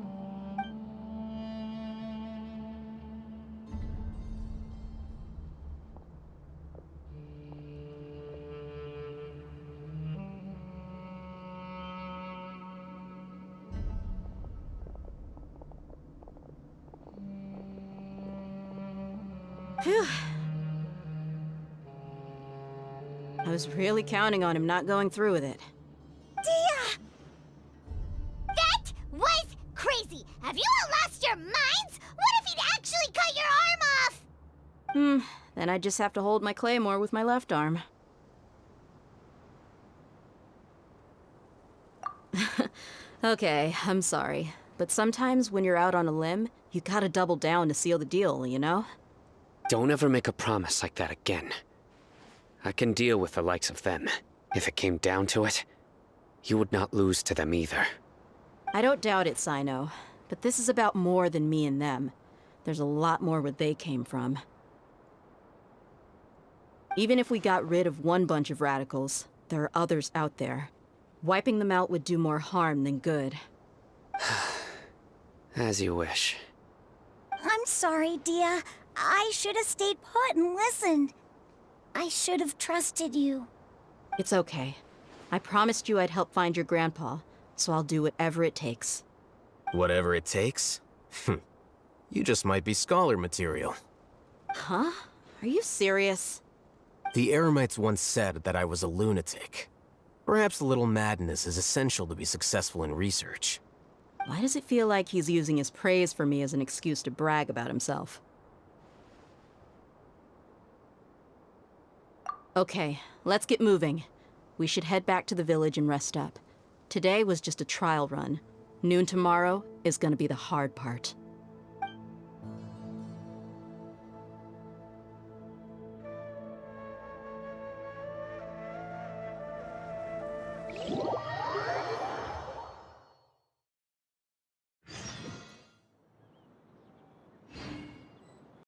Phew. I was really counting on him not going through with it. Dia! That was crazy! Have you all lost your minds? What if he'd actually cut your arm off? Then I just have to hold my claymore with my left arm. Okay, I'm sorry. But sometimes when you're out on a limb, you gotta double down to seal the deal, you know? Don't ever make a promise like that again. I can deal with the likes of them. If it came down to it, you would not lose to them either. I don't doubt it, Sino. But this is about more than me and them. There's a lot more where they came from. Even if we got rid of one bunch of radicals, there are others out there. Wiping them out would do more harm than good. As you wish. I'm sorry, Dia. I should have stayed put and listened. I should have trusted you. It's okay. I promised you I'd help find your grandpa, so I'll do whatever it takes. Whatever it takes? You just might be scholar material. Huh? Are you serious? The Eremites once said that I was a lunatic. Perhaps a little madness is essential to be successful in research. Why does it feel like he's using his praise for me as an excuse to brag about himself? Okay, let's get moving. We should head back to the village and rest up. Today was just a trial run. Noon tomorrow is gonna be the hard part.